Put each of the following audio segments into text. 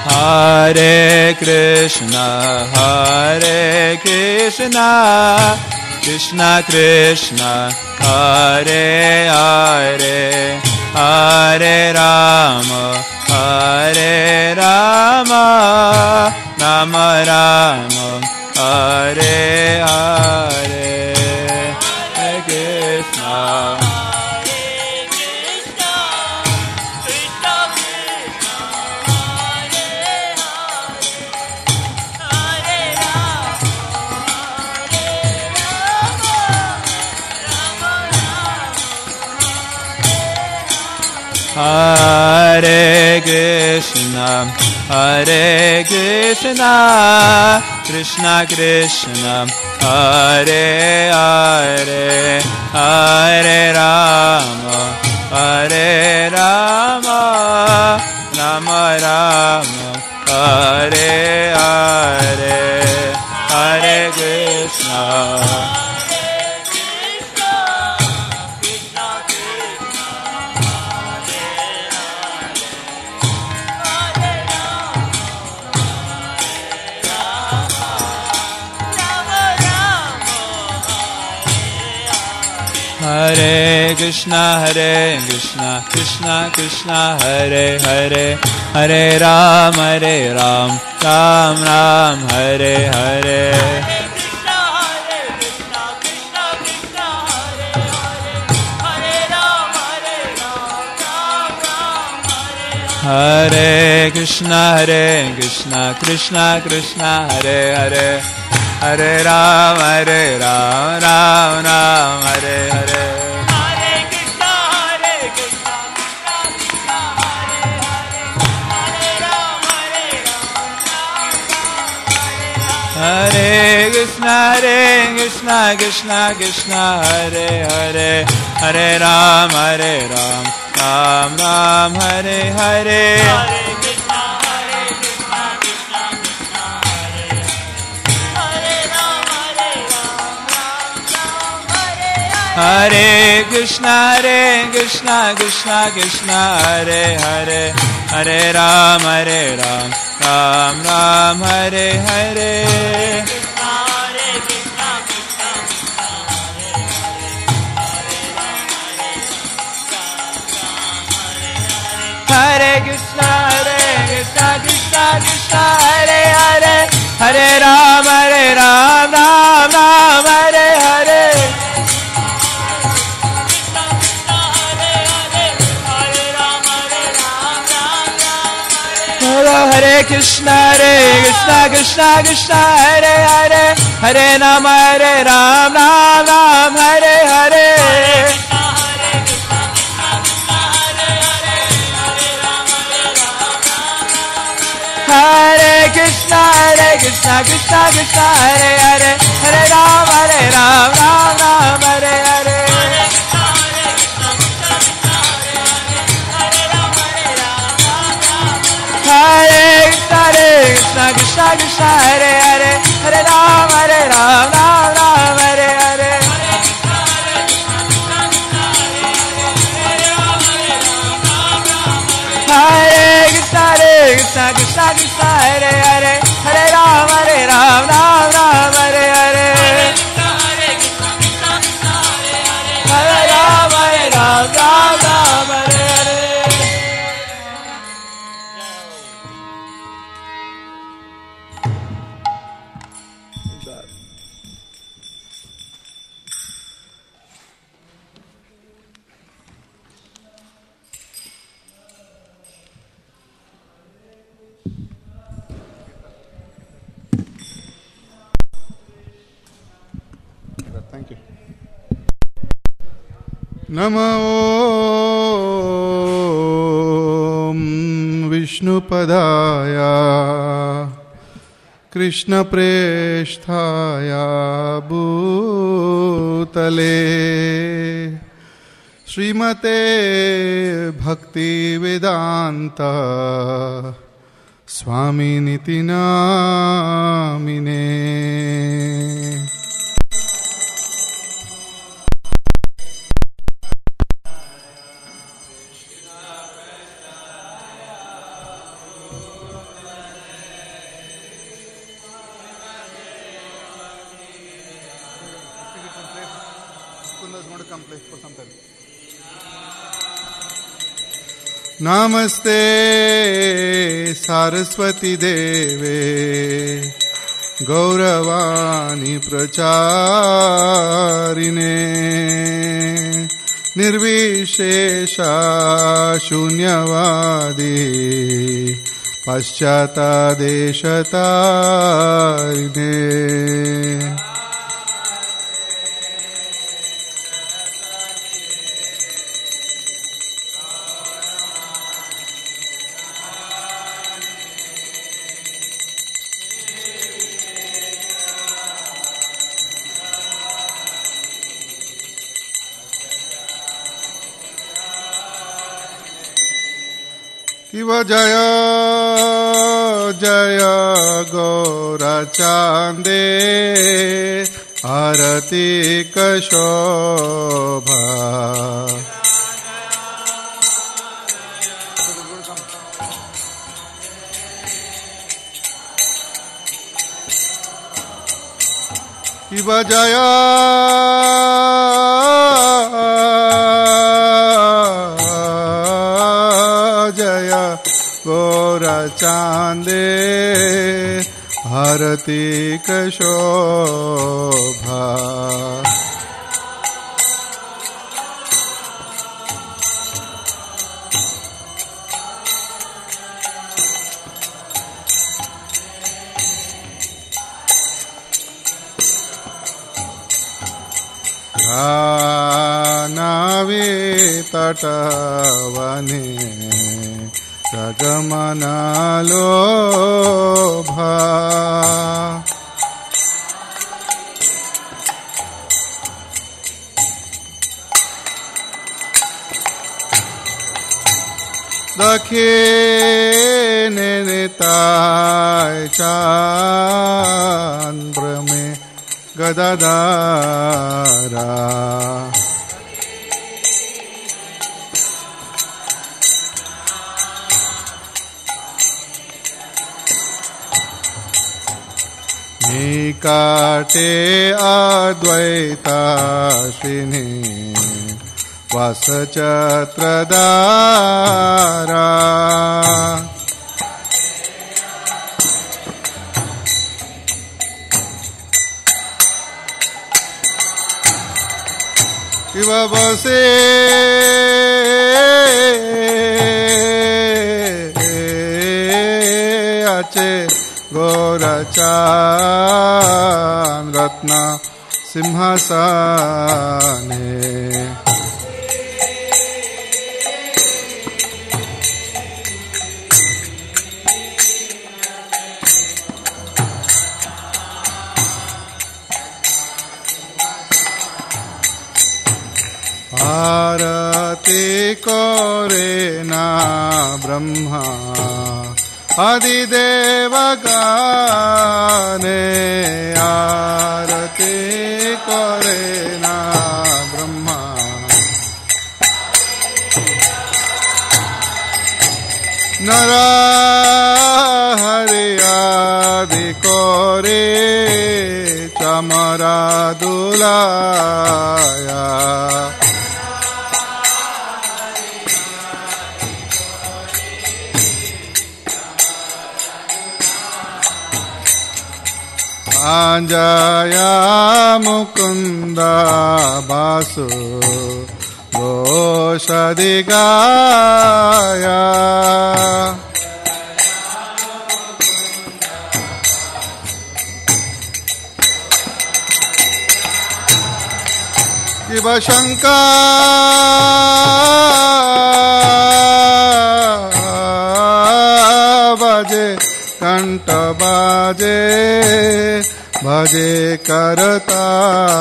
Hare Krishna, Krishna Krishna, Hare Hare, Hare Rama, Rama Rama, Hare Hare, Hare Krishna. Hare Krishna, Krishna Krishna, Hare Hare, Hare Rama, Rama Rama, Hare Hare, Hare Krishna. Hare Krishna, Krishna Krishna, Hare Hare, Hare Ram, Ram Ram, Hare Hare. Hare Krishna, Krishna Krishna, Hare Hare, Hare Ram, Ram Ram, Hare Hare. Hare Krishna, Krishna Krishna, Hare Hare, Hare Ram, Ram Ram, Hare Hare. Hare Krishna, Krishna Krishna, Hare Hare, Hare Ram, Ram Ram, Hare Hare. Hare Krishna, Krishna Krishna, Hare Hare, Hare Ram, Ram Ram, Hare Hare. Hare Krishna, Krishna Krishna, Hare Hare, Hare Ram, Ram Ram, Hare Hare. Hare Krishna, Krishna Krishna, Hare Hare, Hare Ram, Ram Ram, Hare Hare. Hare Krishna, Krishna Krishna, Hare Hare, Hare Ram, Ram Ram, Hare Hare. Hare Krishna, Krishna Krishna, Hare Hare, Hare Ram, Ram Ram, Hare Hare. Hare Ram, Ram Ram, Hare Hare. Thank you. Namo Vishnupadaya Krishna Presthaya Bhutale Srimate Bhakti Vedanta Swami Niti Namine. Mukunda is going to come play for some time. Namaste Saraswati Deve Gauravani Pracharine Nirvishesha Shunyavadi Paschata Deshatarine Kiva Jaya Jaya Gaura Chande Arati Kashobha Kiva Jaya Gora Chande Harati Kashobha Nave Tatavane Ragamana Lobha Dakhine Nitai Chandra Me Gadadara Nikate Advaita Shini Vasachhatradara Kiva Vase Ache Gorachan Ratna Simhasane Arati Korena Brahma Adideva Gane Arati Korena Brahma Nara Hari Adi Kore Chamara Dulaya Anjaya Mukunda Basu Goshadigaya Kiva Shankar Baje Kanta Baje Bhaje Karatala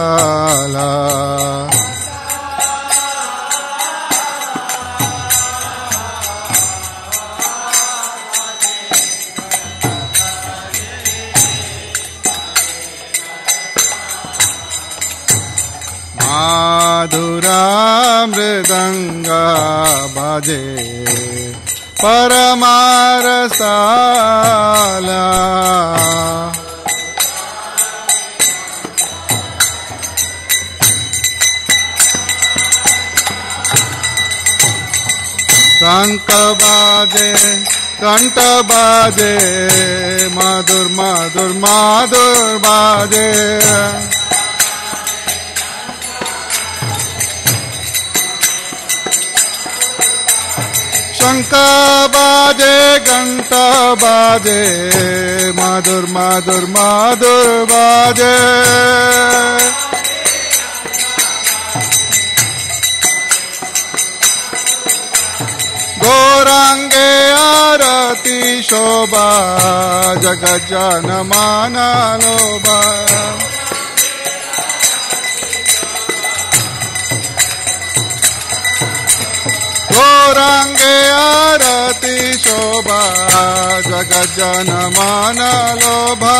Madhura Mridanga Bhaje Paramarasala शंख बाजे कंठ बाजे मधुर मधुर मधुर बाजे शंख बाजे घंट बाजे मधुर मधुर मधुर बाजे गौरांगे आरती शोभा जगत जन मान लोभा गौरांगे आरती शोभा जगत जन मान लोभा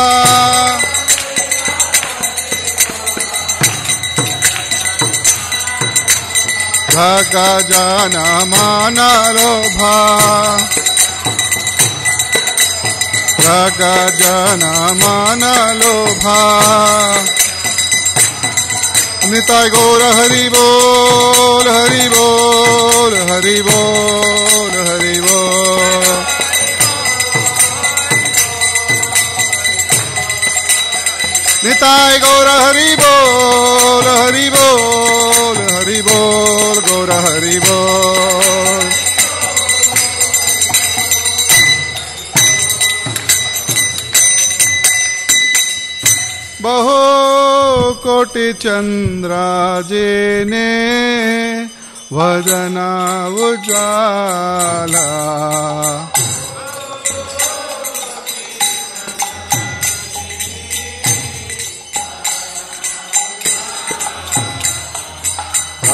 जगत जन मान लोभा जगत जन मान लोभा निताय गौर हरि बोल हरि बोल हरि बोल हरि बोल निताय गौर हरि बोल हरि बोल हरि बोल गौर हरि बोल बहु कोटि चंद्रा जेने वदना उजाला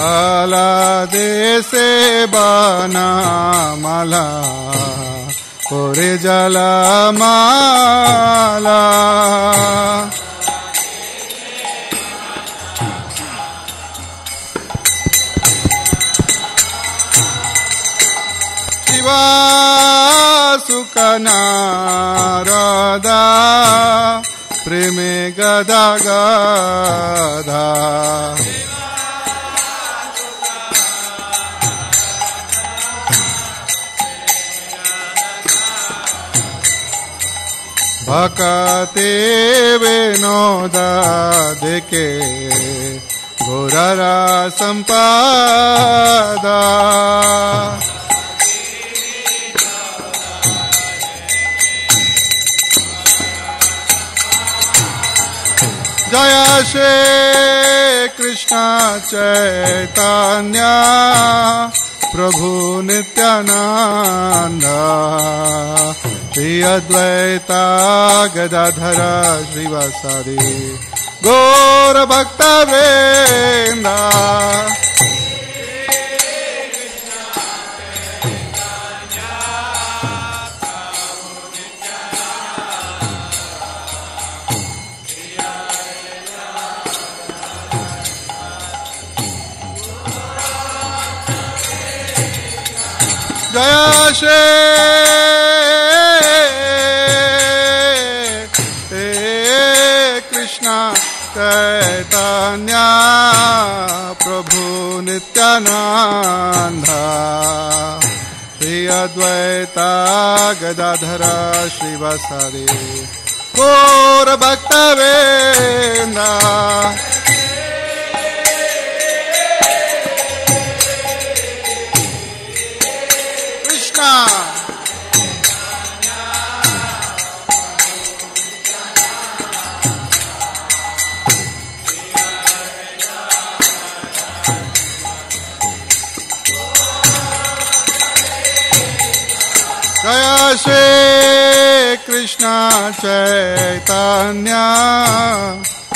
आला देसे बाना माला ओरे जला माला सुकनारदा प्रेमे गदा गधा भकते विनोदा देखे घोररा संपादा जय श्री कृष्ण चैतन्य प्रभु नित्यानंद श्री अद्वैता गदाधर श्रीवासादि गौर भक्तवृंद जय श्री कृष्ण चैतन्य प्रभु नित्यानंद श्री अद्वैता गदाधर श्रीवासादि गौर भक्तवृंद जय श्री कृष्ण चैतन्य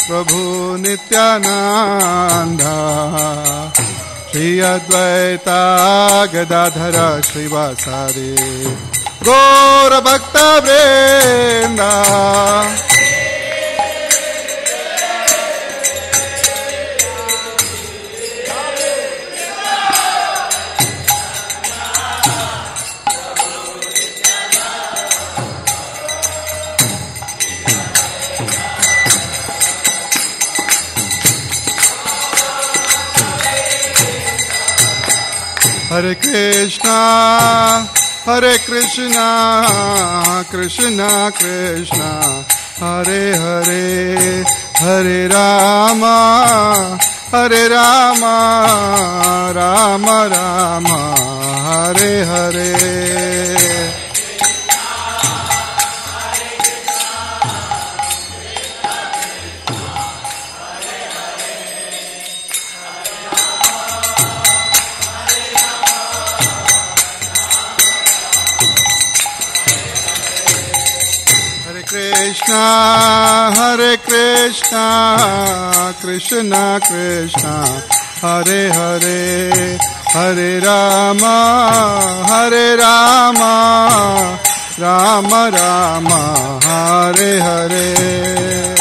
प्रभु नित्यानंद श्री अद्वैता गदाधर श्रीवासादि गौर भक्तवृंद Hare Krishna, Hare Krishna, Krishna Krishna, Hare Hare, Hare Rama, Hare Rama, Rama Rama, Hare Hare. Krishna, Hare Krishna, Krishna Krishna, Hare Hare, Hare Rama, Hare Rama, Rama Rama, Hare Hare.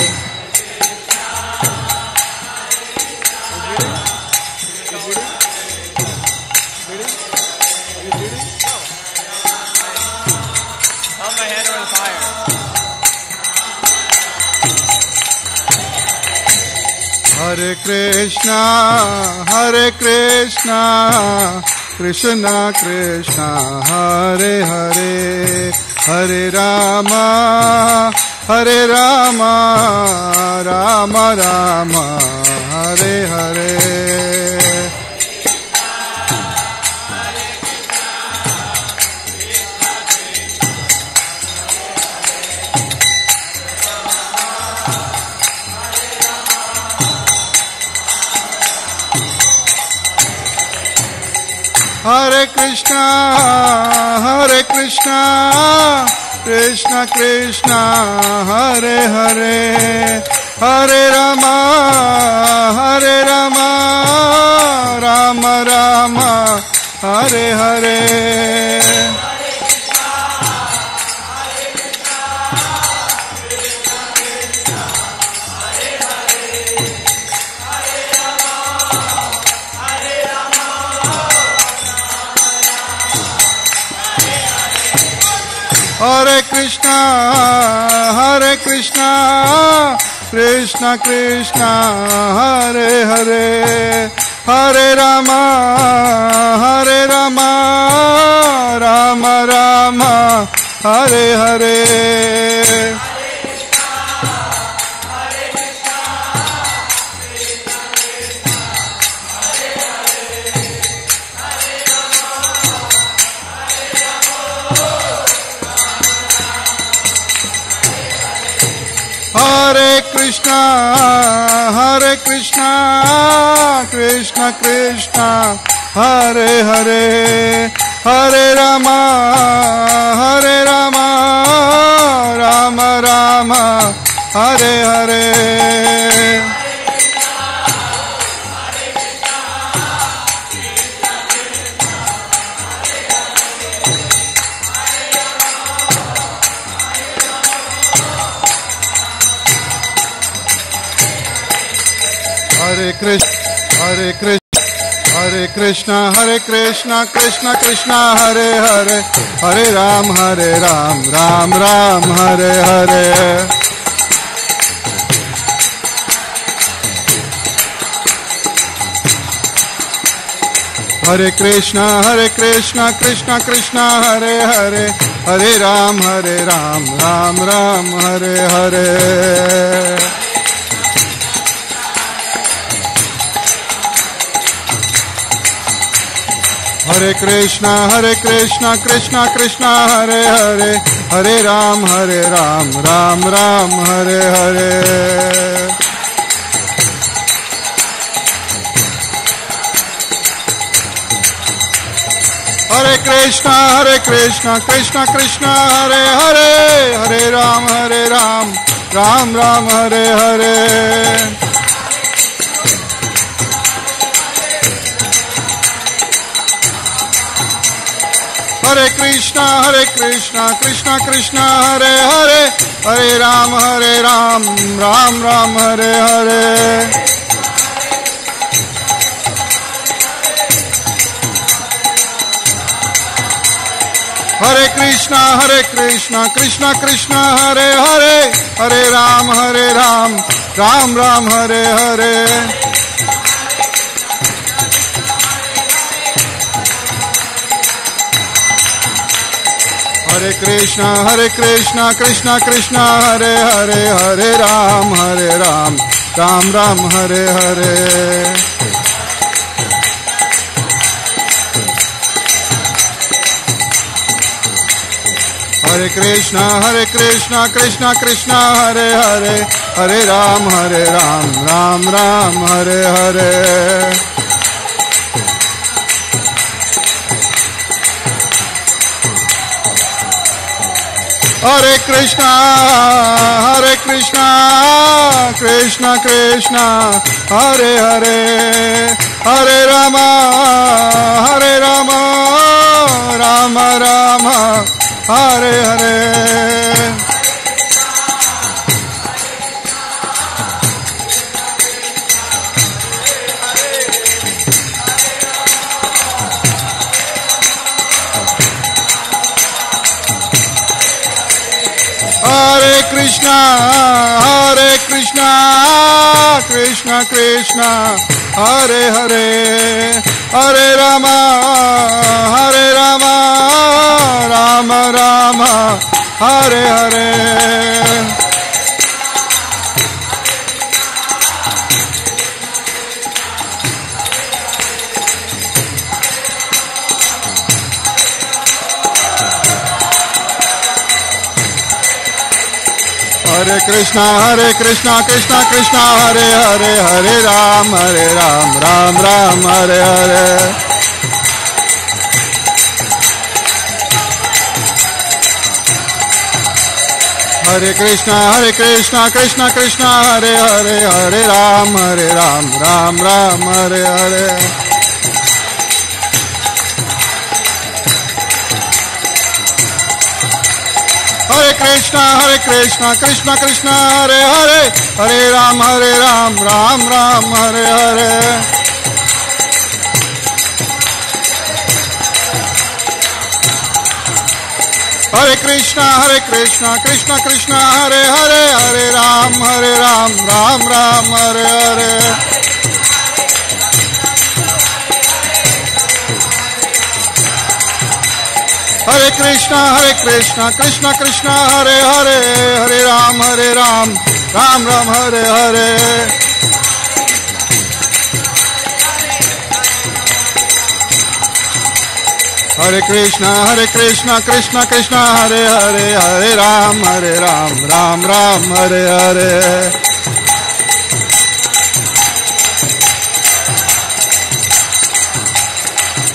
Hare Krishna, Hare Krishna, Krishna Krishna, Hare Hare, Hare Rama, Hare Rama, Rama Rama, Hare Hare. Hare Krishna, Hare Krishna, Krishna Krishna, Hare Hare, Hare Rama, Hare Rama, Rama Rama, Hare Hare. Hare Krishna, Hare Krishna, Krishna Krishna, Hare Hare, Hare Rama, Hare Rama, Rama Rama, Hare Hare. Hare Krishna, Hare Krishna, Krishna Krishna, Hare Hare, Hare Rama, Hare Rama, Rama Rama, Hare Hare. Hare Krishna, Hare Krishna, Hare Krishna, Hare Krishna, Krishna Krishna, Hare Hare, Hare Ram, Ram Ram, Hare Hare. Hare Krishna, Krishna Krishna, Hare Hare, Hare Ram, Ram Ram, Hare Hare. Hare Krishna, Krishna Krishna, Hare Hare, Hare Ram, Ram Ram, Hare Hare. Hare Krishna, Krishna Krishna, Hare Hare, Hare Ram, Ram Ram, Hare Hare. Hare Krishna, Krishna Krishna, Hare Hare, Hare Ram, Ram Ram, Hare Hare. Hare Krishna, Krishna Krishna, Hare Hare, Hare Ram, Ram Ram, Hare Hare. Hare Krishna, Krishna Krishna, Hare Hare, Hare Ram, Ram Ram, Hare Hare. Hare Krishna, Krishna Krishna, Hare Hare, Hare Ram, Ram Ram, Hare Hare. Hare Krishna, Krishna Krishna, Hare Hare, Hare Rama, Rama Rama, Hare Hare. Hare Krishna, Krishna Krishna, Hare Hare, Hare Rama, Rama Rama, Hare Hare. Hare Krishna, Krishna Krishna, Hare Hare, Hare Ram, Ram Ram, Hare Hare. Hare Krishna, Krishna Krishna, Hare Hare, Hare Ram, Ram Ram, Hare Hare. Hare Krishna, Krishna Krishna, Hare Hare, Hare Ram, Ram Ram, Hare Hare. Hare Krishna, Krishna Krishna, Hare Hare, Hare Ram, Ram Ram, Hare Hare. Hare Krishna, Krishna Krishna, Hare Hare, Hare Ram, Ram Ram, Hare Hare. Hare Krishna, Krishna Krishna, Hare Hare, Hare Ram, Ram Ram, Hare Hare.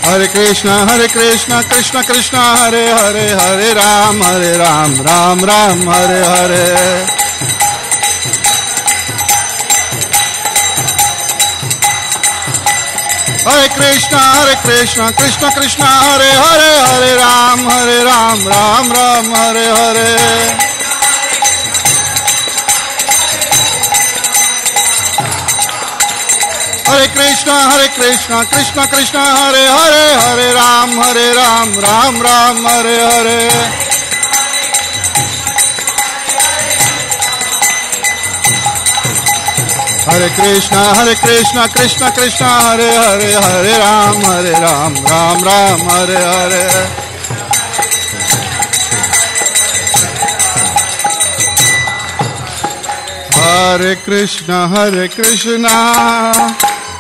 Hare Krishna, Krishna Krishna, Hare Hare, Hare Ram, Ram Ram, Hare Hare. Hare Krishna, Krishna Krishna, Hare Hare, Hare Ram, Ram Ram, Hare Hare. Hare Krishna, Krishna Krishna, Hare Hare, Hare Ram, Ram Ram, Hare Hare. Hare Krishna, Krishna Krishna, Hare Hare, Hare Ram, Ram Ram, Hare Hare. Hare Krishna,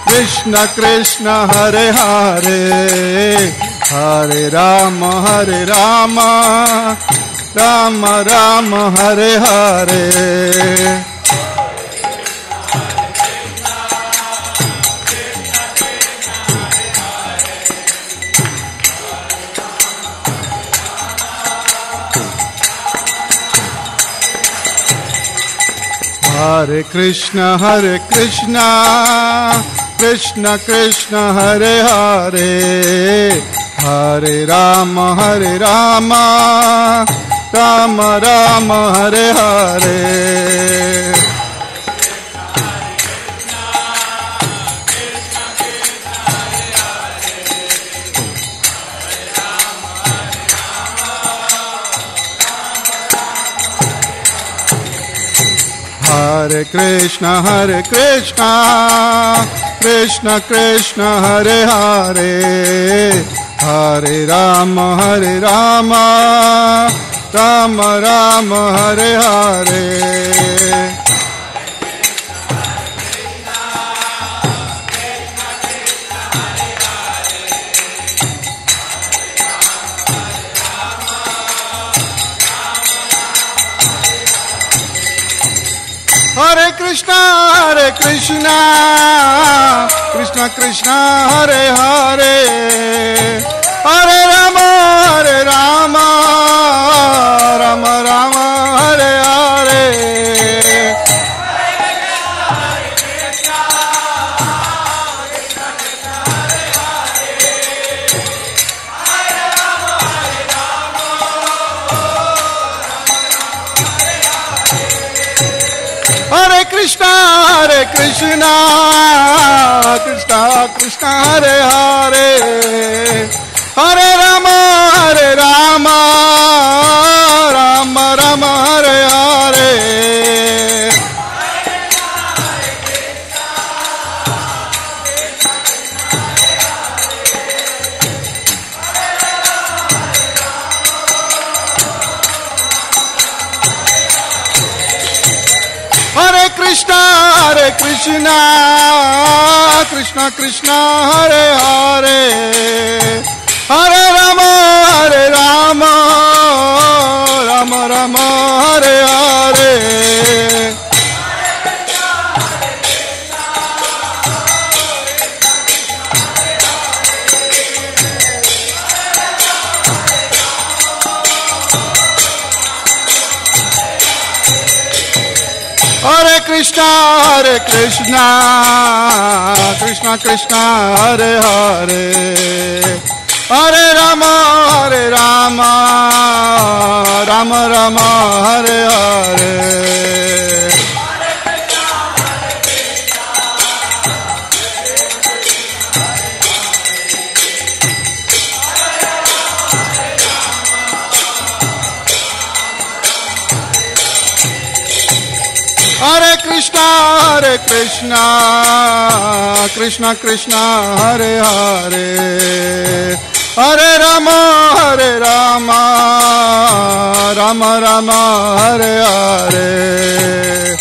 Krishna Krishna, Hare Hare, Hare Rama, Rama Rama, Hare Hare. Hare Krishna, Krishna Krishna, Hare Hare, Hare Rama, Rama Rama, Hare Hare. Hare Krishna, Krishna Krishna, Hare Hare, Hare Rama, Rama Rama, Hare Hare. Hare Krishna, Krishna Krishna, Hare Hare, Hare Rama, Rama Rama, Hare Hare. Hare Krishna, Krishna Krishna, Hare Hare, Hare Rama, Rama Rama, Hare Hare. Hare Krishna, Krishna Krishna, Hare Hare, Hare Rama, Rama Rama, Hare Hare. Hare Krishna, Krishna Krishna, Hare Hare, Hare Rama, Rama Rama, Hare Hare. Hare Krishna, Krishna Krishna, Hare Hare, Hare Rama, Rama Rama, Hare Hare.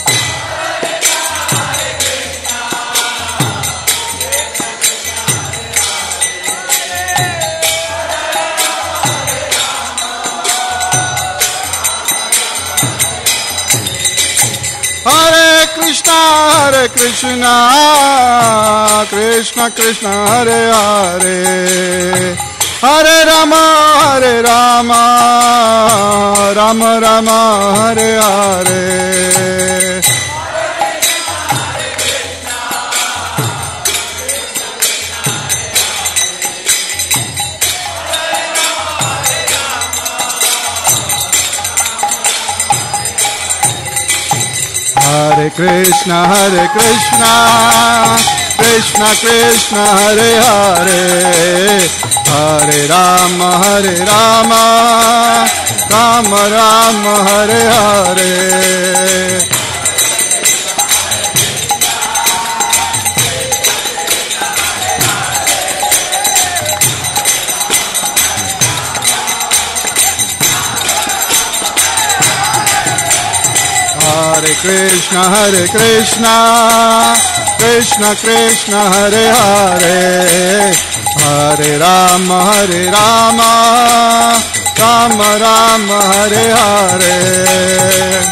Hare Krishna, Krishna Krishna, Hare Hare, Hare Rama, Rama Rama, Hare Hare. Hare Krishna, Krishna Krishna, Hare Hare, Hare Rama, Rama Rama, Hare Hare. Hare Krishna, Krishna Krishna, Hare Hare, Hare Rama, Rama Rama, Hare Hare.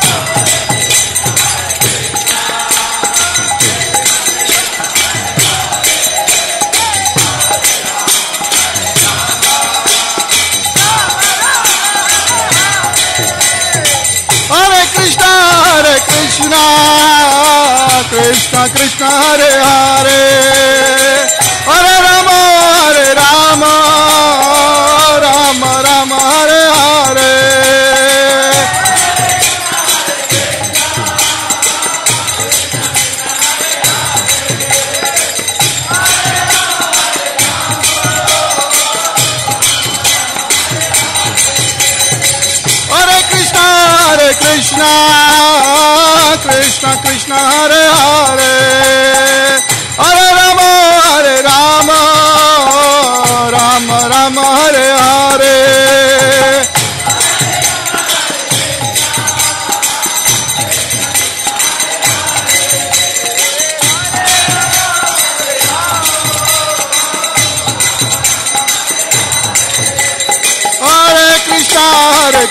Krishna Krishna, Hare Hare, Hare Rama, Rama Rama, Hare Hare. Hare Krishna, Krishna Krishna, Hare Hare, Hare Rama, Rama Rama,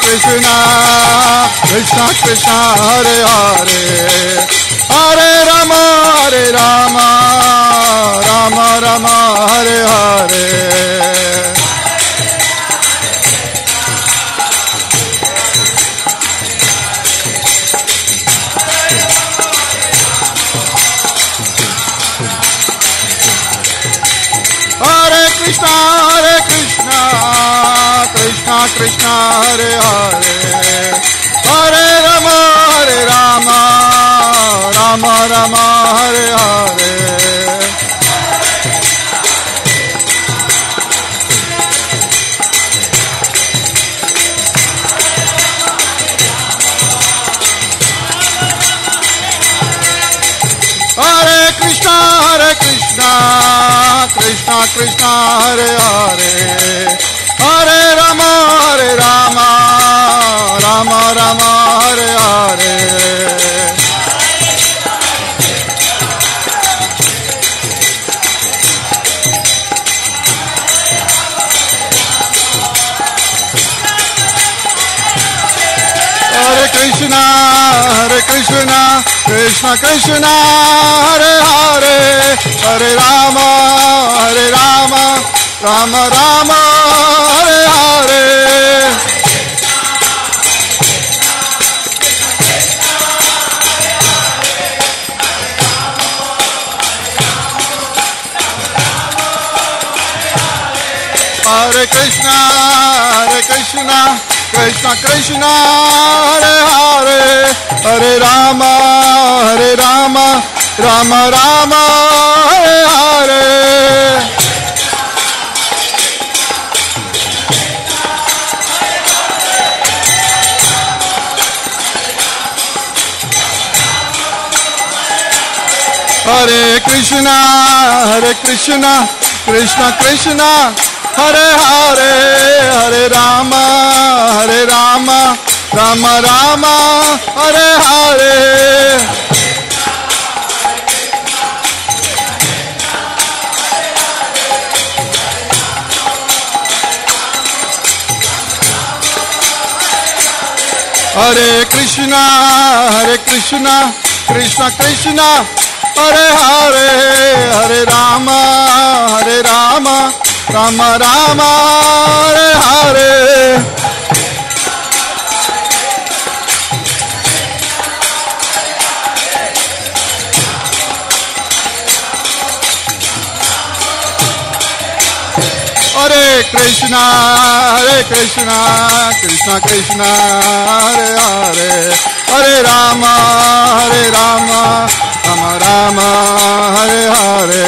Krishna, Krishna Krishna, Hare Hare, Hare Rama, Rama Rama, Hare Hare. Hare Krishna, Krishna Krishna, Hare Hare, Hare Rama, Rama Rama, Hare Hare. Hare Krishna, Krishna Krishna, Hare Hare, Hare Rama, Rama Rama, Hare Hare. Hare Krishna, Krishna Krishna, Hare Hare, Hare Rama, Rama Rama, Hare Hare. Hare Krishna, Krishna Krishna, Hare Hare, Hare Rama, Rama Rama, Hare Hare. Hare Krishna, Krishna Krishna, Hare Hare, Hare Rama, Rama Rama, Hare Hare. Hare Krishna, Krishna Krishna, Hare Hare, Hare Rama, Rama Rama, Hare Hare. Hare Krishna, Krishna Krishna, Hare Hare, Hare Rama, Rama Rama, Hare Hare.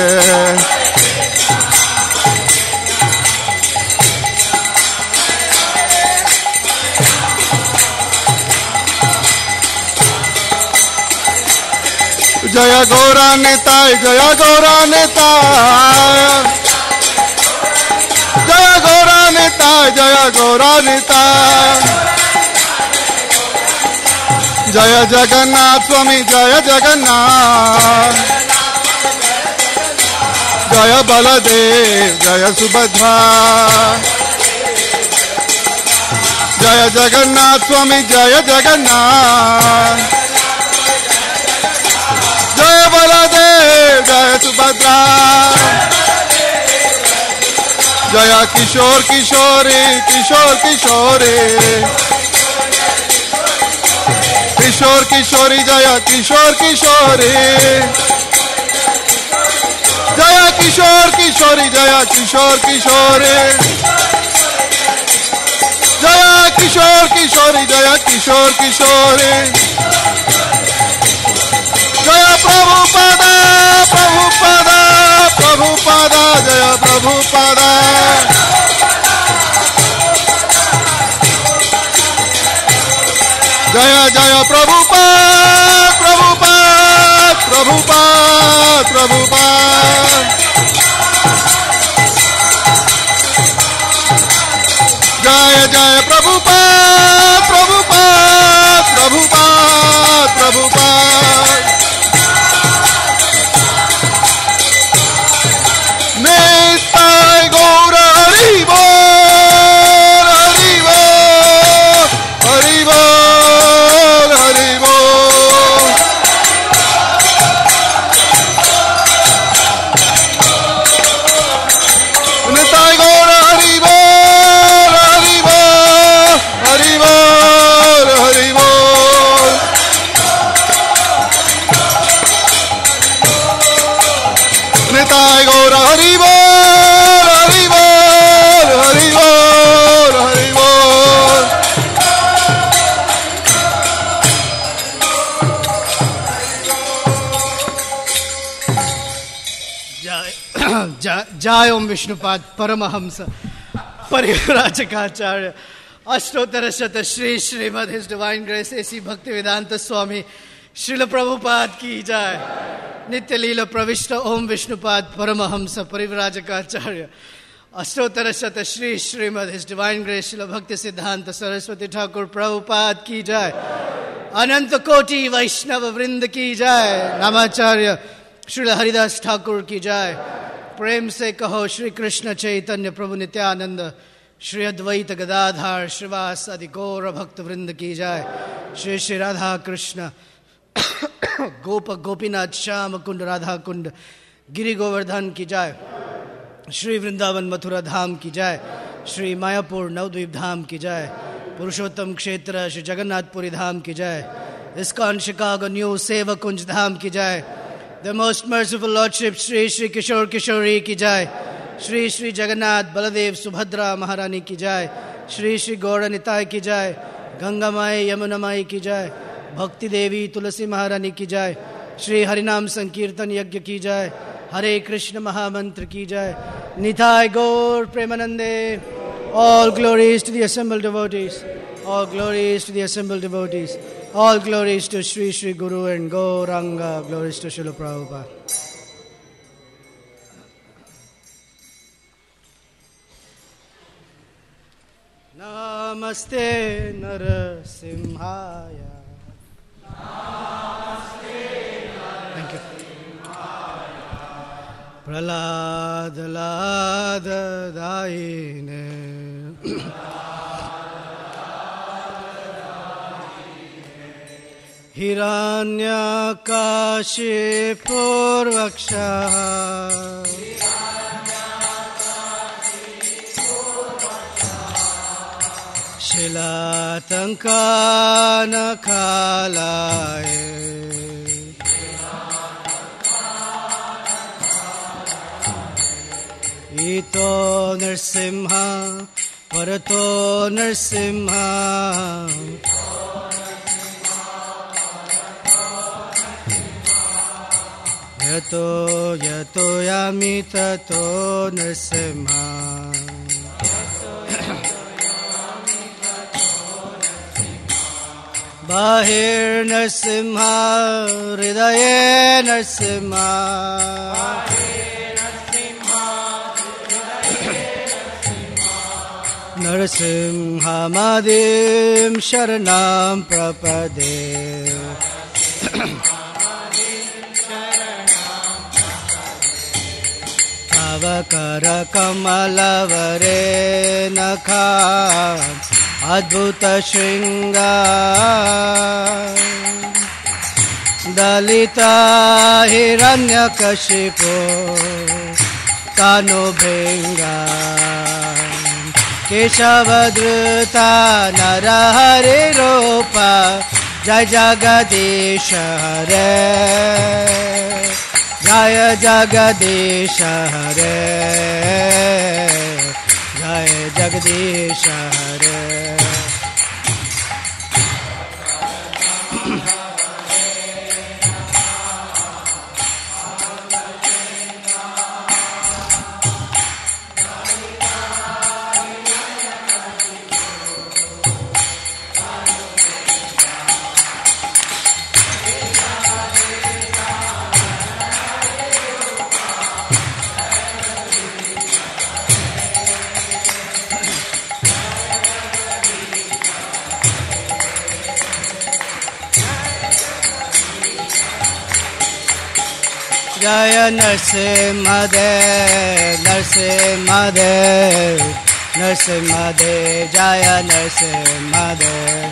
Jaya Gaura Nitai, Jaya Gaura Nitai, Jaya Gaura Nitai, Jaya Gaura Nitai, Jaya Jagannath Swami, Jaya Jagannath, Jaya Baladev, Jaya Subhadra, Jaya Jagannath Swami, Jaya Jagannath, Jaya Baladev, Jaya Subhadra, Jaya Kishore Kishori, Kishore Kishori, Kishore Kishori, Jaya Kishore Kishori, Jaya Kishore Kishori, Jaya Kishore Kishori, Jaya Kishore Kishori, Jaya Kishore Kishori, Jaya Prabhupada, Prabhupada, Prabhupada, Jaya Prabhupada, Jaya Jaya Prabhupada, Prabhupada, Prabhupada, Prabhupada, Jaya Jaya Prabhupada, Prabhupada, Prabhupada, Prabhupada. Nitai Gaura Haribo, Haribo, जय ओम विष्णुपाद परमहंस परिव्राजकाचार्य अष्टोत्तर शत Sri Srimad his divine grace AC Bhaktivedanta स्वामी श्रील प्रभुपाद की जय। नित्य लीला प्रविष्ट ओम विष्णुपाद परमहंस परिव्राजकाचार्य अष्टोत्तर शत Sri Srimad his divine grace Srila Bhaktisiddhanta Saraswati Thakur Prabhupada की जय। अनंत कोटि वैष्णव वृंद की जय। नामाचार्य श्री हरिदास ठाकुर की जय। प्रेम से कहो श्री कृष्ण चैतन्य प्रभु नित्यानंद श्री अद्वैत गदाधार श्रीवास आदि गौर भक्त वृंद की जय। श्री श्री राधा कृष्ण गोप गोपीनाथ श्याम कुंड राधा कुंड गिरि गोवर्धन की जय। श्री वृंदावन मथुरा धाम की जय। श्री मायापुर नवद्वीप धाम की जय। पुरुषोत्तम क्षेत्र श्री जगन्नाथपुरी धाम की जय। ISKCON शिकागो न्यू सेवक कुंज धाम की जय। The most merciful Lordship Shri Shri किशोर किशोरी की जय। श्री श्री जगन्नाथ बलदेव सुभद्रा महारानी की जय। श्री श्री गौर निताय की जय। गंगा माई यमुना माई की जय। भक्ति देवी तुलसी महारानी की जय। श्री हरिनाम संकीर्तन यज्ञ की जय। हरे कृष्ण महामंत्र की जय। निताय गौर प्रेमानंदे। All glories to the assembled devotees. All glories to the assembled devotees. All glories to Sri Sri Guru and Gauranga. Glories to Srila Prabhupada. Namaste Narasimhaya. Thank you. Pralad Lada Daine Hiranyakashipurvaksha Shilatankana Kalaye Ito Narsimha Parato Narsimha Yato Yato Yami Tato Narsimha Bahir Narsimha Hridaye Narsimha Narasimha Madim Sharanam Prapade Avakara Kamalavare Nakha Adbhuta Shringa Dalita Hiranyakashipu Tano Bhenga Keshavadruta Narahari Rupa Jai Jagadish Hare Jai Jagadish Hare Jai Jagadish Hare Jaya Narsimhadev, Narsimhadev, Narsimhadev, Jaya Narsimhadev.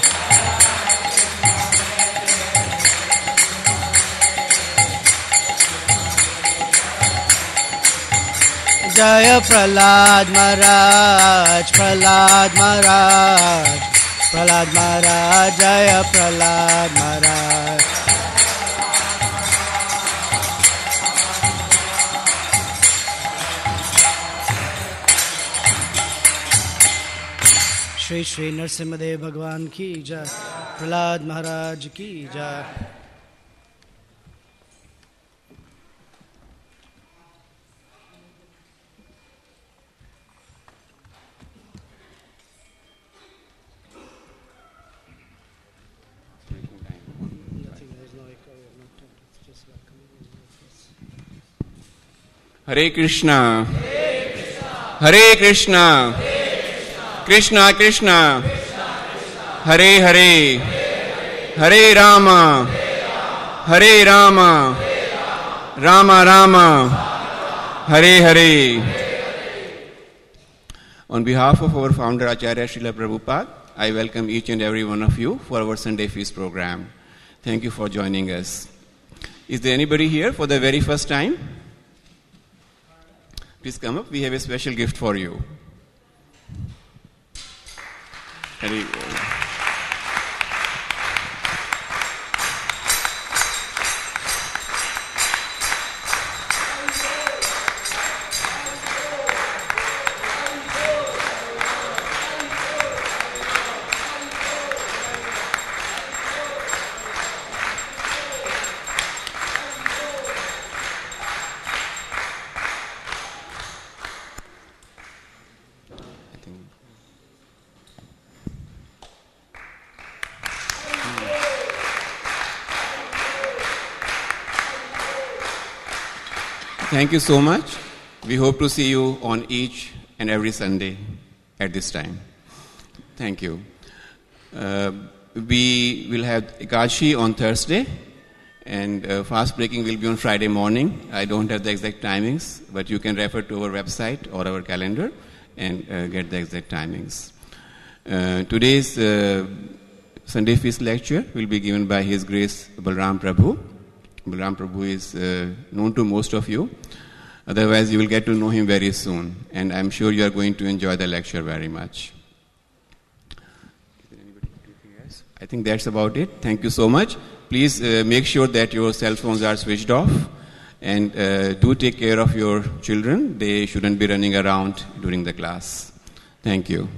Jaya Prahlad Maharaj, Prahlad Maharaj, Prahlad Maharaj, Jaya Prahlad Maharaj. Shri Shri Narasimhadeva भगवान की जय। प्रहलाद महाराज की जय। Hare Krishna, Hare Krishna, Krishna Krishna, Hare Hare, Hare Rama, Hare Rama, Rama Rama, Hare Hare. On behalf of our founder Acharya Srila Prabhupada, I welcome each and every one of you for our Sunday Feast program. Thank you for joining us. Is there anybody here for the very first time? Please come up. We have a special gift for you. Thank you so much. We hope to see you on each and every Sunday at this time. Thank you. We will have ISKCON on Thursday, and fast breaking will be on Friday morning. I don't have the exact timings, but you can refer to our website or our calendar and get the exact timings. Today's Sunday Feast lecture will be given by His Grace Balram Prabhu. Balram Prabhu is known to most of you. Otherwise, you will get to know him very soon. And I'm sure you are going to enjoy the lecture very much. Is there anything else? I think that's about it. Thank you so much. Please make sure that your cell phones are switched off. And do take care of your children. They shouldn't be running around during the class. Thank you.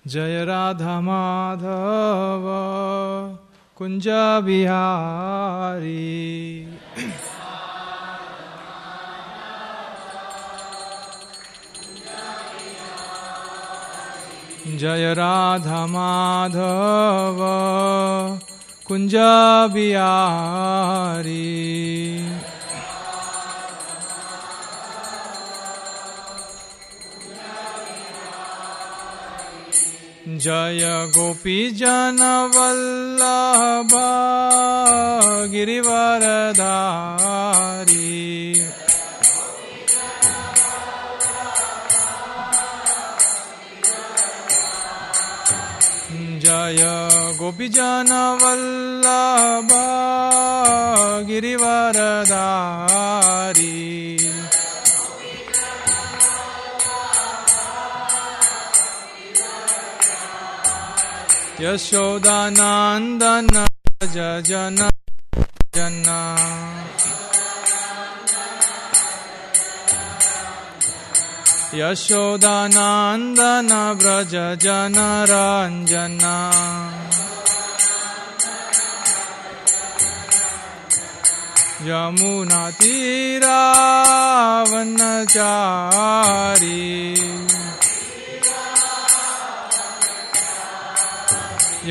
Jaya Radha Madhava Kunja Bihari Jaya Radha Madhava Kunja Bihari Jaya Gopi Jana Vallabha Girivaradhari जय गोपीजन वल्लभ गिरिवरधारी यशोदानंदन व्रज जन जना यशोदानंदन व्रज जन रंजना यमुना तीरावनचारी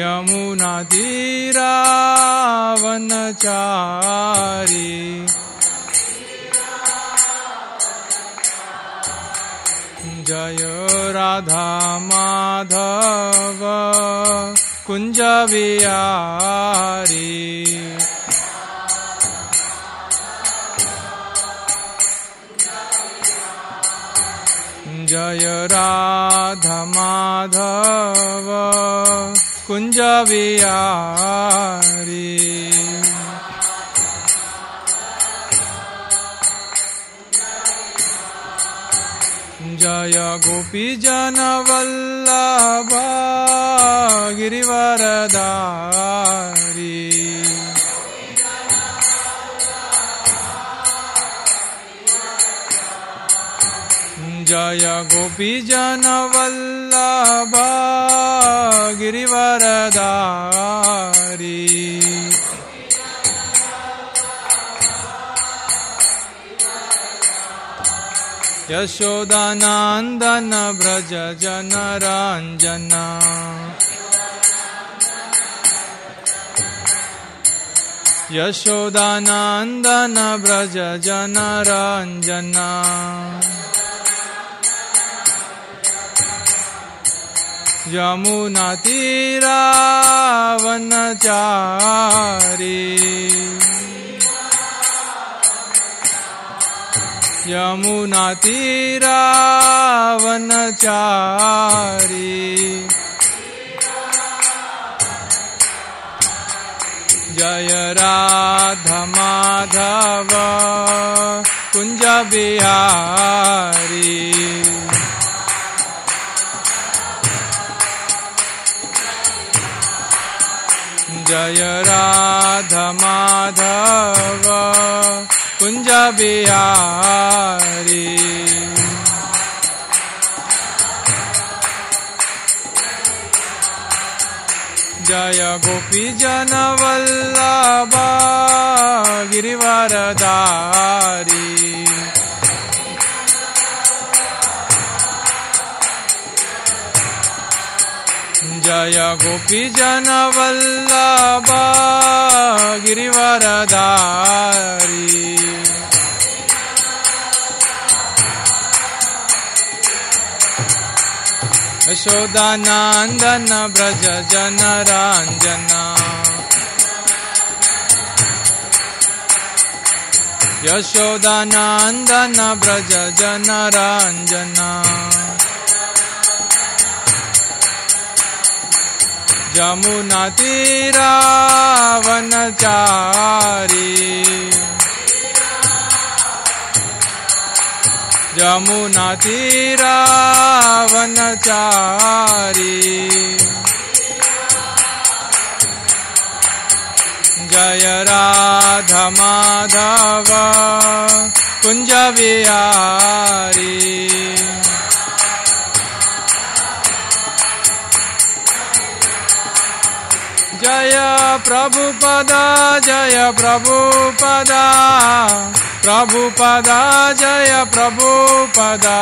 यमुना तीरावनचारी जय राधा माधव कुंज बिहारी जय राधा माधव कुंज बिहारी जय गोपीजन वल्लभ गिरिवरधारी जय गोपीजन वल्लभ गिरिवरधारी यशोदानंदन व्रज जन रंजना यशोदानंदन व्रज जन रंजना यमुना तीरावनचारी यमुना तीरावनचारी जय राधा माधव कुंज बिहारी जय राधा माधव कुंज बिहारी जय गोपीजन वल्लभ गिरिवरधारी जय गोपीजन वल्लभ गिरिवरधारी यशोदानंदन व्रज जन रंजना यशोदानंदन व्रज जन रंजना यमुना तीरावनचारी यमुना तीरावनचारी जय राधा माधव कुंज बिहारी जय प्रभुपदा जय प्रभुपदा प्रभुपदा जय प्रभुपदा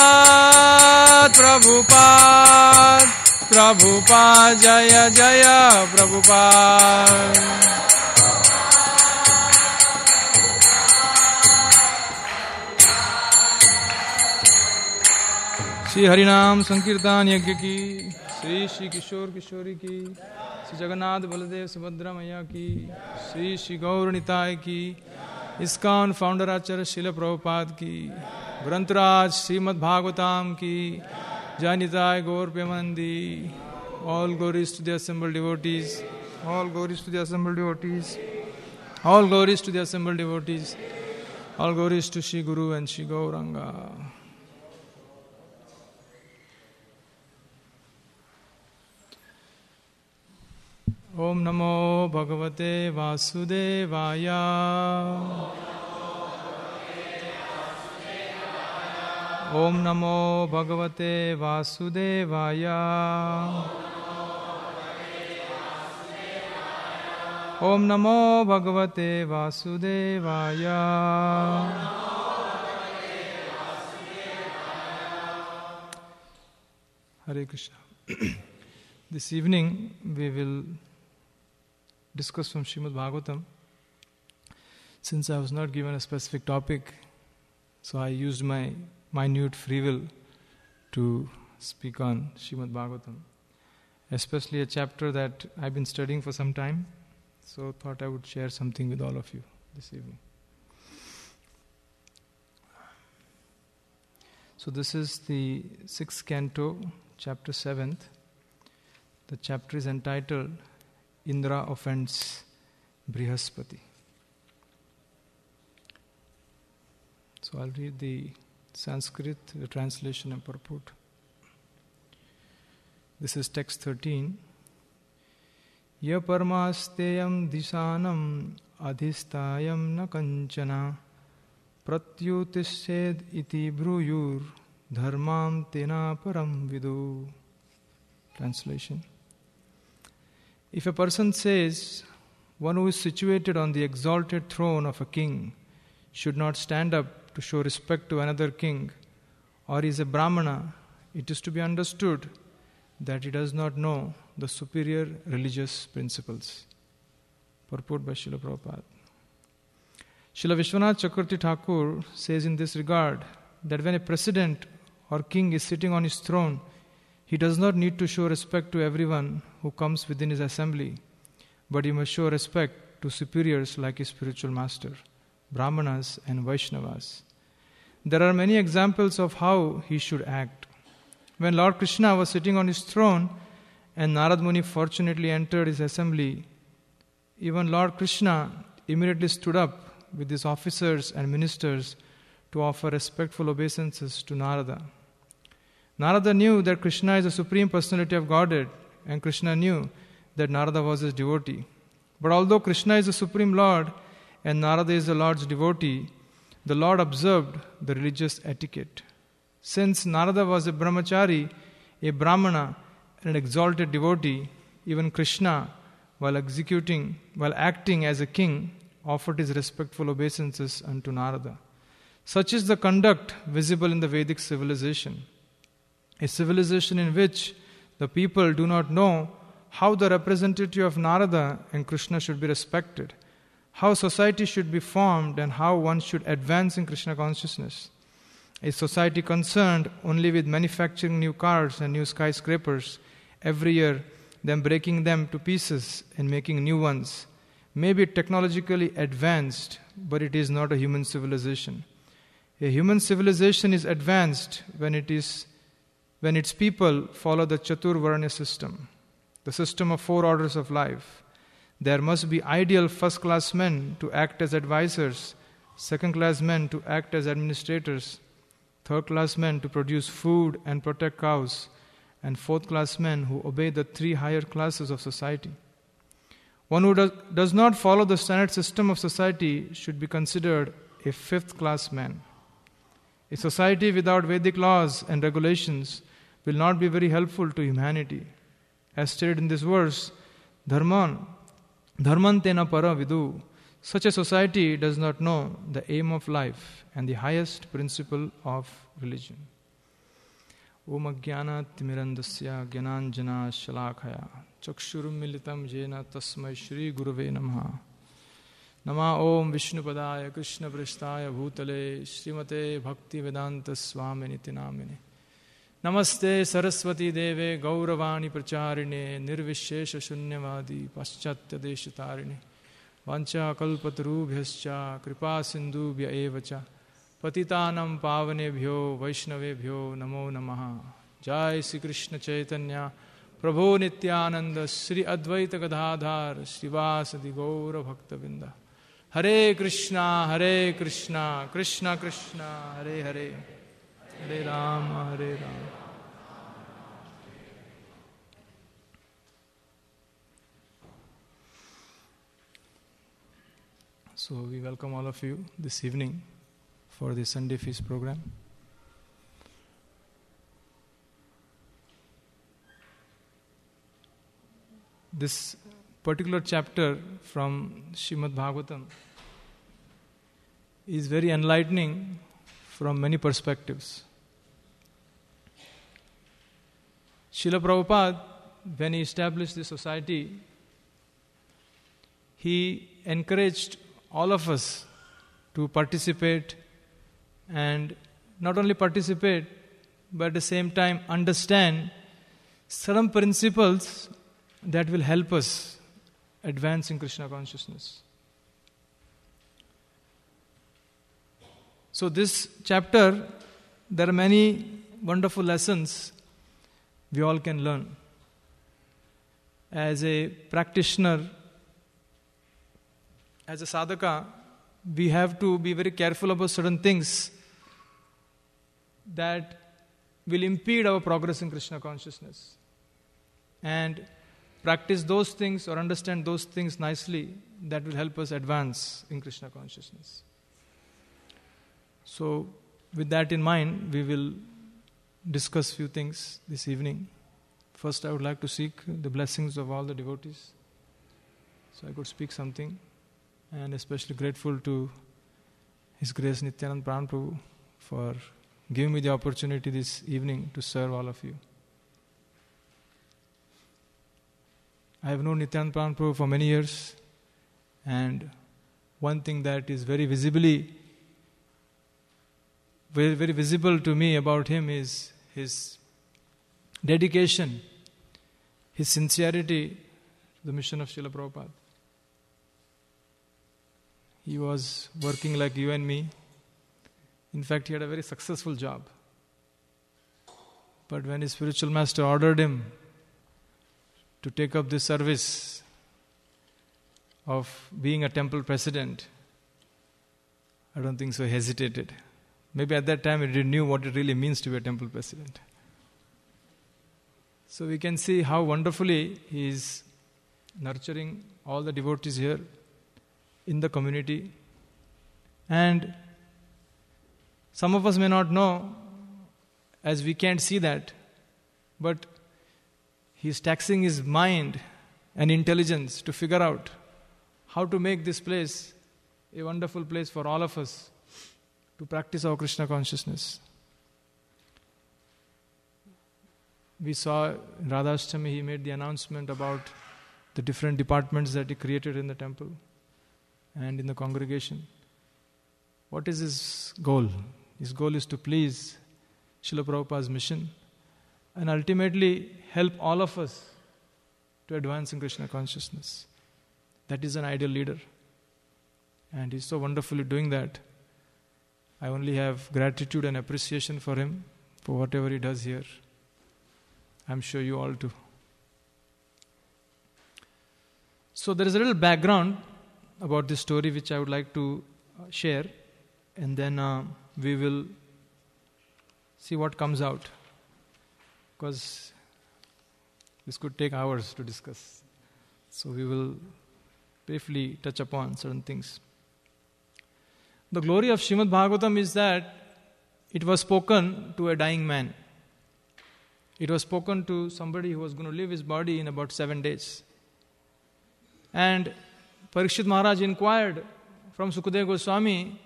प्रभुपाद प्रभुपाद प्रभुपाद जय जय प्रभुपाद श्री हरिनाम संकीर्तन यज्ञ की श्री श्री किशोर किशोरी की श्री जगन्नाथ बलदेव सुभद्रा मैया की, श्री श्री गौर निताय की, ISKCON फाउंडर आचार्य श्रील प्रभुपाद की, ग्रंथराज श्रीमद् भागवतम की, जय निताय गौर Premanandi. All glories to the assembled devotees. All glories to the assembled devotees. All glories to the assembled devotees. All glories to Shri Guru and Shri Gauranga. Om Namo Bhagavate Vasudevaya. Om Namo Bhagavate Vasudevaya. Om Namo Bhagavate Vasudevaya. Hare Krishna. This evening we will discuss from Srimad Bhagavatam. Since I was not given a specific topic, so I used my minute free will to speak on Srimad Bhagavatam, especially a chapter that I've been studying for some time. So thought I would share something with all of you this evening. So this is the 6th canto, chapter 7th. The chapter is entitled Indra Offends Brihaspati. So I'll read the Sanskrit, the translation and purport. This is text 13. Ya parmasteyam dishanam adhistayam na kanchana pratyutished iti bruyur dharmam tena param vidu. Translation. If a person says, one who is situated on the exalted throne of a king should not stand up to show respect to another king, or is a Brahmana, it is to be understood that he does not know the superior religious principles. Purport by Srila Prabhupada. Srila Vishwanath Chakravarti Thakur says in this regard that when a president or king is sitting on his throne, he does not need to show respect to everyone who comes within his assembly, but he must show respect to superiors like his spiritual master, Brahmanas and Vaishnavas. There are many examples of how he should act. When Lord Krishna was sitting on his throne and Narad Muni fortunately entered his assembly, even Lord Krishna immediately stood up with his officers and ministers to offer respectful obeisances to Narada. Narada knew that Krishna is the Supreme Personality of Godhead, and Krishna knew that Narada was his devotee. But although Krishna is the Supreme Lord and Narada is the Lord's devotee, the Lord observed the religious etiquette. Since Narada was a brahmachari, a brahmana, and an exalted devotee, even Krishna, while acting as a king, offered his respectful obeisances unto Narada. Such is the conduct visible in the Vedic civilization. A civilization in which the people do not know how the representative of Narada and Krishna should be respected, how society should be formed, and how one should advance in Krishna consciousness. A society concerned only with manufacturing new cars and new skyscrapers every year, then breaking them to pieces and making new ones, may be technologically advanced, but it is not a human civilization. A human civilization is advanced when its people follow the Chaturvarnya system, the system of 4 orders of life. There must be ideal first-class men to act as advisors, second-class men to act as administrators, third-class men to produce food and protect cows, and fourth-class men who obey the 3 higher classes of society. One who does not follow the standard system of society should be considered a 5th-class man. A society without Vedic laws and regulations will not be very helpful to humanity. As stated in this verse, dharman tena para vidu. Such a society does not know the aim of life and the highest principle of religion. Om ajnana timirandasya gyananjana shalakaya chakshurum militam jena tasmai shri gurave namaha. Nama Om Vishnupadaya Krishna Prasthaya Bhutale Srimate Bhakti Vedanta Swami Niti Namine Namaste Saraswati Deve Gauravani Pracharine Nirvishesha Shunyavadi Paschatya Deshatarine Vancha Kalpatarubhyascha Kripa Sindhubhya Evacha Patitanam Pavanebhyo Vaishnavebhyo Namo Namaha. Jai Sri Krishna Chaitanya Prabhu Nityananda Sri Advaita Gadadhar Srivasadi Gaura Bhaktavinda. Hare Krishna Krishna Krishna Hare Hare Hare Rama Hare Rama. So we welcome all of you this evening for the Sunday Feast program. This particular chapter from Srimad Bhagavatam is very enlightening from many perspectives. Srila Prabhupada, when he established the society, he encouraged all of us to participate, and not only participate, but at the same time understand certain principles that will help us advance in Krishna consciousness. So this chapter, there are many wonderful lessons we all can learn. As a practitioner, as a sadhaka, we have to be very careful about certain things that will impede our progress in Krishna consciousness. And practice those things or understand those things nicely that will help us advance in Krishna consciousness. So, with that in mind, we will discuss few things this evening. First, I would like to seek the blessings of all the devotees, so I could speak something, and especially grateful to His Grace Nityanand Pran Prabhu for giving me the opportunity this evening to serve all of you. I have known Nityanand Pran Prabhu for many years, and one thing that is very visible to me about him is his dedication, his sincerity to the mission of Srila Prabhupada. He was working like you and me. In fact, he had a very successful job. But when his spiritual master ordered him to take up this service of being a temple president, I don't think so he hesitated. Maybe at that time he didn't know what it really means to be a temple president. So we can see how wonderfully he is nurturing all the devotees here in the community. And some of us may not know, as we can't see that, but he is taxing his mind and intelligence to figure out how to make this place a wonderful place for all of us to practice our Krishna consciousness. We saw in Radhashtami, he made the announcement about the different departments that he created in the temple and in the congregation. What is his goal? His goal is to please Srila Prabhupada's mission and ultimately help all of us to advance in Krishna consciousness. That is an ideal leader. And he's so wonderfully doing that. I only have gratitude and appreciation for him, for whatever he does here. I'm sure you all too. So there is a little background about this story which I would like to share, and then we will see what comes out, because this could take hours to discuss. So we will briefly touch upon certain things. The glory of Srimad Bhagavatam is that it was spoken to a dying man. It was spoken to somebody who was going to leave his body in about 7 days. And Parikshit Maharaj inquired from Sukadeva Goswami,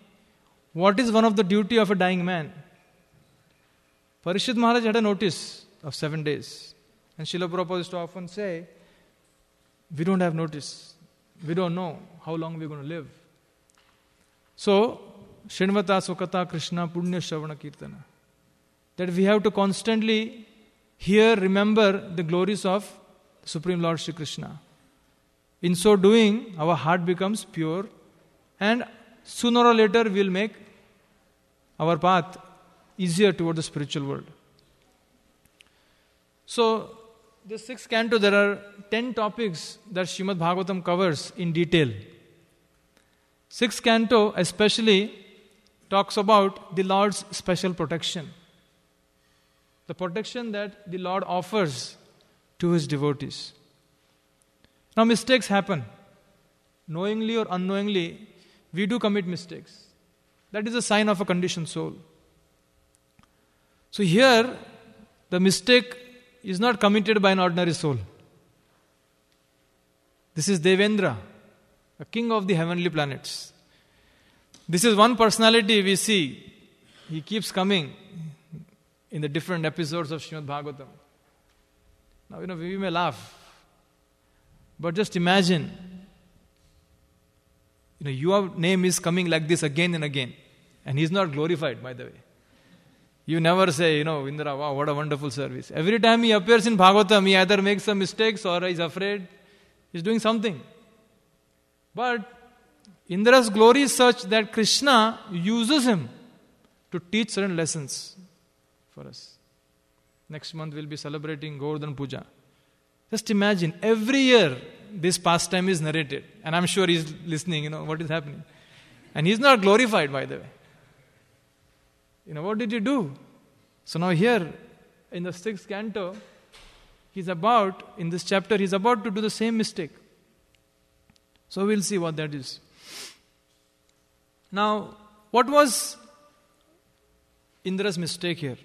what is one of the duty of a dying man? Parikshit Maharaj had a notice of 7 days. And Srila Prabhupada used to often say, we don't have notice. We don't know how long we're going to live. So, Srinvata Sukata Krishna Punya Shravana Kirtana. that we have to constantly remember the glories of Supreme Lord Shri Krishna. In so doing, our heart becomes pure, and sooner or later we will make our path easier toward the spiritual world. So, the 6th canto, there are 10 topics that Srimad Bhagavatam covers in detail. 6th canto especially talks about the Lord's special protection. The protection that the Lord offers to His devotees. Now mistakes happen. Knowingly or unknowingly, we do commit mistakes. That is a sign of a conditioned soul. So here, the mistake is not committed by an ordinary soul. This is Devendra, the king of the heavenly planets. This is one personality we see. He keeps coming in the different episodes of Srimad Bhagavatam. Now, we may laugh. But just imagine, your name is coming like this again and again. And he's not glorified, by the way. You never say, Indra, wow, what a wonderful service. Every time he appears in Bhagavatam, he either makes some mistakes or he's afraid. He's doing something. But Indra's glory is such that Krishna uses him to teach certain lessons for us. Next month we'll be celebrating Govardhan Puja. Just imagine, every year this pastime is narrated. And I'm sure he's listening, what is happening. And he's not glorified, by the way. What did you do? So now here, in the 6th canto, in this chapter, he's about to do the same mistake. So we'll see what that is. Now, what was Indra's mistake here?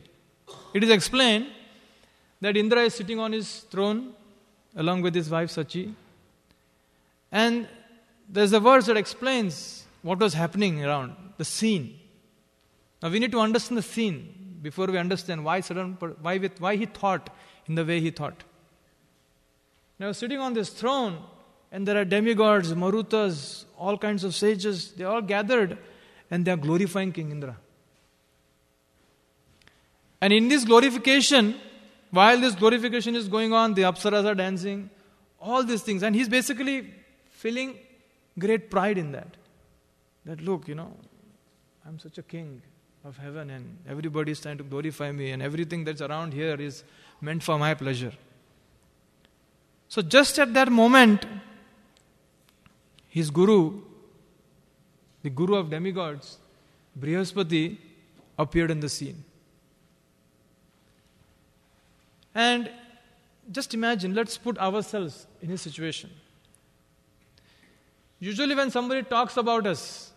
It is explained that Indra is sitting on his throne along with his wife Sachi. And there's a verse that explains what was happening around, the scene. Now we need to understand the scene before we understand why he thought in the way he thought. Now sitting on this throne, and there are demigods, marutas, all kinds of sages, they all gathered and they are glorifying King Indra. And in this glorification, while this glorification is going on, the apsaras are dancing, all these things. And he's basically feeling great pride in that. That look, I'm such a king of heaven and everybody is trying to glorify me and everything that's around here is meant for my pleasure. So just at that moment, his guru, the guru of demigods, Brihaspati, appeared in the scene. And just imagine, let's put ourselves in his situation. Usually when somebody talks about us,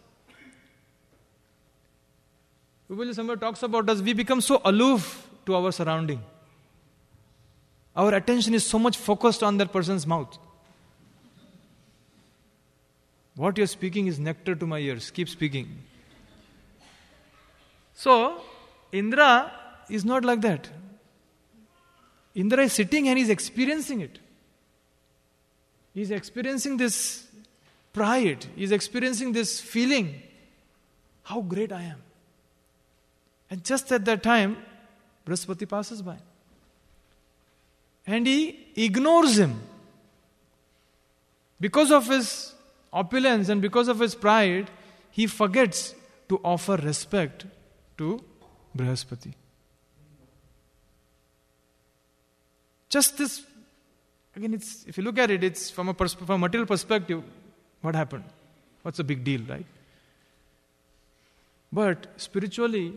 we become so aloof to our surrounding. Our attention is so much focused on that person's mouth. What you're speaking is nectar to my ears. Keep speaking. So, Indra is not like that. Indra is sitting and he's experiencing it. He's experiencing this pride. He's experiencing this feeling. How great I am. And just at that time, Brihaspati passes by. And he ignores him. Because of his opulence and because of his pride, he forgets to offer respect to Brihaspati. Just this, again, if you look at it, it's from a material perspective, what happened? What's the big deal, right? But spiritually,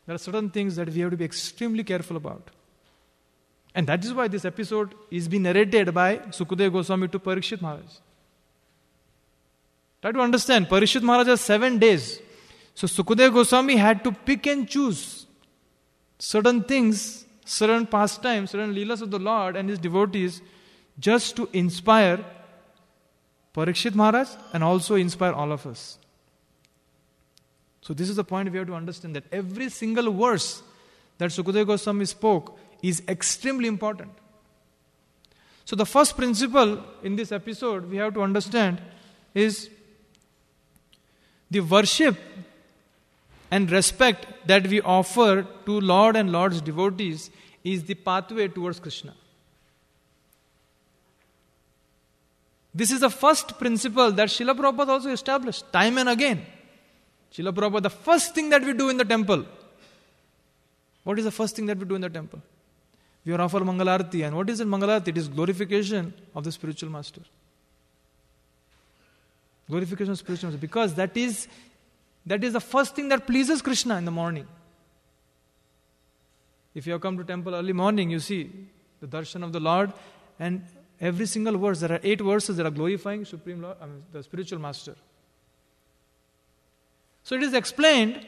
there are certain things that we have to be extremely careful about. And that is why this episode is being narrated by Sukadeva Goswami to Parikshit Maharaj. Try to understand, Parikshit Maharaj has 7 days. So Sukadeva Goswami had to pick and choose certain things, certain pastimes, certain leelas of the Lord and His devotees just to inspire Parikshit Maharaj and also inspire all of us. So this is the point we have to understand, that every single verse that Sukadeva Goswami spoke is extremely important. So the first principle in this episode we have to understand is the worship and respect that we offer to Lord and Lord's devotees is the pathway towards Krishna. This is the first principle that Srila Prabhupada also established time and again. Srila Prabhupada, the first thing that we do in the temple. What is the first thing that we do in the temple? We offer Mangalarti. And what is it Mangalarti? It is glorification of the spiritual master. Glorification of spiritual master. Because that is the first thing that pleases Krishna in the morning. If you have come to temple early morning, you see the darshan of the Lord, and every single verse, there are 8 verses that are glorifying Supreme Lord, the spiritual master. So it is explained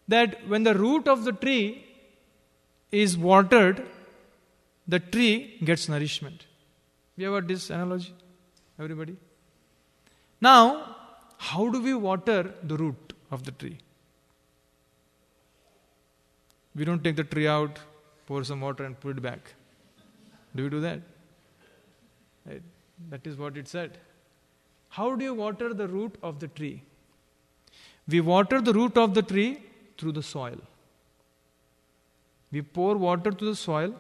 that when the root of the tree is watered, the tree gets nourishment. We have heard this analogy? Everybody? Now, how do we water the root of the tree? We don't take the tree out, pour some water and put it back. Do we do that? Right. That is what it said. How do you water the root of the tree? We water the root of the tree through the soil. We pour water to the soil,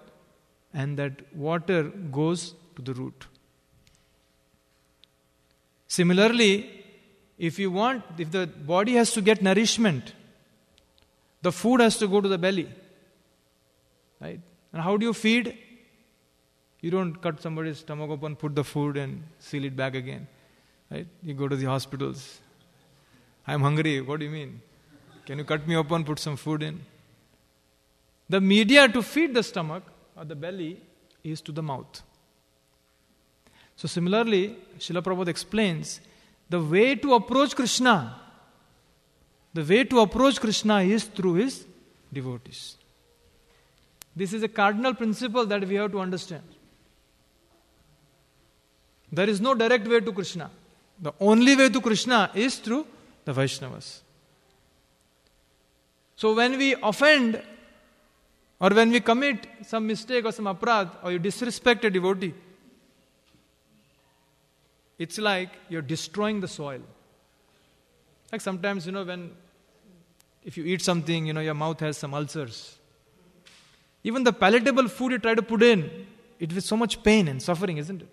and that water goes to the root. Similarly, if the body has to get nourishment, the food has to go to the belly. Right? And how do you feed? You don't cut somebody's stomach open, put the food and seal it back again. Right? You go to the hospitals. I'm hungry. What do you mean? Can you cut me open, put some food in? The media to feed the stomach or the belly is to the mouth. So similarly, Srila Prabhupada explains the way to approach Krishna. The way to approach Krishna is through his devotees. This is a cardinal principle that we have to understand. There is no direct way to Krishna. The only way to Krishna is through the Vaishnavas. So when we offend or when we commit some mistake or some aparadh or you disrespect a devotee, it's like you're destroying the soil. Like sometimes, if you eat something, your mouth has some ulcers. Even the palatable food you try to put in, it with so much pain and suffering, isn't it?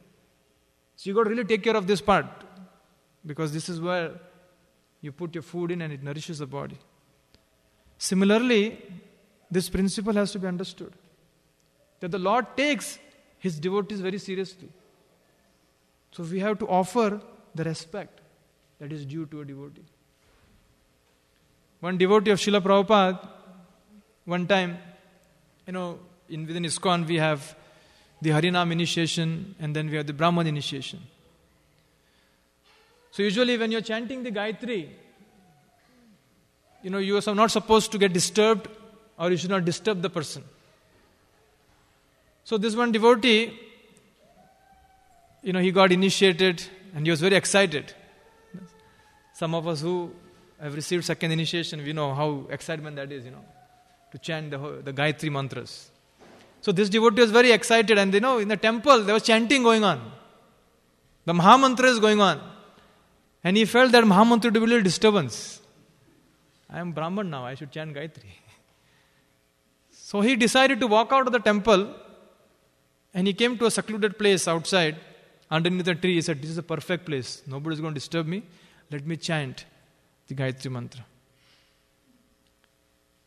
So you got to really take care of this part, because this is where you put your food in and it nourishes the body. Similarly, this principle has to be understood, that the Lord takes his devotees very seriously. So we have to offer the respect that is due to a devotee. One devotee of Srila Prabhupada, one time, within ISKCON we have the Harinam initiation and then we have the Brahman initiation. So usually when you're chanting the Gayatri, you are not supposed to get disturbed, or you should not disturb the person. So this one devotee, he got initiated and he was very excited. Some of us who have received second initiation, we know how excitement that is, to chant the Gayatri mantras. So this devotee was very excited, and in the temple there was chanting going on. The Mahamantra is going on. And he felt that Mahamantra to be a little disturbance. I am Brahman now, I should chant Gayatri. So he decided to walk out of the temple, and he came to a secluded place outside, underneath a tree. He said, this is a perfect place. Nobody is going to disturb me. Let me chant the Gayatri mantra.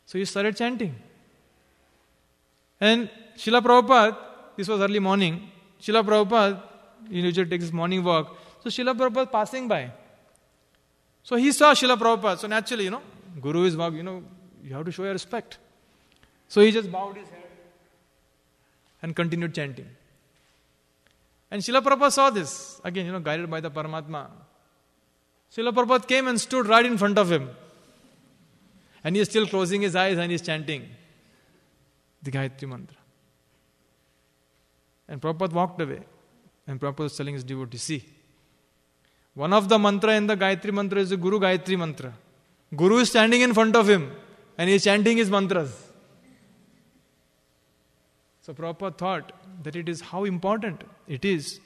So he started chanting. And Srila Prabhupada, this was early morning, Srila Prabhupada, he usually takes his morning walk. So Srila Prabhupada passing by. So he saw Srila Prabhupada. So naturally, Guru is walking, you have to show your respect. So he just bowed his head and continued chanting. And Srila Prabhupada saw this, again, guided by the Paramatma. Srila Prabhupada came and stood right in front of him. And he is still closing his eyes and he is chanting the Gayatri mantra. And Prabhupada walked away. And Prabhupada was telling his devotees, see, one of the mantra in the Gayatri mantra is the Guru Gayatri mantra. Guru is standing in front of him and he is chanting his mantras. So Prabhupada thought that it is how important it is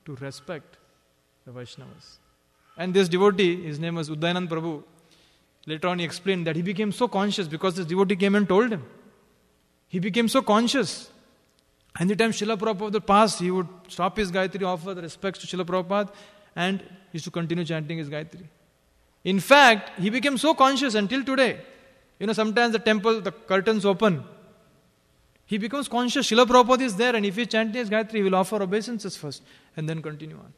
to respect the Vaishnavas. And this devotee, his name was Udayanand Prabhu, Later on he explained that he became so conscious because this devotee came and told him. He became so conscious. Anytime Srila Prabhupada passed, he would stop his Gayatri, offer the respects to Srila Prabhupada, and used to continue chanting his Gayatri. In fact, he became so conscious until today. Sometimes the temple, the curtains open. He becomes conscious. Srila Prabhupada is there, and if he chanting his Gayatri, he will offer obeisances first and then continue on.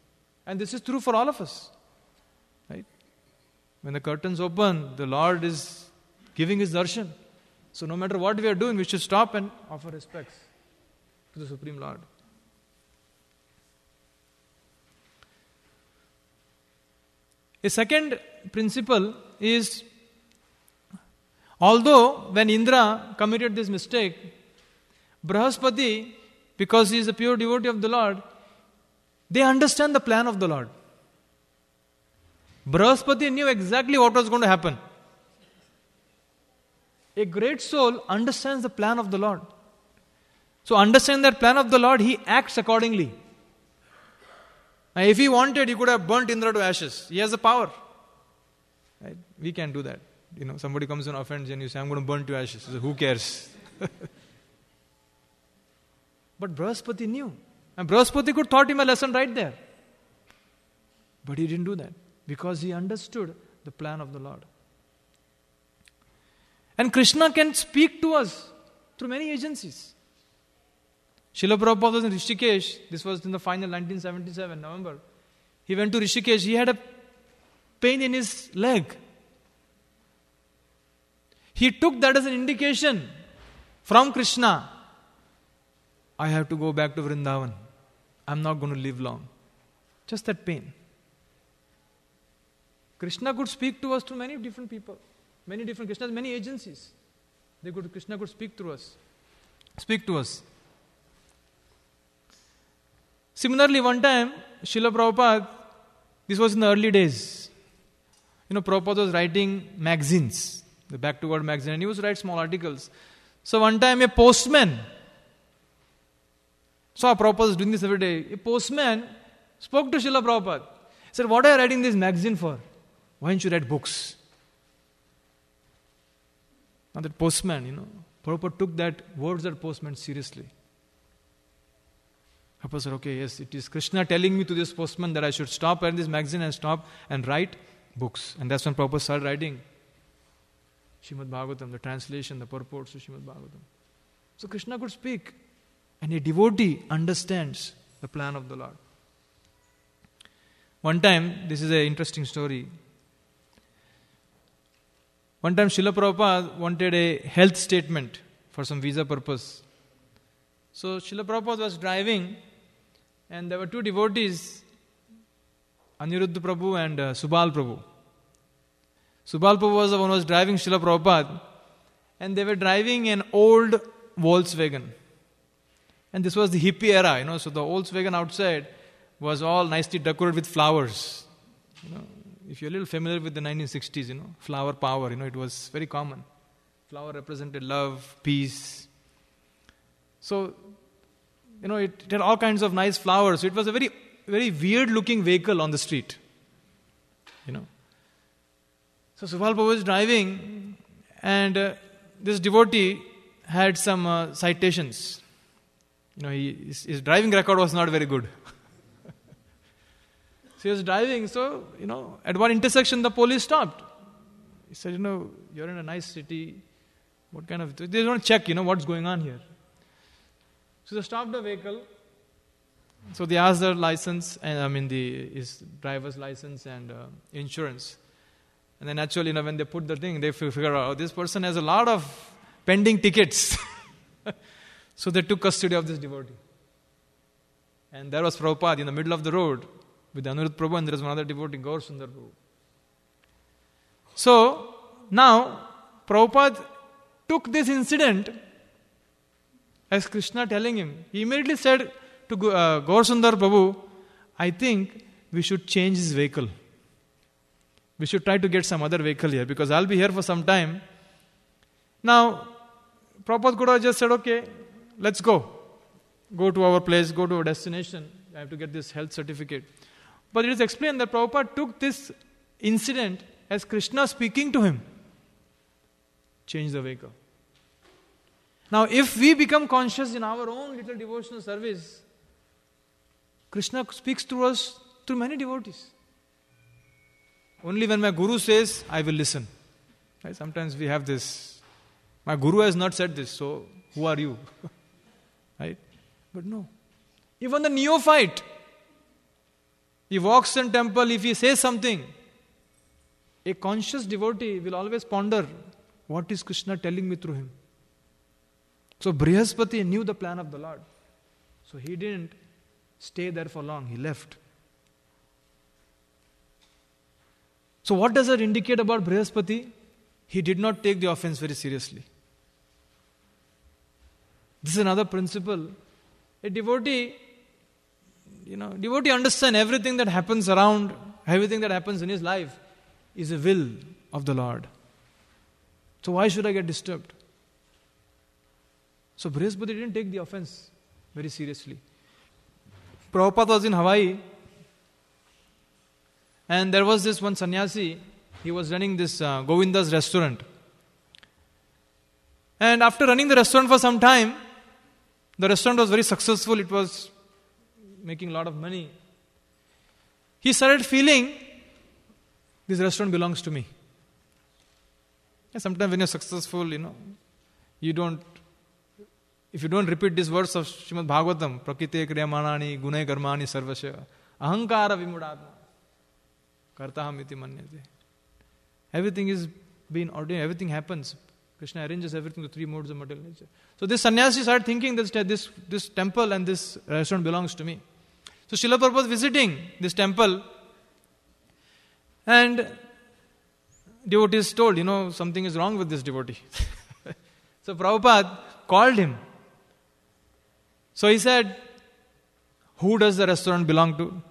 And this is true for all of us. Right? When the curtains open, the Lord is giving his darshan. So no matter what we are doing, we should stop and offer respects to the Supreme Lord. A second principle is, although when Indra committed this mistake, Brahaspati, because he is a pure devotee of the Lord, they understand the plan of the Lord. Brahaspati knew exactly what was going to happen. A great soul understands the plan of the Lord. So understand that plan of the Lord, he acts accordingly. Now, if he wanted, he could have burnt Indra to ashes. He has the power. Right? We can't do that. Somebody comes and offends and you say, I'm going to burn to ashes. So who cares? But Brahaspati knew. And Brahaspati could taught him a lesson right there. But he didn't do that. Because he understood the plan of the Lord. And Krishna can speak to us through many agencies. Srila Prabhupada was in Rishikesh. This was in the final 1977, November. He went to Rishikesh. He had a pain in his leg. He took that as an indication from Krishna. I have to go back to Vrindavan. I'm not going to live long. Just that pain. Krishna could speak to us through many different people. Krishna has many agencies. Krishna could speak through us. Speak to us. Similarly, one time, Srila Prabhupada, this was in the early days. Prabhupada was writing magazines, the Back to God magazine, and he used to write small articles. So one time a postman saw Prabhupada was doing this every day. A postman spoke to Srila Prabhupada. He said, what are you writing this magazine for? Why don't you write books? Now that postman, Prabhupada took that words of postman seriously. Prabhupada said, okay, yes, it is Krishna telling me to this postman that I should stop writing this magazine and stop and write books. And that's when Prabhupada started writing Srimad Bhagavatam, the translation, the purports to Srimad Bhagavatam. So Krishna could speak. And a devotee understands the plan of the Lord. One time, this is an interesting story. One time Srila Prabhupada wanted a health statement for some visa purpose. So Srila Prabhupada was driving and there were two devotees, Aniruddha Prabhu and Subal Prabhu. Subal Prabhu was the one who was driving Srila Prabhupada, and they were driving an old Volkswagen. And this was the hippie era, so the Volkswagen outside was all nicely decorated with flowers. If you're a little familiar with the 1960s, flower power, it was very common. Flower represented love, peace. So, it had all kinds of nice flowers. So it was a very, very weird looking vehicle on the street. So Subal Prabhu was driving and this devotee had some citations. His driving record was not very good. So he was driving, at one intersection the police stopped. He said, you're in a nice city. What kind of... They want to check, what's going on here. So they stopped the vehicle. So they asked their license, his driver's license and insurance. And then actually, when they put the thing, they figured out, this person has a lot of pending tickets. So they took custody of this devotee. And there was Prabhupada in the middle of the road with Aniruddha Prabhu, and there was one other devotee, Gaur Sundar Prabhu. So, now, Prabhupada took this incident as Krishna telling him. He immediately said to Gaur Sundar Prabhu, I think we should change his vehicle. We should try to get some other vehicle here because I'll be here for some time. Now, Prabhupada could have just said, okay, let's go. Go to our place, go to our destination. I have to get this health certificate. But it is explained that Prabhupada took this incident as Krishna speaking to him. change the vehicle. Now, if we become conscious in our own little devotional service, Krishna speaks through us through many devotees. Only when my Guru says, I will listen. Right? Sometimes we have this. My Guru has not said this, so who are you? Right? But no. Even the neophyte, he walks in temple, if he says something, a conscious devotee will always ponder, what is Krishna telling me through him? So Brihaspati knew the plan of the Lord. So he didn't stay there for long, he left. So what does that indicate about Brihaspati? He did not take the offense very seriously. This is another principle. A devotee understands everything that happens around, everything that happens in his life is a will of the Lord. So why should I get disturbed? So Brihaspati didn't take the offense very seriously. Prabhupada was in Hawaii, and there was this one sannyasi, he was running this Govinda's restaurant. And after running the restaurant for some time, the restaurant was very successful, it was making a lot of money. He started feeling, this restaurant belongs to me. And sometimes when you're successful, if you don't repeat these words of Srimad Bhagavatam, Prakite Kriyamanani Gunai Karmani Sarvasya Ahankara Vimudatma Kartaham iti manyate. Everything is being ordained, everything happens. Krishna arranges everything to three modes of material nature. So this sannyasi started thinking that this temple and this restaurant belongs to me. So Srila Prabhupada was visiting this temple, and devotees told, something is wrong with this devotee. So Prabhupada called him. So he said, who does the restaurant belong to?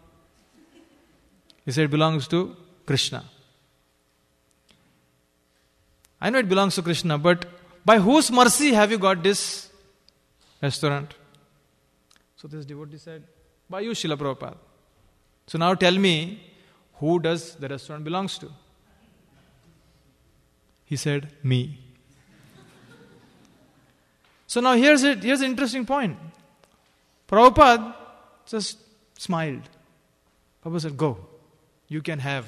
He said, it belongs to Krishna. I know it belongs to Krishna, but by whose mercy have you got this restaurant? So this devotee said, by you, Srila Prabhupada. So now tell me, who does the restaurant belongs to? He said, me. So now here's an interesting point. Prabhupada just smiled. Prabhupada said, go, you can have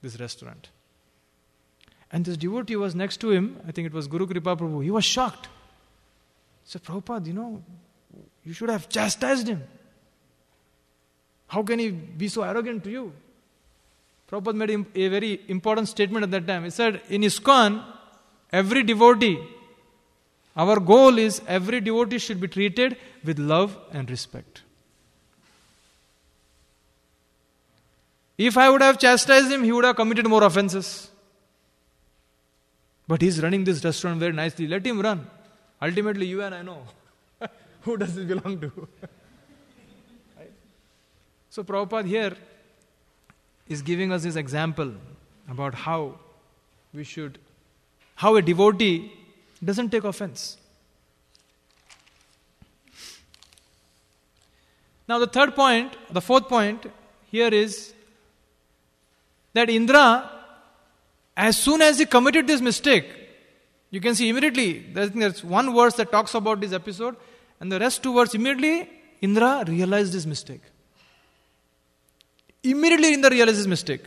this restaurant. And this devotee was next to him, I think it was Guru Kripa Prabhu, he was shocked. He said, Prabhupada, you should have chastised him. How can he be so arrogant to you? Prabhupada made a very important statement at that time. He said, in ISKCON, every devotee, our goal is every devotee should be treated with love and respect. If I would have chastised him, he would have committed more offenses. But he's running this restaurant very nicely. Let him run. Ultimately, you and I know who does it belong to. Right? So Prabhupada here is giving us this example about how a devotee doesn't take offense. Now the fourth point here is that Indra, as soon as he committed this mistake, you can see immediately, there's one verse that talks about this episode, and the rest two verses, immediately Indra realized his mistake. Immediately Indra realized his mistake.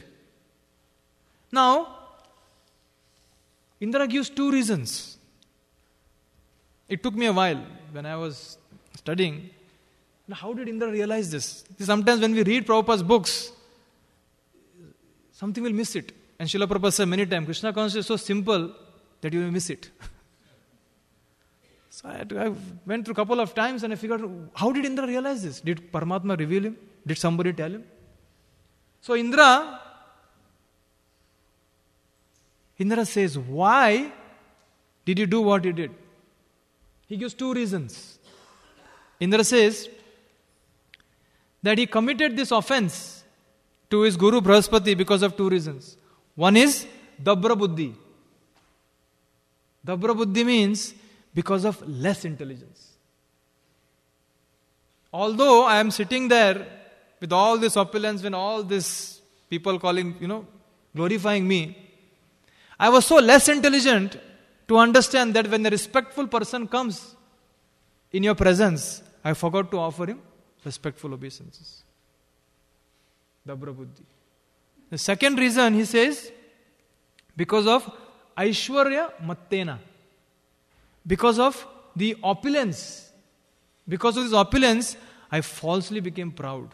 Now, Indra gives two reasons. It took me a while when I was studying. How did Indra realize this? Sometimes when we read Prabhupada's books, something will miss it. And Srila Prabhupada said many times, Krishna consciousness is so simple that you will miss it. So I went through a couple of times and I figured out, how did Indra realize this? Did Paramatma reveal him? Did somebody tell him? So Indra says, why did you do what you did? He gives two reasons. Indra says that he committed this offense to his Guru Brihaspati because of two reasons. One is Dabra Buddhi. Dabra Buddhi means because of less intelligence. Although I am sitting there with all this opulence and all this people calling, glorifying me, I was so less intelligent to understand that when a respectful person comes in your presence, I forgot to offer him respectful obeisances. Dabra buddhi. The second reason, he says, because of Aishwarya Mattena. Because of the opulence. Because of this opulence, I falsely became proud.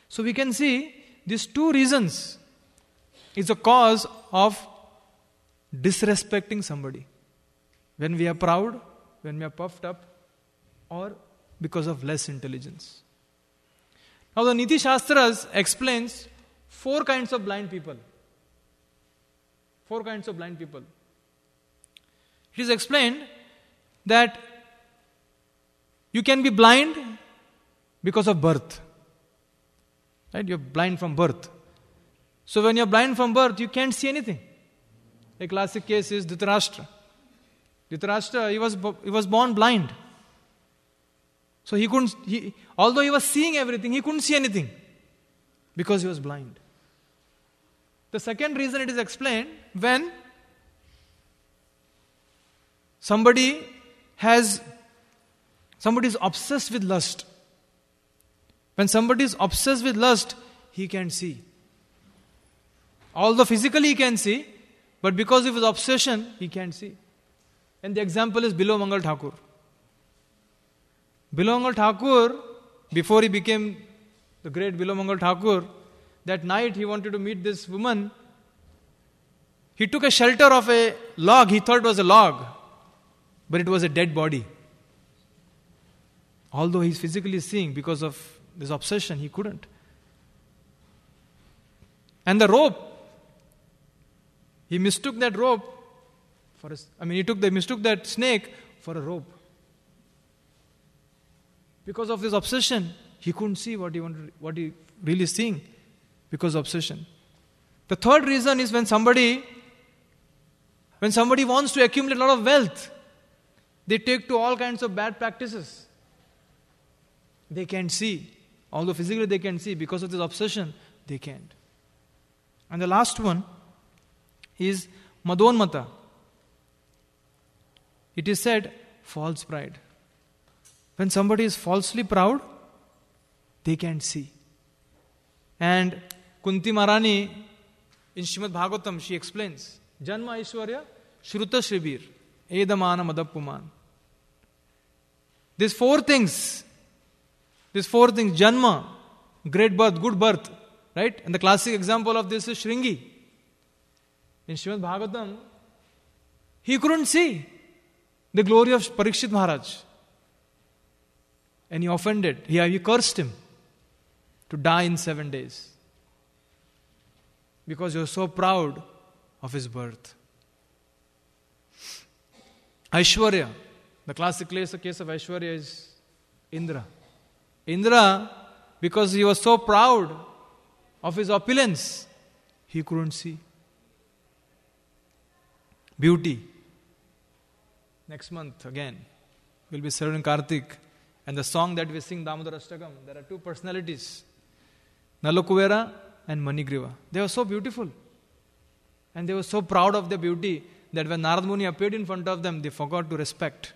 So we can see these two reasons is a cause of disrespecting somebody. When we are proud, when we are puffed up, or because of less intelligence. Now the Niti Shastras explains 4 kinds of blind people. 4 kinds of blind people. It is explained that you can be blind because of birth. Right? You're blind from birth. So when you're blind from birth, you can't see anything. A classic case is Dhritarashtra. Dhritarashtra, he was born blind. So although he was seeing everything, he couldn't see anything because he was blind. The second reason it is explained, when somebody is obsessed with lust. When somebody is obsessed with lust, he can see. Although physically he can see, but because of his obsession, he can't see. And the example is Bilo Mangal Thakur. Bilo Mangal Thakur, before he became the great Bilo Mangal Thakur, that night he wanted to meet this woman. He took a shelter of a log. He thought it was a log, but it was a dead body. Although he's physically seeing, because of this obsession, he couldn't. And the rope, he mistook that rope for mistook that snake for a rope. Because of this obsession, he couldn't see what he really seeing, because of obsession. The third reason is when somebody wants to accumulate a lot of wealth, they take to all kinds of bad practices. They can't see. Although physically they can see, because of this obsession, they can't. And the last one is Madonmata. It is said, false pride. When somebody is falsely proud, they can't see. And Kunti Maharani, in Srimad Bhagavatam, she explains, Janma Aishwarya Shruta Shribir Edamana Madappuman. These four things, Janma, great birth, good birth, right? And the classic example of this is Shringi. In Srimad Bhagavatam, he couldn't see the glory of Parikshit Maharaj. And he offended, he cursed him to die in 7 days. Because he was so proud of his birth. Aishwarya, the classic case of Aishwarya is Indra. Indra, because he was so proud of his opulence, he couldn't see. Beauty. Next month again, we'll be serving Kartik. And the song that we sing, Damodar Ashtakam, there are 2 personalities, Nalokuvera and Manigriva. They were so beautiful. And they were so proud of their beauty that when Narad Muni appeared in front of them, they forgot to respect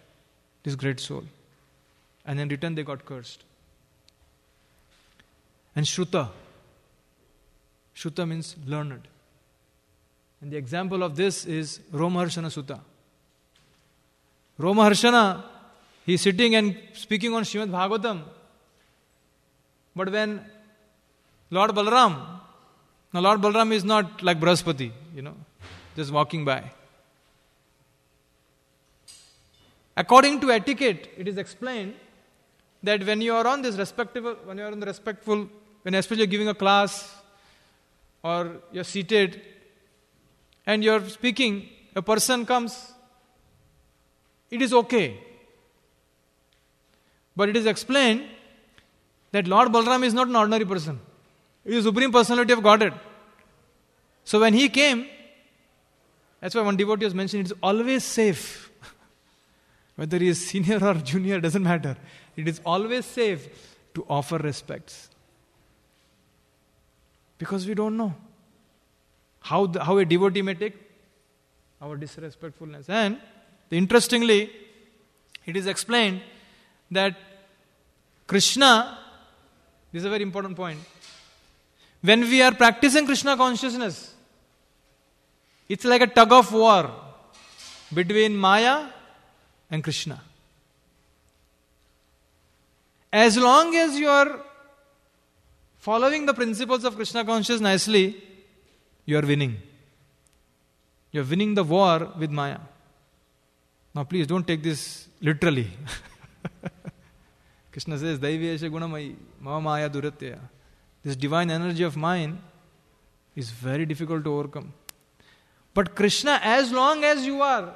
this great soul. And in return, they got cursed. And Shruta. Shruta means learned. And the example of this is Romaharshana Sutta. Romaharshana, he is sitting and speaking on Srimad Bhagavatam. But when Lord Balaram is not like Brahaspati, just walking by. According to etiquette, it is explained that when you are on this respectful, when especially you're giving a class or you're seated and you're speaking, a person comes, it is okay. But it is explained that Lord Balaram is not an ordinary person. He is the Supreme Personality of Godhead. So when he came, that's why one devotee has mentioned, it is always safe. Whether he is senior or junior, doesn't matter. It is always safe to offer respects. Because we don't know how a devotee may take. our disrespectfulness. And interestingly, it is explained that Krishna, this is a very important point, when we are practicing Krishna consciousness, it's like a tug of war between Maya and Krishna. As long as you are following the principles of Krishna consciousness nicely, you are winning. You are winning the war with Maya. Now please don't take this literally. Krishna says, Daivesha gunamai, mama maya duratya. This divine energy of mine is very difficult to overcome. But Krishna, as long as you are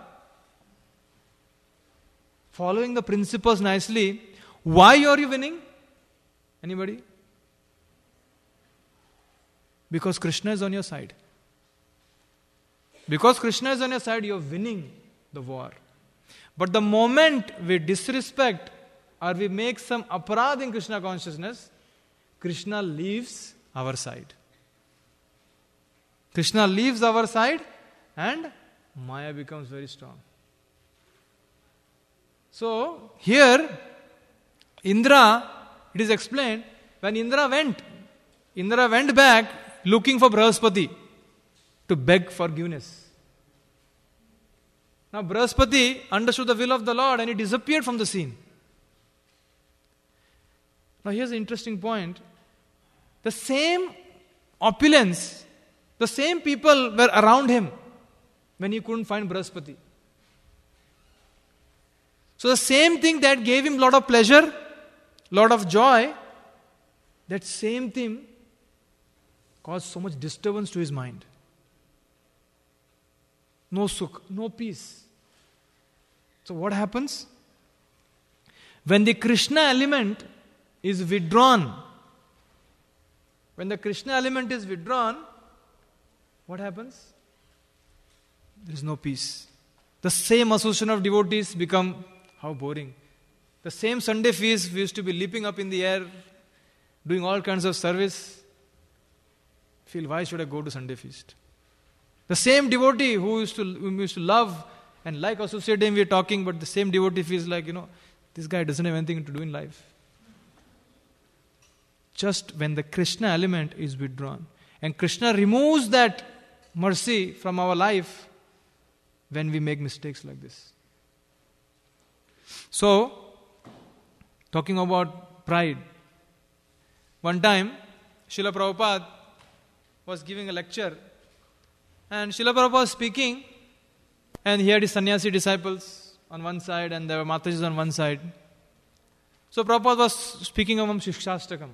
following the principles nicely, why are you winning? Anybody? Because Krishna is on your side. Because Krishna is on your side, you are winning the war. But the moment we disrespect or we make some aparadh in Krishna consciousness, Krishna leaves our side. Krishna leaves our side and Maya becomes very strong. So, here, Indra, it is explained, when Indra went back looking for Brahaspati to beg forgiveness. Now, Brahaspati understood the will of the Lord and he disappeared from the scene. Now, here's an interesting point. The same opulence, the same people were around him when he couldn't find Brahaspati. So, the same thing that gave him a lot of pleasure, lot of joy, that same thing caused so much disturbance to his mind. No sukh, no peace. So what happens? When the Krishna element is withdrawn, what happens? There is no peace. The same association of devotees become, how boring. The same Sunday feast, we used to be leaping up in the air, doing all kinds of service. Feel, why should I go to Sunday feast? The same devotee whom we used to love and like associating, we are talking, but the same devotee feels like, this guy doesn't have anything to do in life. Just when the Krishna element is withdrawn. And Krishna removes that mercy from our life when we make mistakes like this. So, talking about pride. One time, Srila Prabhupada was giving a lecture and Srila Prabhupada was speaking and he had his sannyasi disciples on one side and there were Matajis on one side. So Prabhupada was speaking of Shikshastakam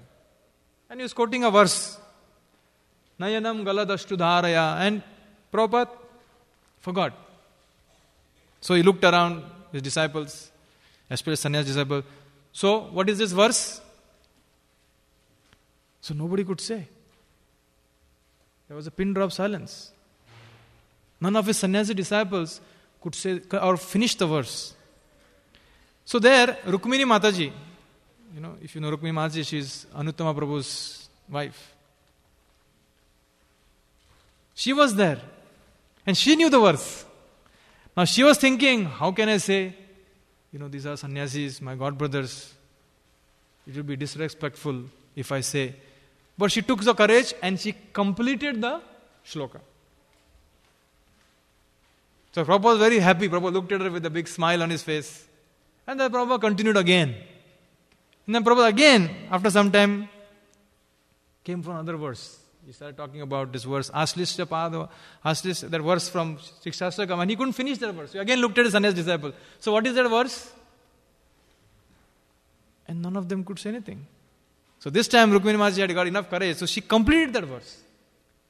and he was quoting a verse. Nayanam galadashtu dharaya, and Prabhupada forgot. So he looked around his disciples, especially sannyasi disciples. So what is this verse? So nobody could say. There was a pin drop silence. None of his sannyasi disciples could say or finish the verse. So there, Rukmini Mataji, if you know Rukmini Mataji, she is Anuttama Prabhu's wife. She was there and she knew the verse. Now she was thinking, how can I say, these are sannyasis, my god brothers. It will be disrespectful if I say. But she took the courage and she completed the shloka. So Prabhupada was very happy. Prabhupada looked at her with a big smile on his face. And then Prabhupada continued again. And then Prabhupada again, after some time, came for another verse. He started talking about this verse, Aslishya Pada, that verse from Shikshastakam, and he couldn't finish that verse. So he again looked at his sannyas disciple. So what is that verse? And none of them could say anything. So this time Rukmini Mataji had got enough courage, so she completed that verse.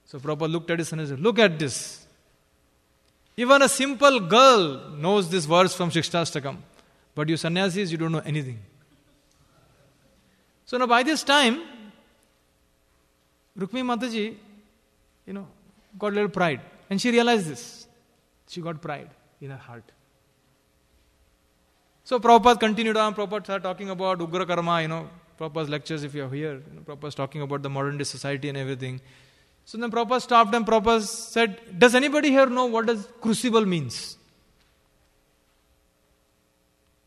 So Prabhupada looked at his sannyas and said, look at this. Even a simple girl knows this verse from Shikshastakam. But you sannyasis, you don't know anything. So now by this time, Rukmini Mataji, got a little pride. And she realized this. She got pride in her heart. So Prabhupada continued on. Prabhupada started talking about Ugra Karma, Prabhupada's lectures, if you are here. Prabhupada is talking about the modern day society and everything. So then Prabhupada stopped and Prabhupada said, does anybody here know what does crucible means?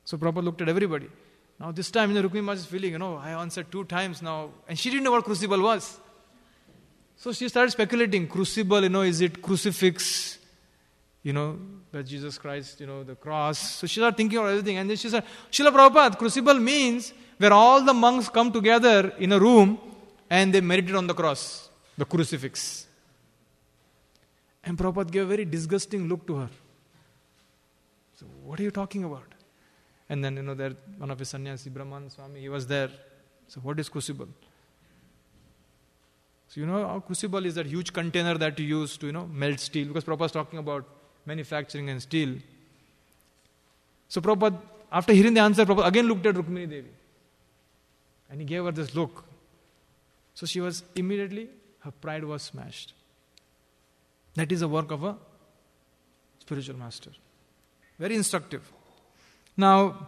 So Prabhupada looked at everybody. Now this time, Rukmini Mata is feeling, I answered 2 times now. And she didn't know what crucible was. So she started speculating. Crucible, is it crucifix? That Jesus Christ, the cross. So she started thinking about everything. And then she said, Srila Prabhupada, crucible means where all the monks come together in a room and they meditate on the cross, the crucifix. And Prabhupada gave a very disgusting look to her. So what are you talking about? And then, there one of his sannyasi, Brahman Swami, he was there. So what is crucible? So how crucible is that huge container that you use to, melt steel. Because Prabhupada is talking about manufacturing and steel. So Prabhupada, after hearing the answer, Prabhupada again looked at Rukmini Devi. And he gave her this look. So she was immediately, her pride was smashed. That is the work of a spiritual master. Very instructive. Now,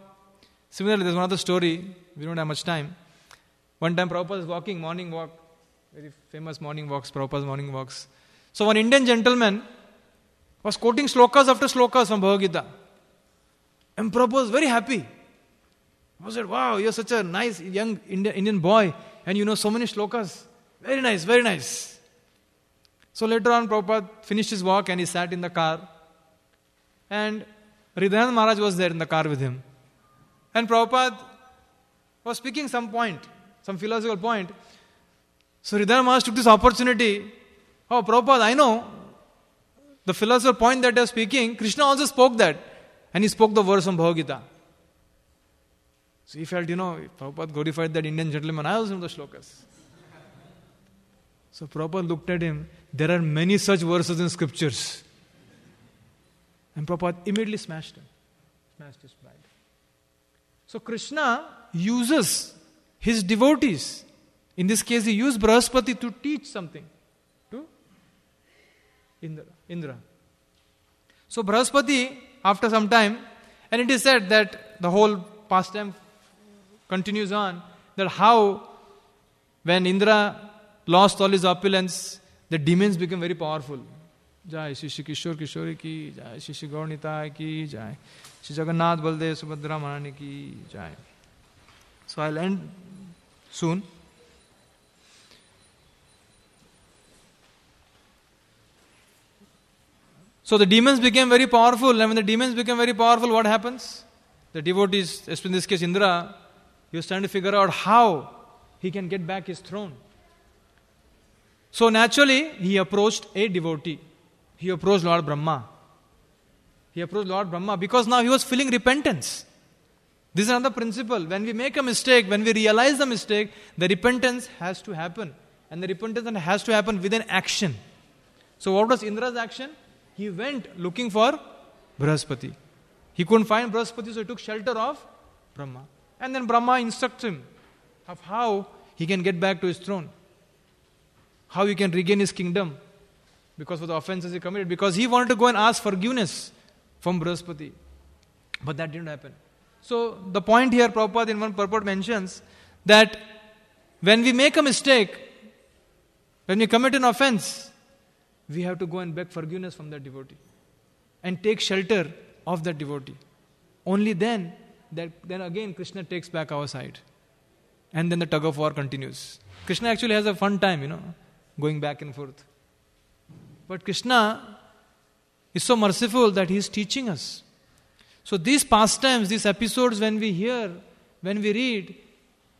similarly, there's one other story. We don't have much time. One time Prabhupada was walking, morning walk. Very famous morning walks, Prabhupada's morning walks. So one Indian gentleman was quoting slokas after slokas from Bhagavad Gita. And Prabhupada was very happy. He said, wow, you're such a nice young Indian boy and you know so many slokas. Very nice, very nice. So later on, Prabhupada finished his walk and he sat in the car. And Hridayananda Maharaj was there in the car with him. And Prabhupada was speaking some philosophical point. So Hridayananda Maharaj took this opportunity. Oh, Prabhupada, I know the philosophical point that you're speaking, Krishna also spoke that. And he spoke the verse from Bhagavad Gita. So he felt, if Prabhupada glorified that Indian gentleman, I also know the shlokas. So Prabhupada looked at him. There are many such verses in scriptures. And Prabhupada immediately smashed his pride. So Krishna uses his devotees. In this case, he used Brahaspati to teach something to Indra. So Brahaspati, after some time, and it is said that the whole pastime continues on, that how when Indra lost all his opulence, the demons became very powerful. Jai Shri Shri Kishore Kishori ki, Jai Shri Shri Gaur Nitai ki, Jai Shri Jagannath Baldev Subhadra Maharani ki, Jai. So I'll end soon. So the demons became very powerful, and when the demons became very powerful, what happens? The devotees, in this case Indra, he was trying to figure out how he can get back his throne. So naturally, he approached a devotee. He approached Lord Brahma. Because now he was feeling repentance. This is another principle. When we make a mistake, when we realize the mistake, the repentance has to happen. And the repentance has to happen with an action. So what was Indra's action? He went looking for Brahaspati. He couldn't find Brahaspati, so he took shelter of Brahma. And then Brahma instructs him of how he can get back to his throne. How he can regain his kingdom. Because of the offenses he committed. Because he wanted to go and ask forgiveness from Brahaspati. But that didn't happen. So the point here, Prabhupada in one purport mentions that when we make a mistake, when we commit an offense, we have to go and beg forgiveness from that devotee and take shelter of that devotee. Only then again Krishna takes back our side. And then the tug of war continues. Krishna actually has a fun time, going back and forth. But Krishna is so merciful that he is teaching us. So these pastimes, these episodes when we hear, when we read,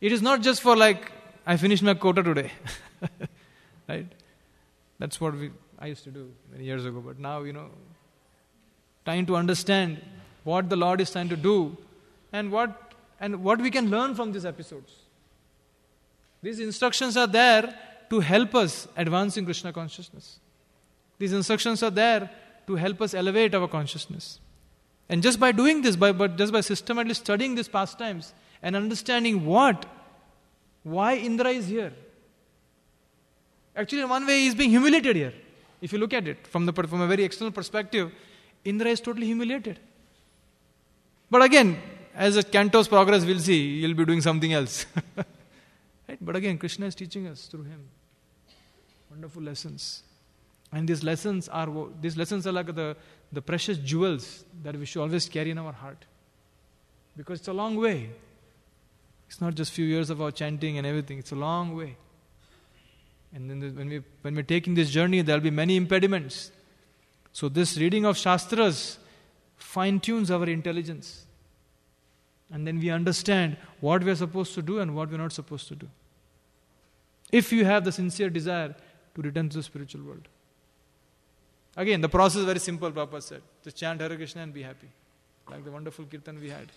it is not just for I finished my quota today. Right? That's what I used to do many years ago. But now, trying to understand what the Lord is trying to do and what we can learn from these episodes. These instructions are there to help us advance in Krishna consciousness. These instructions are there to help us elevate our consciousness. And just by doing this, just by systematically studying these pastimes and understanding why Indra is here. Actually, in one way, he is being humiliated here. If you look at it from a very external perspective, Indra is totally humiliated. But again, as the cantos progress, we'll see, he'll be doing something else. Right? But again, Krishna is teaching us through him. Wonderful lessons. And these lessons are like the precious jewels that we should always carry in our heart. Because it's a long way. It's not just few years of our chanting and everything. It's a long way. And then when we're taking this journey, there'll be many impediments. So this reading of Shastras fine-tunes our intelligence. And then we understand what we're supposed to do and what we're not supposed to do. If you have the sincere desire to return to the spiritual world. Again, the process is very simple, Prabhupada said. Just chant Hare Krishna and be happy. Like the wonderful kirtan we had.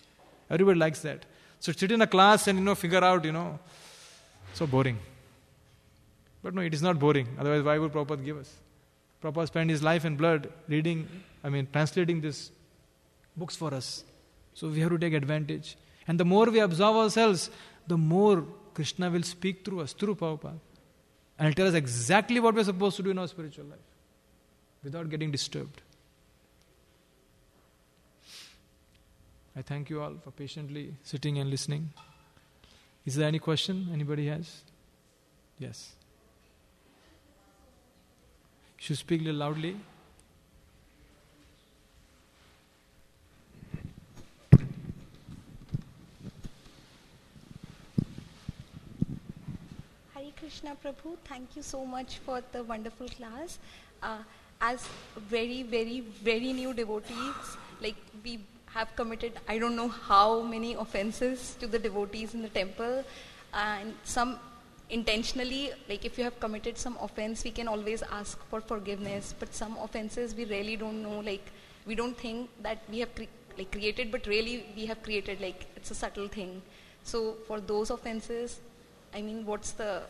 Everybody likes that. So sit in a class and, figure out, so boring. But no, it is not boring. Otherwise, why would Prabhupada give us? Prabhupada spent his life and blood translating these books for us. So we have to take advantage. And the more we absorb ourselves, the more Krishna will speak through us, through Prabhupada. And he'll tell us exactly what we're supposed to do in our spiritual life. Without getting disturbed. I thank you all for patiently sitting and listening. Is there any question anybody has? Yes. You should speak a little loudly. Hare Krishna Prabhu, thank you so much for the wonderful class. As very, very, very new devotees, we have committed, I don't know how many offenses to the devotees in the temple, and some intentionally, if you have committed some offense, we can always ask for forgiveness, but some offenses we really don't know, we don't think that we have created, but really we have created, it's a subtle thing. So for those offenses, what's the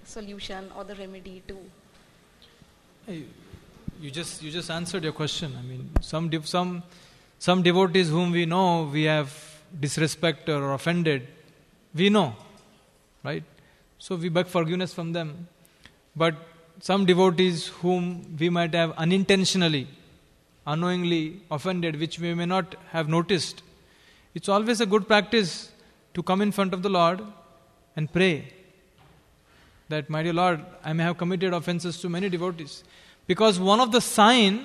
solution or the remedy to? Hey, you just answered your question. Some devotees whom we know we have disrespected or offended, we know, right? So we beg forgiveness from them. But some devotees whom we might have unintentionally, unknowingly offended, which we may not have noticed, it's always a good practice to come in front of the Lord and pray that, my dear Lord, I may have committed offenses to many devotees. Because one of the signs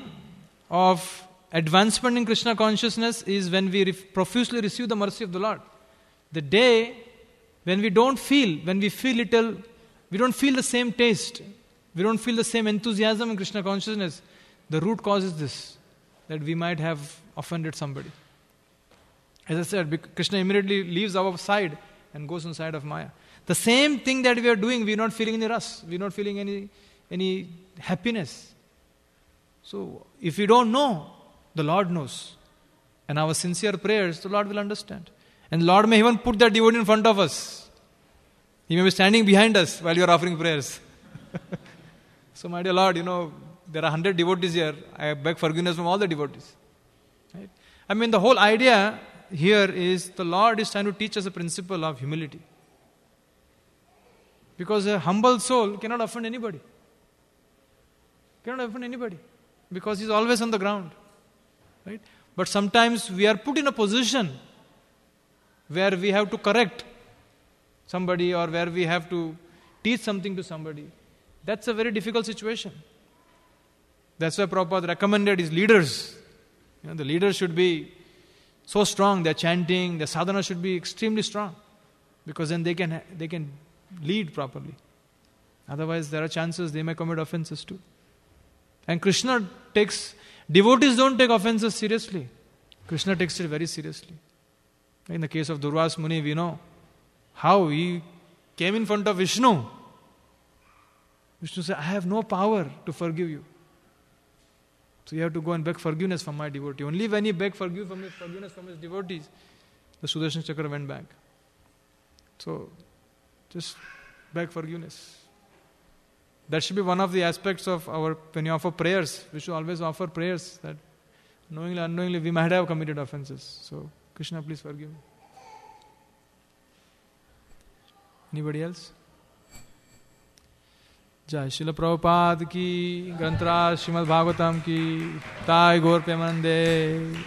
of advancement in Krishna consciousness is when we profusely receive the mercy of the Lord. The day when we don't feel the same taste, we don't feel the same enthusiasm in Krishna consciousness, the root cause is this, that we might have offended somebody. As I said, Krishna immediately leaves our side and goes inside of Maya. The same thing that we are doing, we are not feeling any rush, we are not feeling any happiness. So, if we don't know, the Lord knows. And our sincere prayers, the Lord will understand. And the Lord may even put that devotee in front of us. He may be standing behind us while you are offering prayers. So, my dear Lord, there are 100 devotees here. I beg forgiveness from all the devotees. Right? The whole idea here is the Lord is trying to teach us a principle of humility. Because a humble soul cannot offend anybody. Because he's always on the ground. Right? But sometimes we are put in a position where we have to correct somebody or where we have to teach something to somebody. That's a very difficult situation. That's why Prabhupada recommended his leaders. The leaders should be so strong, their chanting, their sadhana should be extremely strong. Because then they can lead properly. Otherwise there are chances they may commit offenses too. And devotees don't take offenses seriously. Krishna takes it very seriously. In the case of Durvas Muni, we know how he came in front of Vishnu. Vishnu said, I have no power to forgive you. So you have to go and beg forgiveness from my devotee. Only when he begged forgiveness from his devotees, the Sudarshan Chakra went back. So, just beg forgiveness. That should be one of the aspects of when you offer prayers, we should always offer prayers that knowingly, unknowingly, we might have committed offenses. So, Krishna, please forgive me. Anybody else? Jai Srila Prabhupada ki, Grantraj Srimad Bhagavatam ki, Tai Gaur Premanande.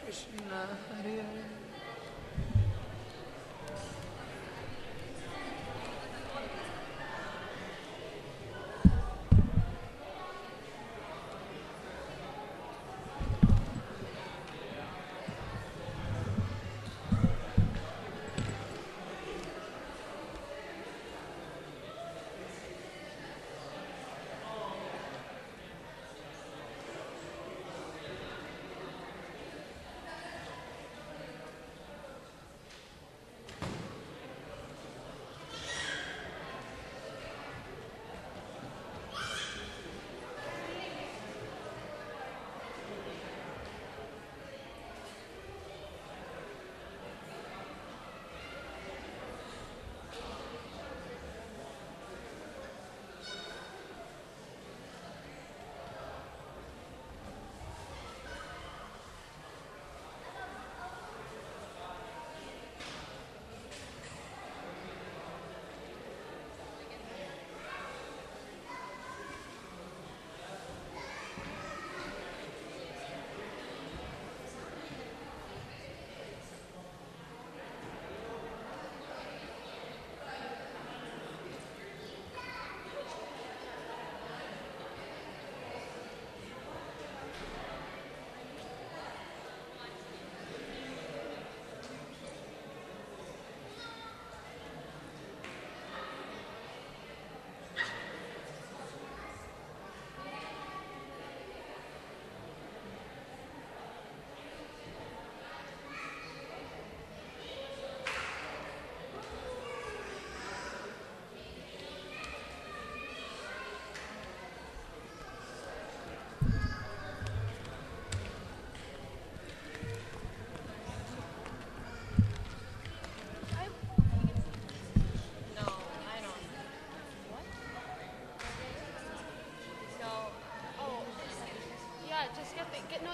Krishna, Hare Hare.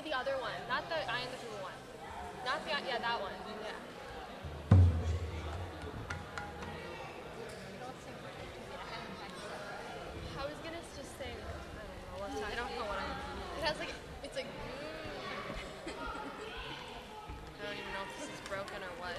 The other one, not the eye in the blue one. Not the, yeah, that one. Yeah. I was gonna just say, I don't know what it has like, it's like, I don't even know if this is broken or what.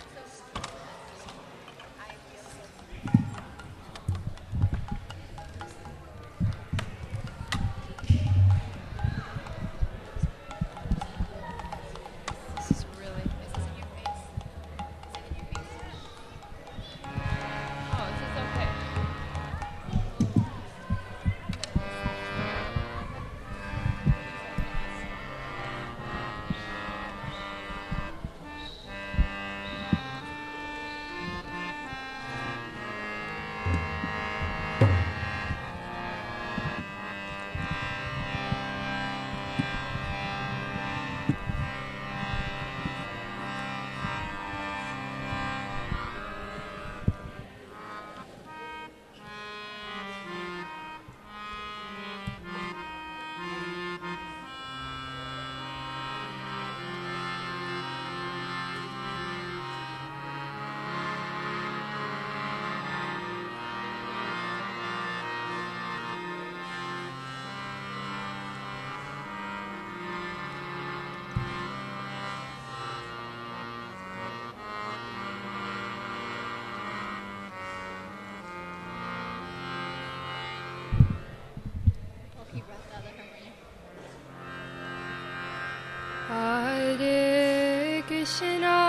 Hare Krishna,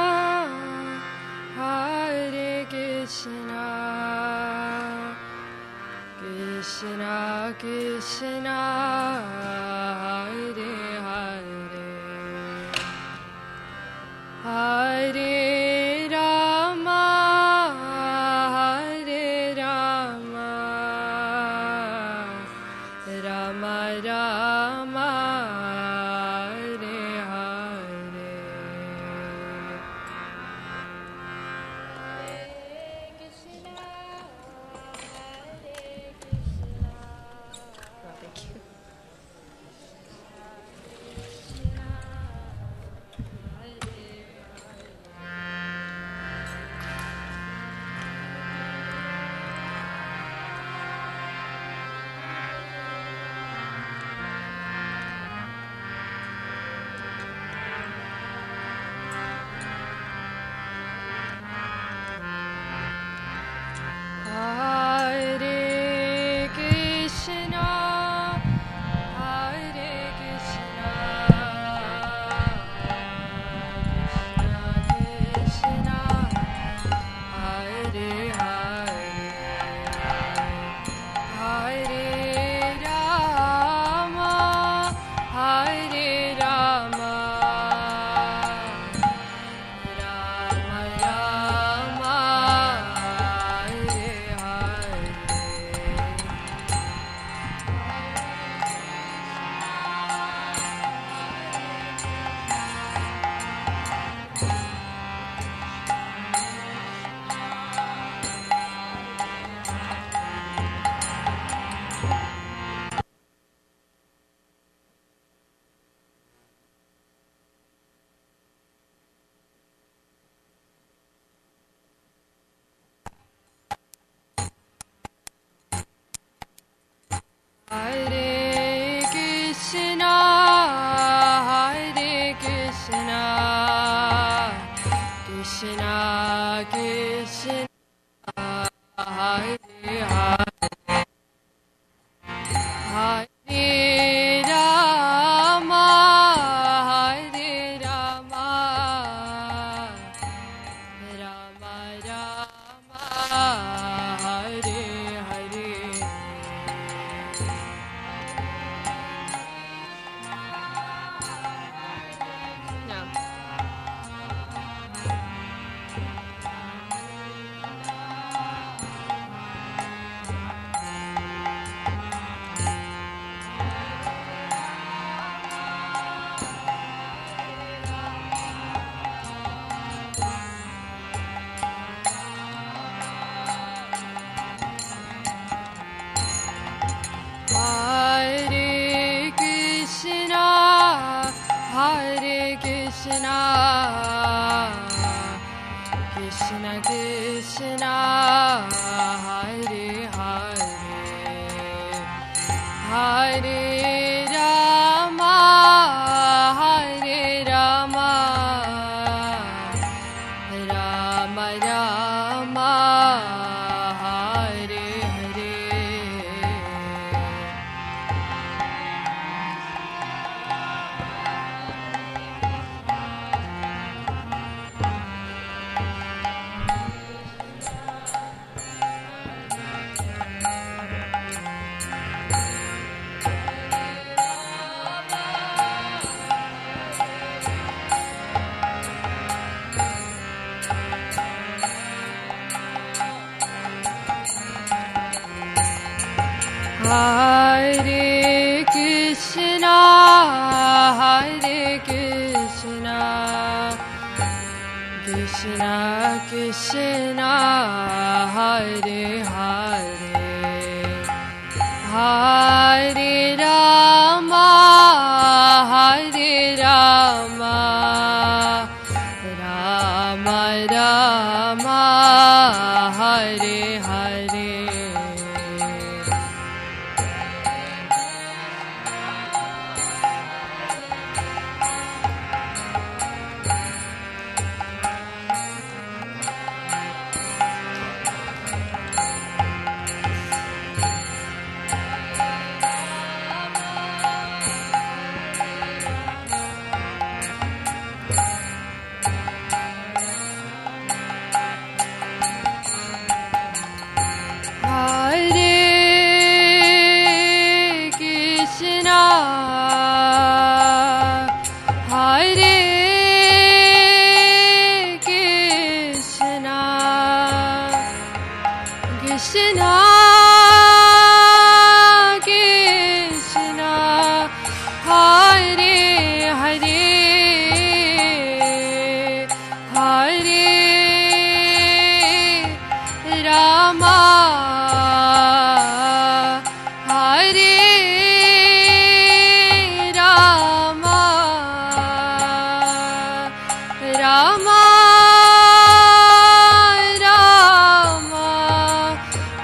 Hare Krishna, Krishna Krishna, Hare Hare, Hare Rama, Hare Rama, Rama Rama, Hare Hare. Thank you.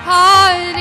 Hare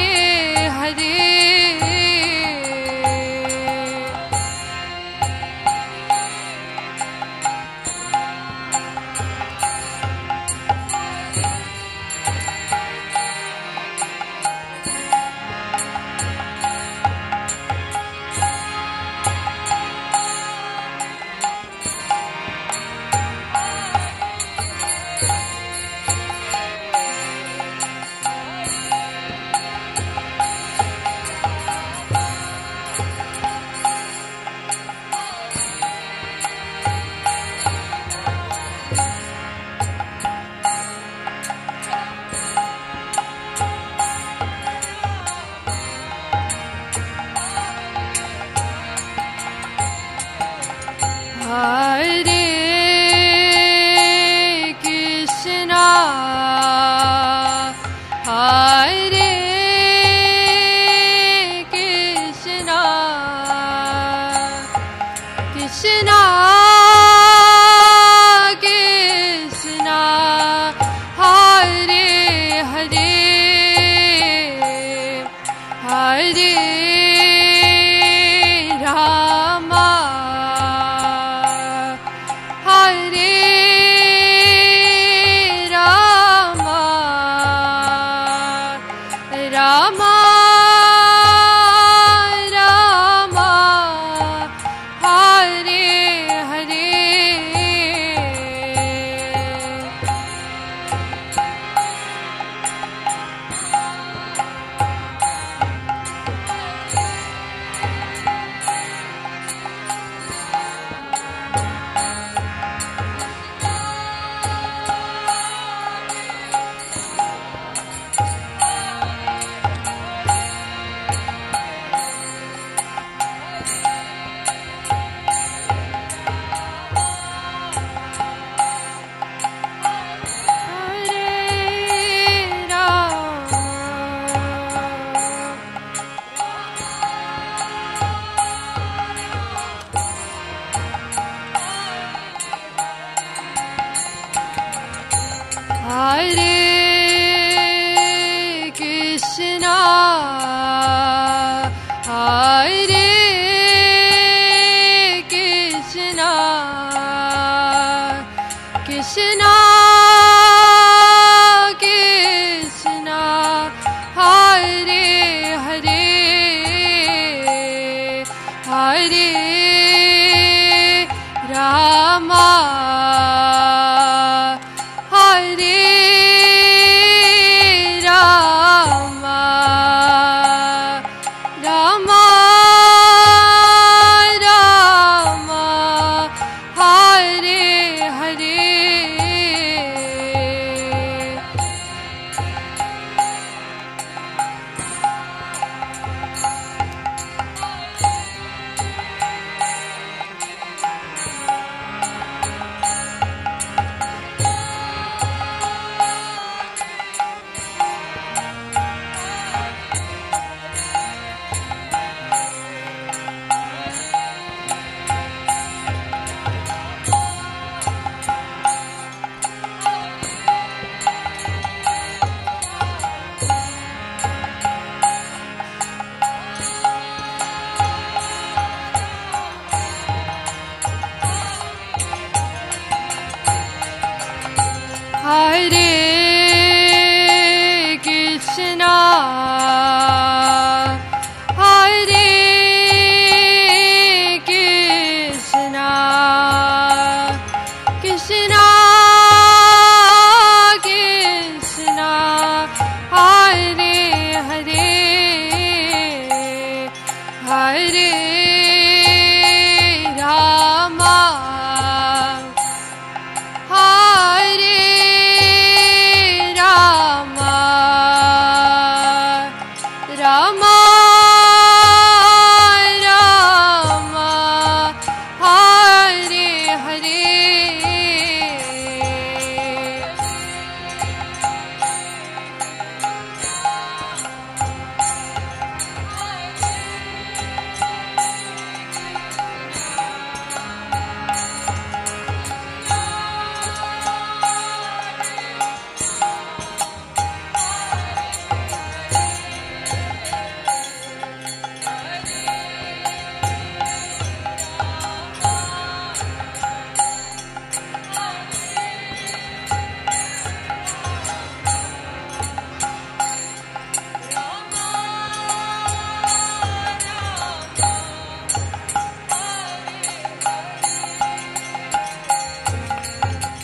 Hare Krishna, Hare Krishna, Krishna Krishna, Hare Hare, Hare Rama, Hare Rama, Rama Rama, Hare Hare.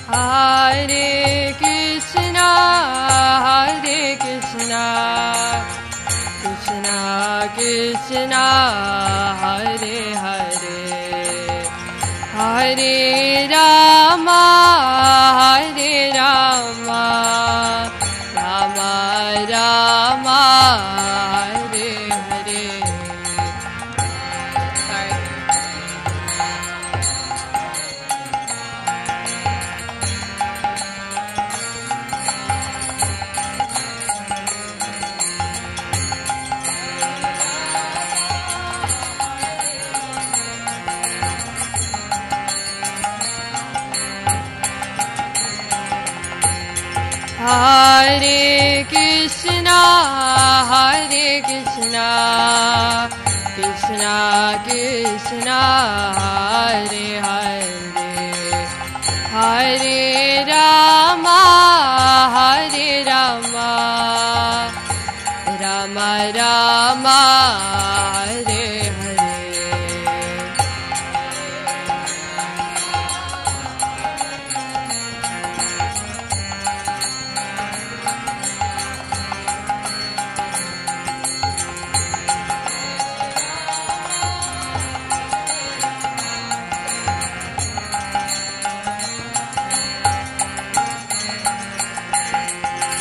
Hare Krishna, Hare Krishna, Krishna Krishna, Hare Hare, Hare Rama, Hare Rama, Rama Rama, Hare Hare. Hare Krishna, Hare Krishna, Krishna Krishna, Hare Hare, Hare Rama, Hare Rama, Rama Rama, Hare Hare. Sorry. Hare Krishna, Hare Krishna, Krishna Krishna, Hare Hare, Hare Rama, Hare Rama, Rama Rama, Hare Hare.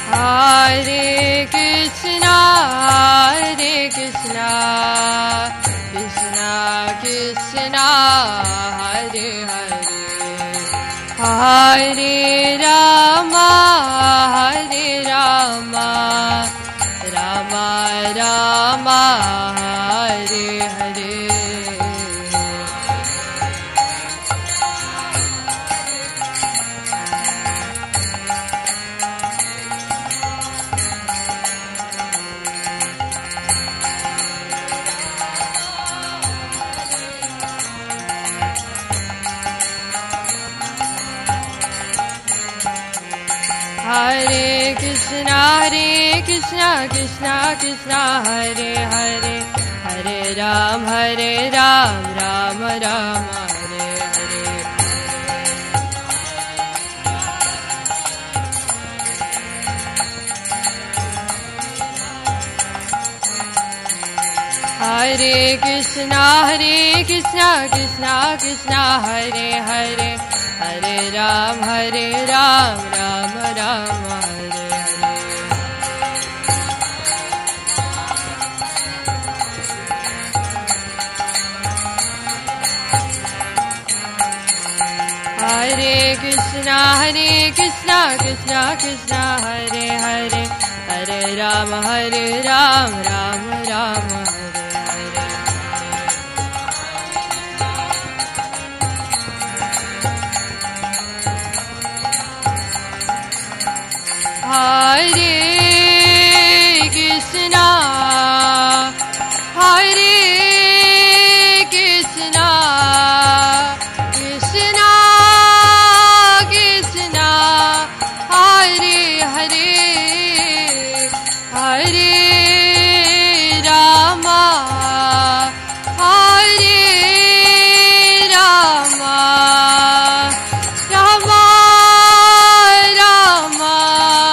Hare Krishna, Hare Krishna, Krishna Krishna, Hare Hare, Hare Rama, Hare Rama, Rama Rama, Hare Hare. Krishna Krishna Krishna Hare Hare Hare Ram Ram Ram Hare Hare Hare Krishna Krishna Krishna Hare Hare Hare Ram Ram Ram Hare Hare Hare Krishna Krishna Krishna Hare Hare Hare Ram Ram Ram Hare Hare Krishna Krishna Krishna Hare Hare Hare Rama Rama Hare Hare Hare Krishna Krishna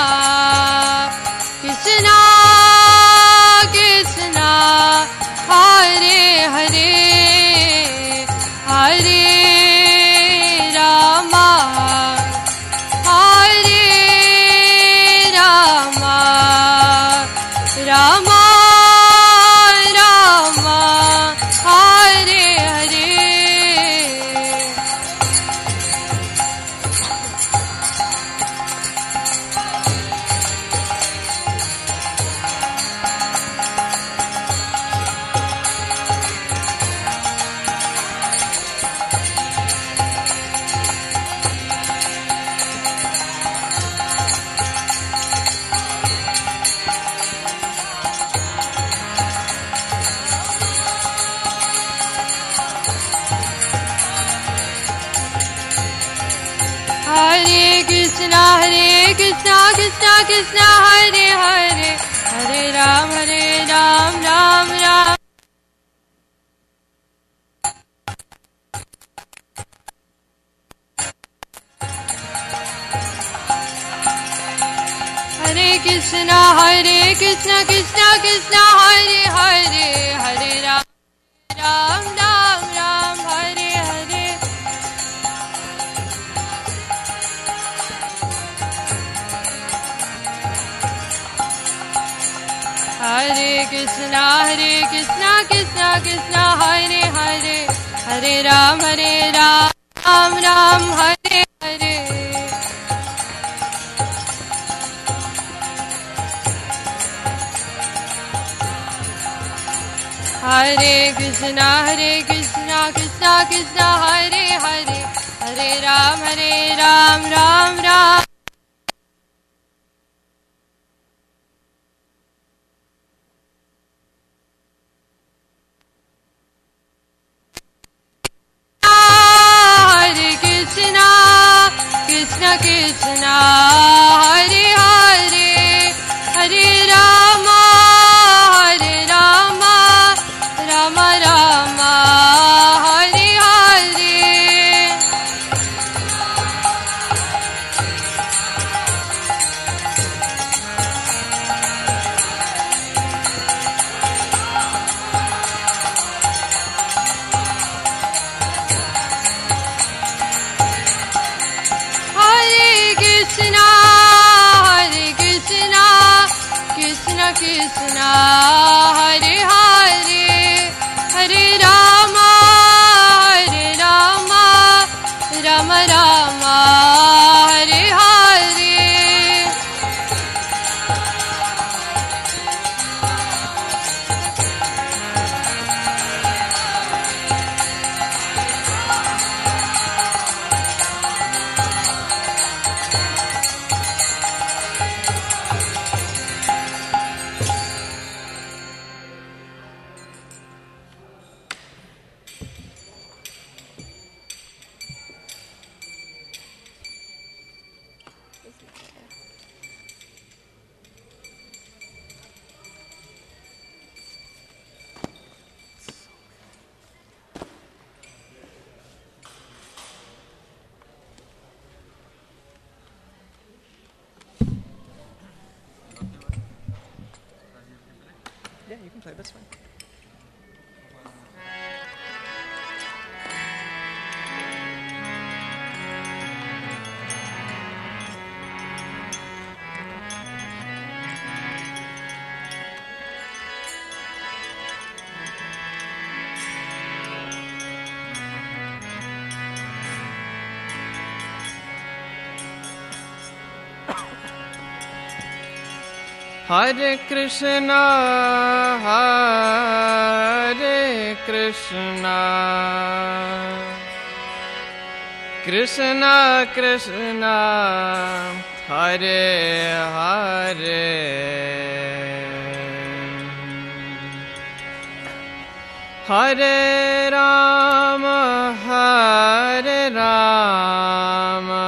Krishna Hare Hare Hare Rama Rama Hare Hare Krishna Krishna Hare Hare Hare Ram Ram Ram Hare Krishna Krishna Hare Hare Hare Ram Ram Hare Hare Hare Krishna Krishna Hare Hare Hare Ram Ram Hare Hare Hare Krishna Krishna Hare Hare Hare Ram Ram Krishna Hare Hare Hare Rama Rama Rama Hare Hare Hare Krishna Krishna Krishna Hare Hare Hare Ram Ram Ram Hare Hare Yeah, you can play, that's fine. Hare Krishna, Hare Krishna, Krishna Krishna, Hare Hare, Hare Rama, Hare Rama,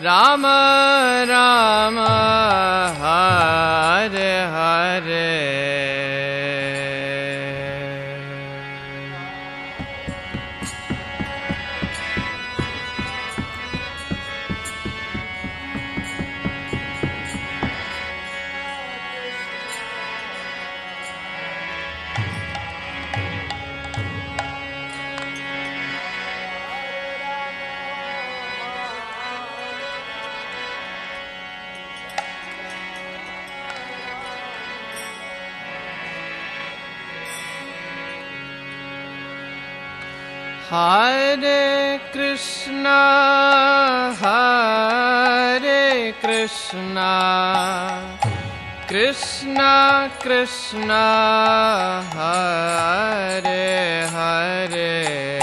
Rama Rama, Hare Hare. Hare Krishna, Hare Krishna, Krishna Krishna, Hare Hare,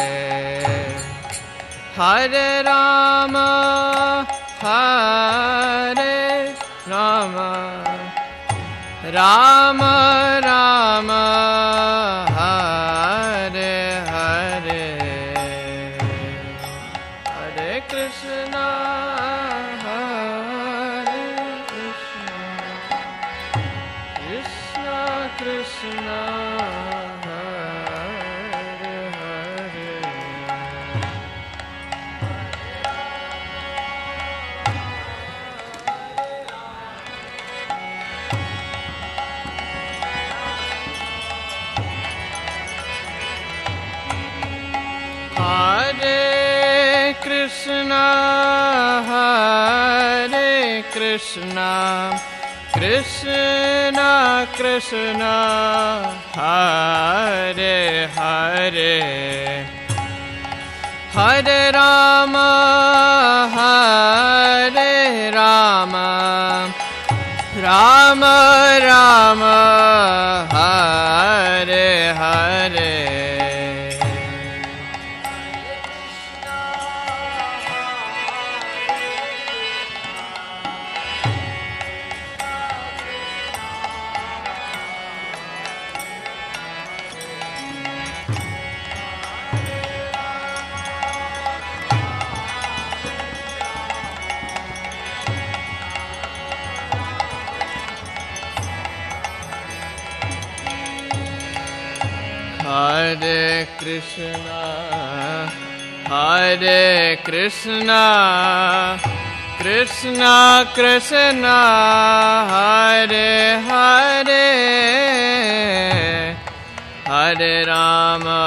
Hare Rama, Hare Rama, Rama Rama, Hare Hare, Hare Krishna, Hare Krishna, Krishna Krishna, Hare Hare. Hare Krishna, Hare Krishna, Krishna Krishna, Hare Hare, Hare Rama, Hare Rama, Rama Rama, Hare Hare. Hare Krishna, Hare Krishna, Krishna Krishna, Hare Hare, Hare Rama,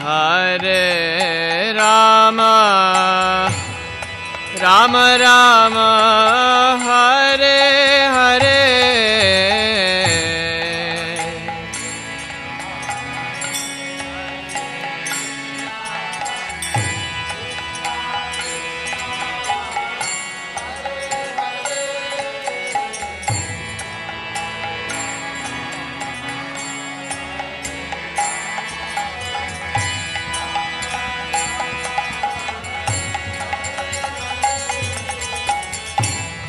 Hare Rama, Rama Rama,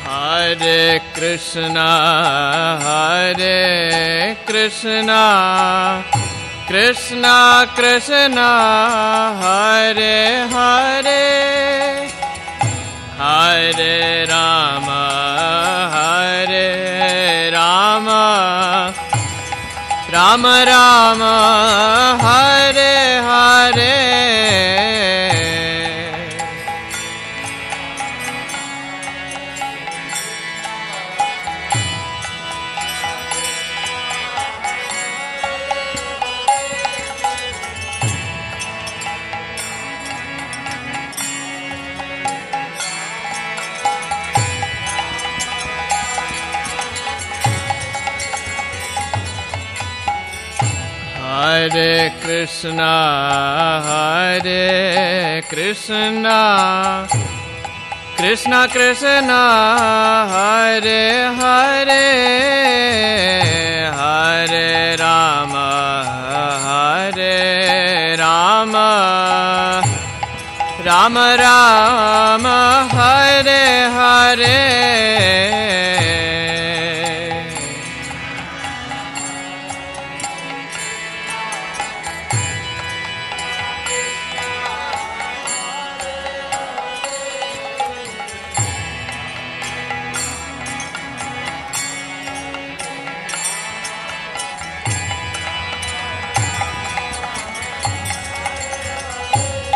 Hare Krishna, Krishna Krishna, Hare Hare, Hare Rama, Rama Rama, Hare Hare. Hare Krishna, Krishna Krishna, Hare Hare, Hare Rama, Rama Rama, Hare Hare.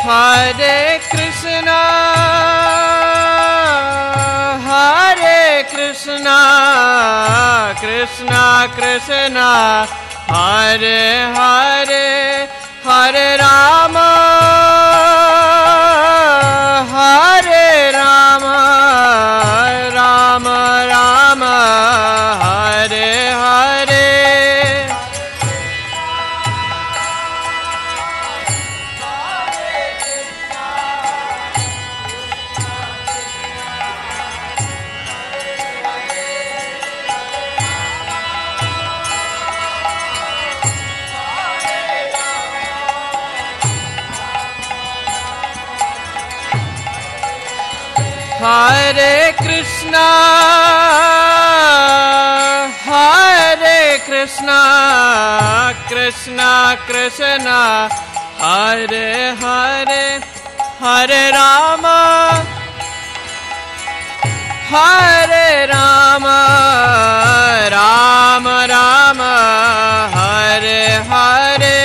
Hare Krishna, Krishna Krishna, Hare Hare, Hare Rama, Rama Rama, Hare Hare. Hare Krishna, Krishna Krishna, Hare Hare, Hare Rama, Rama Rama, Hare Hare.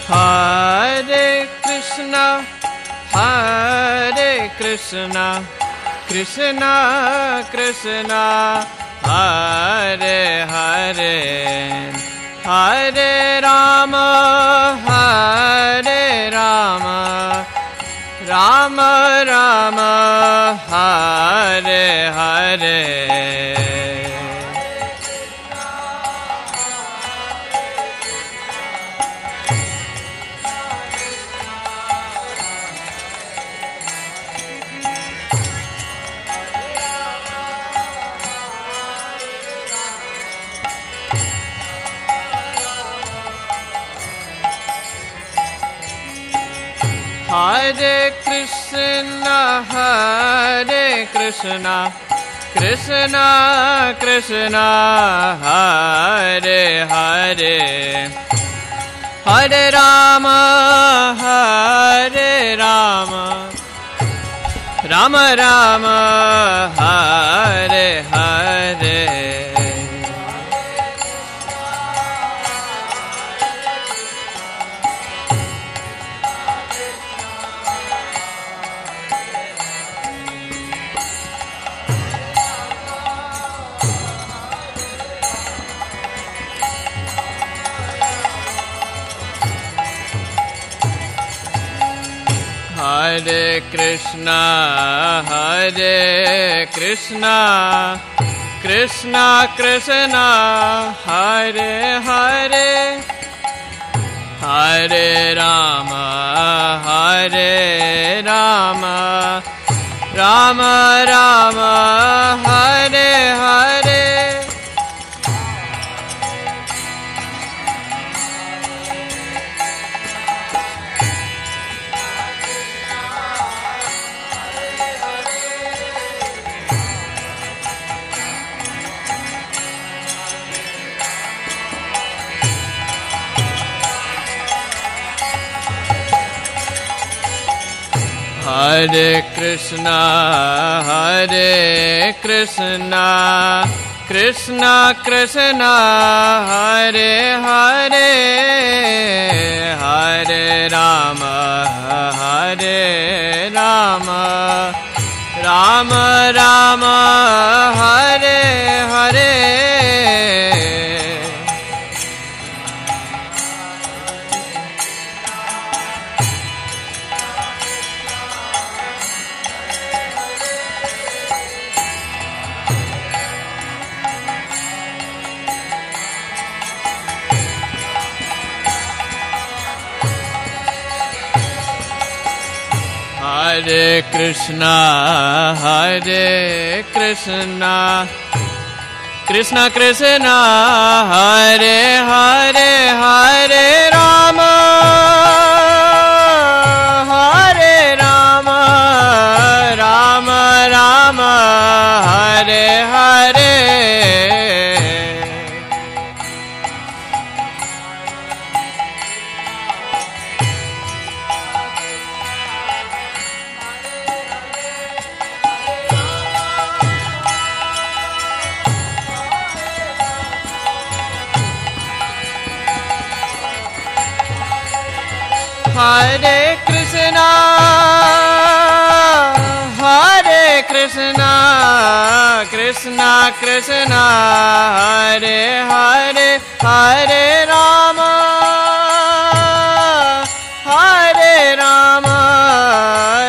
Hare Krishna, Krishna Krishna, Hare Hare, Hare Rama, Rama Rama, Hare Hare. Hare Krishna, Krishna Krishna, Hare Hare, Hare Rama, Rama Rama, Hare Hare. Hare Krishna, Krishna Krishna, Hare Hare, Hare Rama, Hare Rama, Rama Rama, Hare Hare. Hare Krishna, Krishna Krishna, Hare Hare, Hare Rama, Rama Rama, Hare Hare. Hare Krishna, Krishna Krishna, Hare Hare, Hare Rama, Rama Rama, Hare Hare. Hare Krishna, Krishna Krishna, Hare Hare, Hare Rama,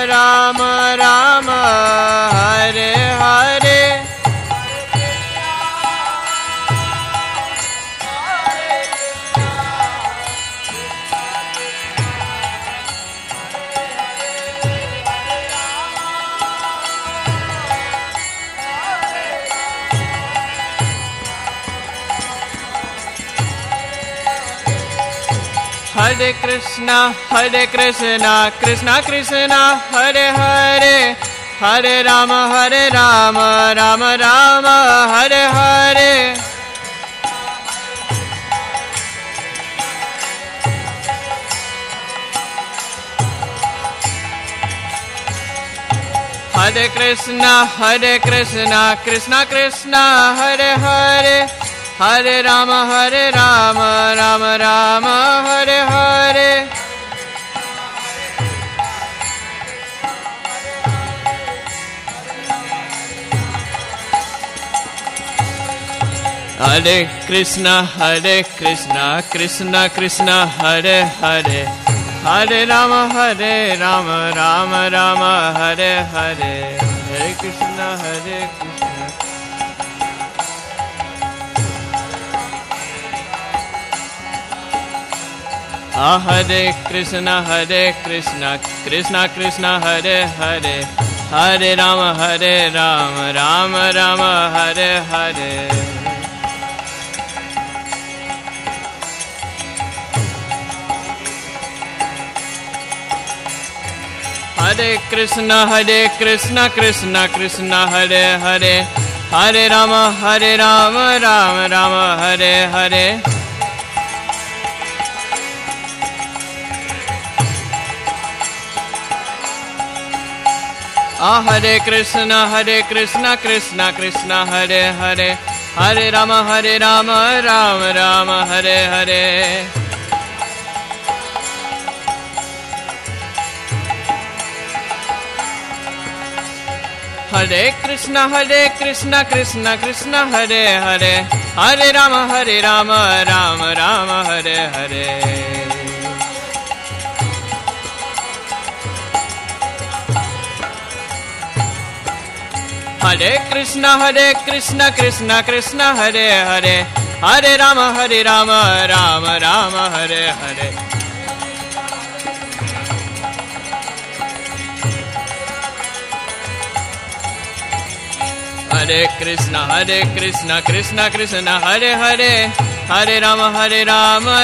Rama Rama, Hare Hare. Hare Krishna, Krishna Krishna, Hare Hare, Hare Rama, Rama Rama, Hare Hare. Hare Krishna, Krishna Krishna, Hare Hare, Hare Rama, Rama Rama, Hare Hare. Hare Krishna, Krishna Krishna, Hare Hare, Hare Rama, Rama Rama, Hare Hare. Hare Krishna, Krishna. Hare Krishna, Krishna Krishna, Hare Hare, Hare Rama, Rama Rama, Hare Hare. Hare Krishna, Krishna Krishna, Hare Hare, Hare Rama, Rama Rama, Hare Hare. Hare Krishna, Krishna Krishna, Hare Hare, Hare Rama, Rama Rama, Hare Hare. Hare Krishna, Krishna Krishna, Hare Hare, Hare Rama, Rama Rama, Hare Hare. Hare Krishna, Krishna Krishna, Hare Hare, Hare Rama, Rama Rama, Hare Hare. Hare Krishna Krishna Krishna Hare Hare Hare Rama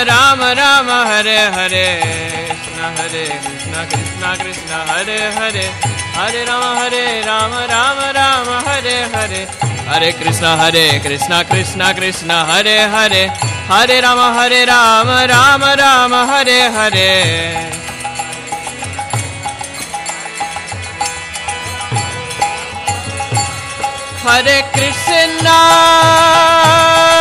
Rama Rama Hare Hare Hare Krishna Krishna Hare Hare Hare Rama Rama Rama Hare Hare Hare Krishna Krishna Krishna Hare Hare Hare Rama Rama Rama Hare Hare Hare Krishna Hare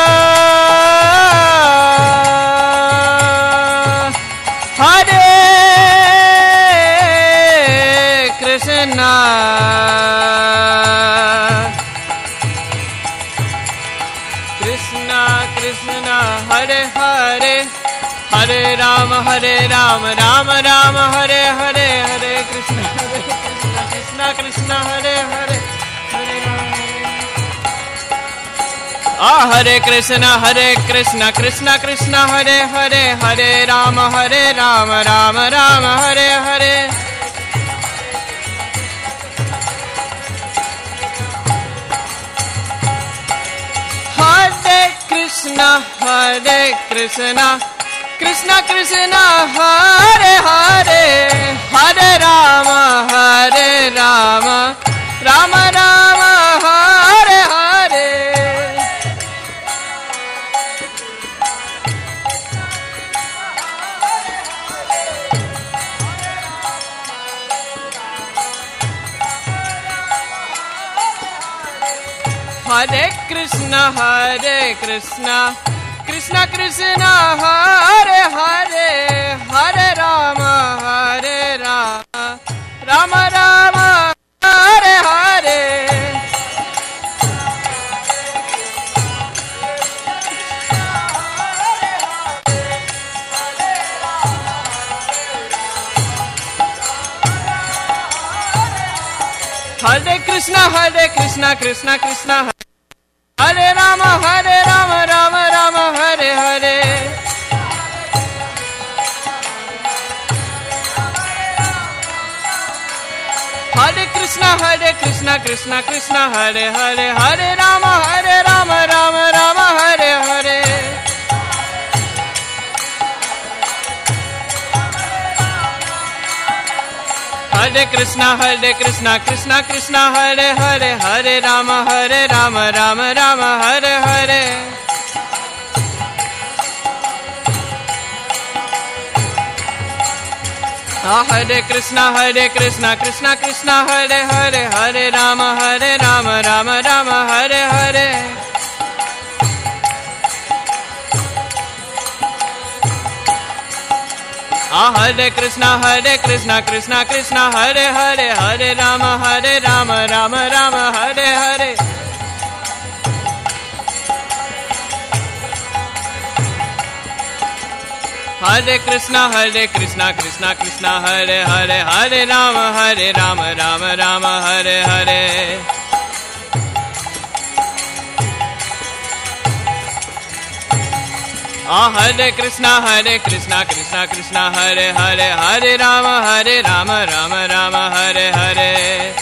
Krishna Krishna Krishna Hare Hare Hare Rama Rama Rama Hare Hare Hare Krishna Krishna Hare Hare Hare Krishna Krishna Krishna Hare Hare Hare Rama Rama Rama Hare Hare Hare Krishna Krishna Krishna Hare Hare Hare Rama Rama Rama Hare Hare Hare Krishna Krishna Krishna Hare Hare Hare Rama Rama Rama Hare Hare Hare Krishna Krishna Krishna Hare Rama Rama Rama Hare Hare Hare Krishna Krishna Krishna Hare Hare Hare Rama Rama Rama Hare Hare Hare Krishna Krishna Krishna Hare Hare Hare Rama Rama Rama Hare Hare Hare Krishna Krishna Krishna Hare Hare Hare Rama Rama Rama Hare Hare Hare Krishna Krishna Krishna Hare Hare Hare Rama Rama Rama Hare Hare Hare Krishna Krishna Krishna Hare Hare Hare Rama Rama Rama Hare Hare Hare Krishna Krishna Krishna Hare Hare Hare Rama Rama Rama Hare Hare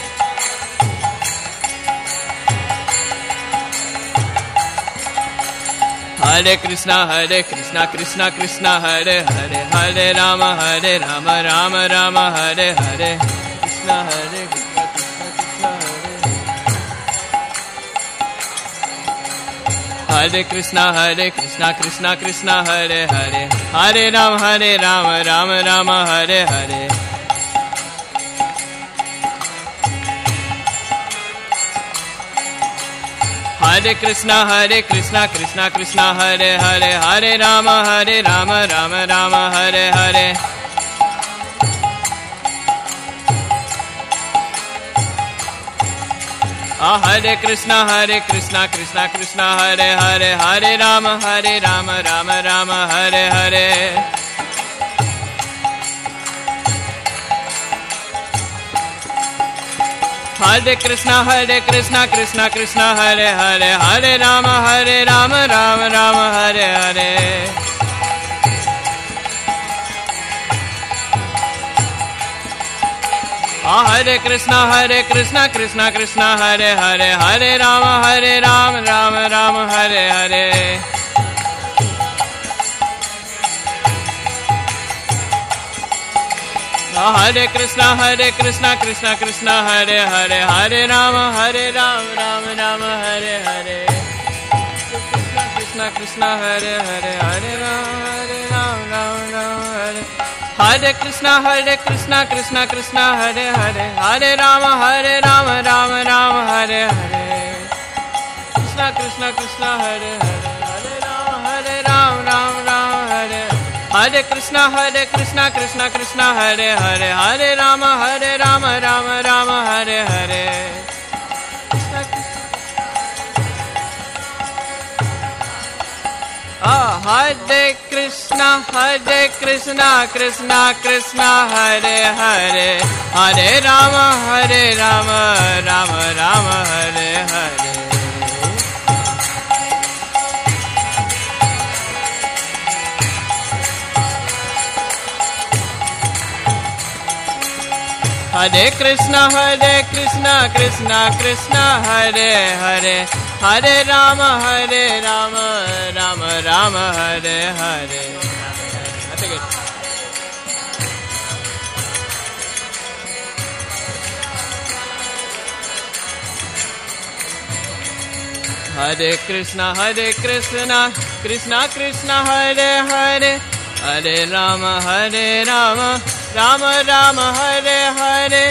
Hare Krishna Krishna Krishna Hare Hare Hare Rama Rama Rama Hare Hare Krishna Hare Krishna Krishna Krishna Hare Hare Hare Rama Rama Rama Hare Hare Hare Krishna Krishna Krishna Hare Hare Hare Rama Rama Rama Hare Hare Hare Krishna Krishna Krishna Hare Hare Hare Rama Rama Rama Hare Hare Hare Krishna Krishna Hare Hare Hare Rama Rama Rama Hare Hare Hare Krishna Krishna Krishna Hare Hare Hare Rama Rama Hare Hare. Hare Krishna Krishna Krishna Hare Hare Hare Rama Rama Hare Hare. Krishna Krishna Hare Hare Hare Rama Hare. Hare Krishna Krishna Krishna Hare Hare Hare Rama Rama Hare Hare. Krishna Krishna Hare Hare Hare Rama Hare. Hare Krishna Krishna Krishna Hare Hare Hare Rama Rama Hare Hare. Hare Krishna Krishna Krishna Hare Hare Hare Rama Rama Hare Hare. Hare Krishna Krishna Krishna Hare Hare Hare Rama Rama Hare Hare. I take it. Hare Krishna Krishna Krishna Hare Hare Hare Rama Rama Hare Hare.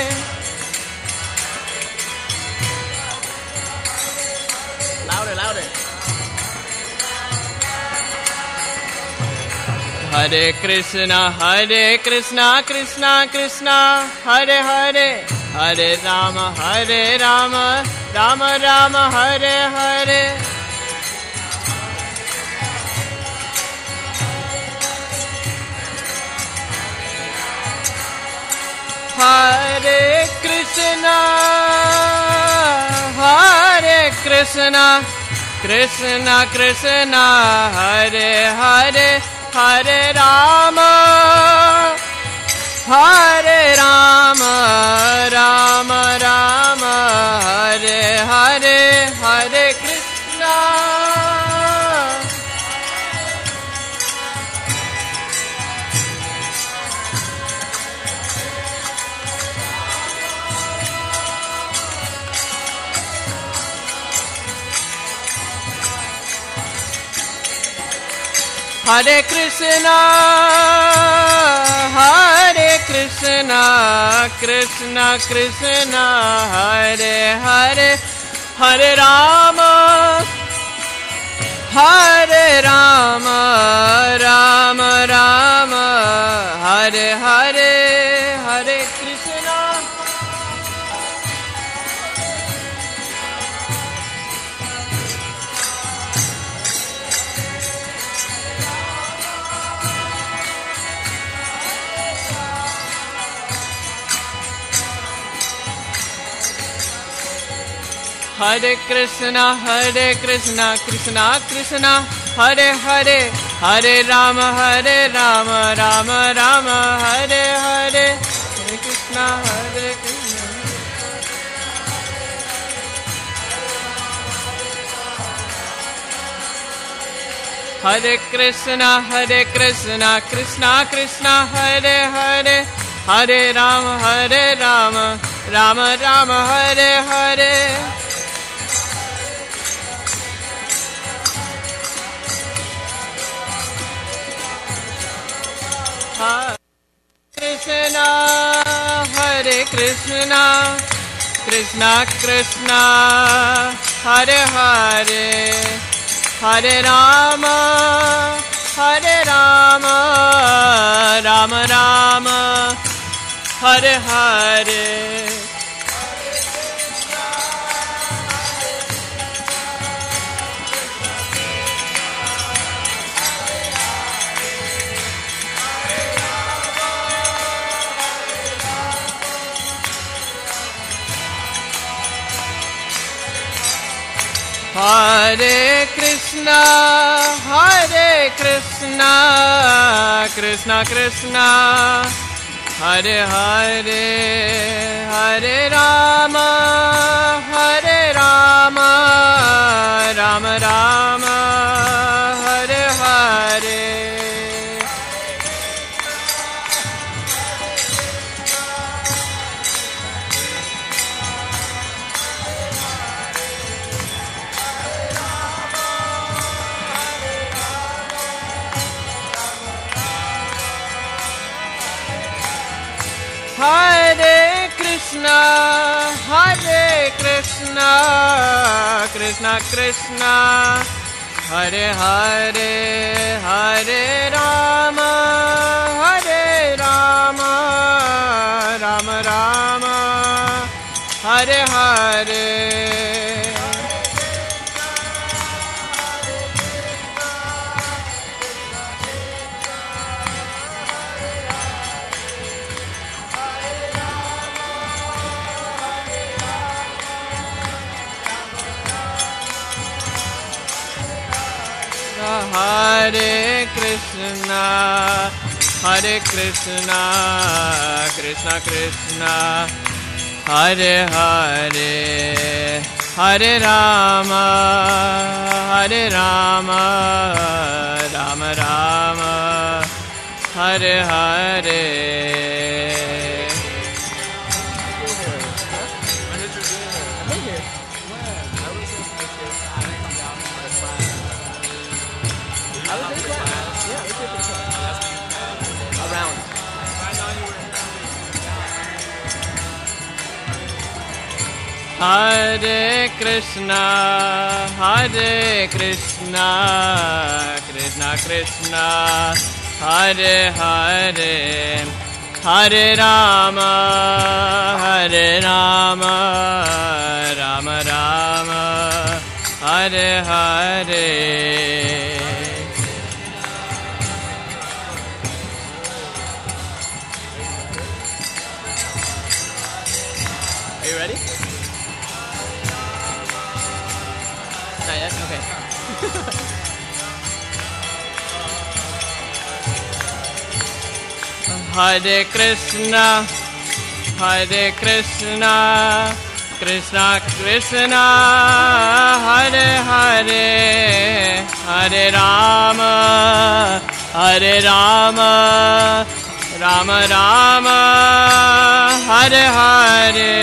Louder. Hare Krishna Krishna Krishna Hare Hare Hare Rama Rama Hare Hare. Hare Krishna Krishna Krishna Hare Hare Hare Rama Rama Hare Hare. Hare Krishna. Hare Krishna Krishna Krishna Hare Hare Hare Rama Rama Hare Hare. Hare Krishna. Hare Krishna Krishna Krishna Hare Hare Hare Rama Rama Hare Hare. Hare Krishna Hare Krishna Krishna Krishna Hare Hare Hare Rama Rama Hare Hare. Hare Krishna Krishna Krishna Hare Hare Hare Rama Rama Hare Hare. Hare Krishna Krishna Krishna Hare Hare, Hare Rama, Rama Rama, Hare Hare. Hare Krishna, Krishna Krishna, Hare Hare, Hare Rama, Rama Rama, Hare Hare. Hare Krishna, Krishna Krishna, Hare Hare, Hare Rama, Rama Rama, Hare Hare. Hare Krishna, Krishna Krishna, Hare Hare, Hare Rama, Rama Rama, Hare Hare. Are you ready? Not yet? Okay. Hare Krishna, Krishna Krishna, Hare Hare, Hare Rama, Rama Rama, Hare Hare.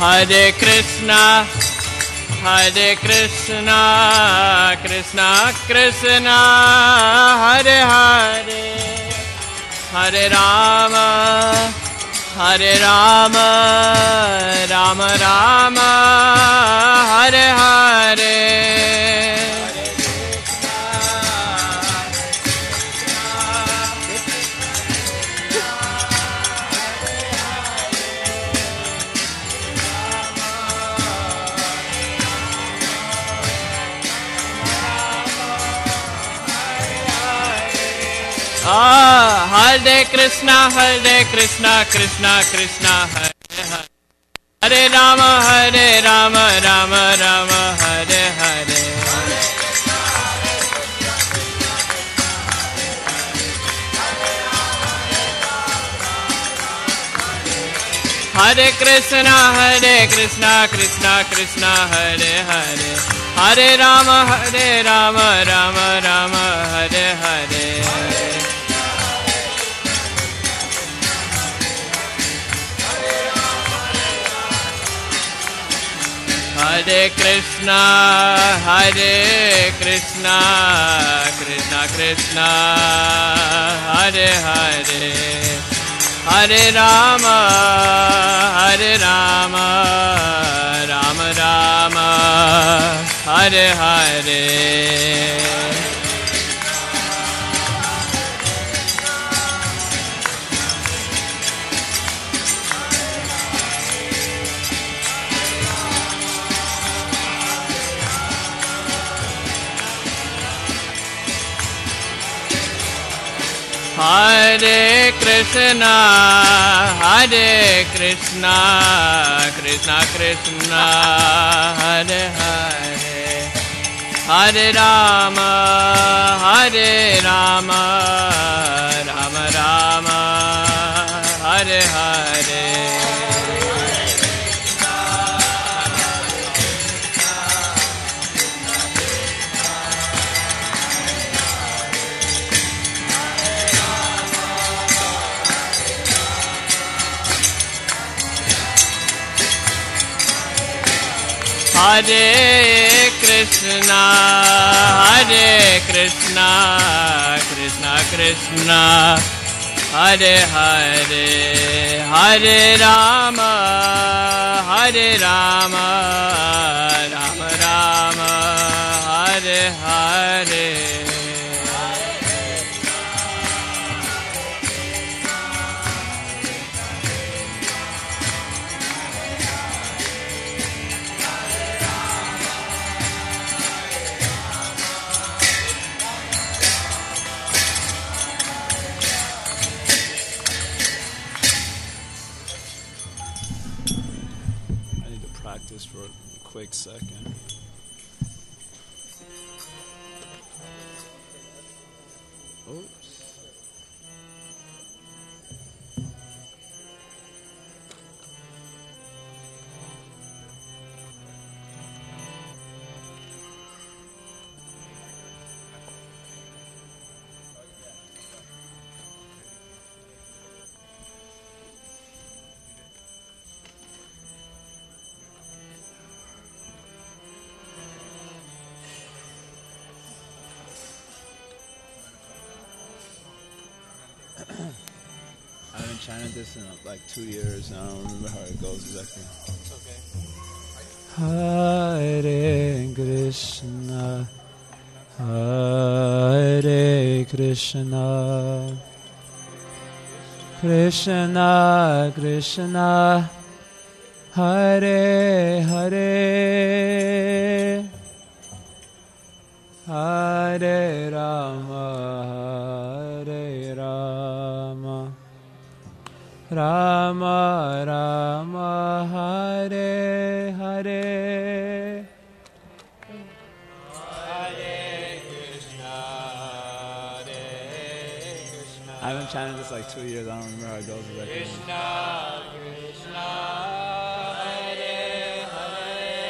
Hare Krishna, Krishna Krishna, Hare Hare, Hare Rama, Rama Rama, Hare Hare. Hare Krishna, Krishna Krishna, Hare Hare, Hare Rama, Rama Rama, Hare Hare. Hare Krishna, Krishna Krishna, Hare Hare, Hare Rama, Rama Rama, Hare Hare. Hare Krishna, Krishna Krishna, Hare Hare, Hare Rama, Rama Rama, Hare Hare. Hare Krishna, Krishna Krishna, Hare Hare, Hare Rama, Rama Rama, Hare Hare. Hare Krishna, Krishna Krishna, Hare Hare, Hare Rama, Rama Rama, Hare Hare. Practice for a quick second. Oops. I haven't chanted this in like 2 years, and I don't remember how it goes exactly. It's okay. Hare Krishna, Hare Krishna, Krishna Krishna, Hare Hare, Hare Rama, Hare Rama, Rama Rama, Hare Hare. I haven't chanted this like 2 years. I don't remember how it goes exactly. Krishna, Krishna, Hare Hare,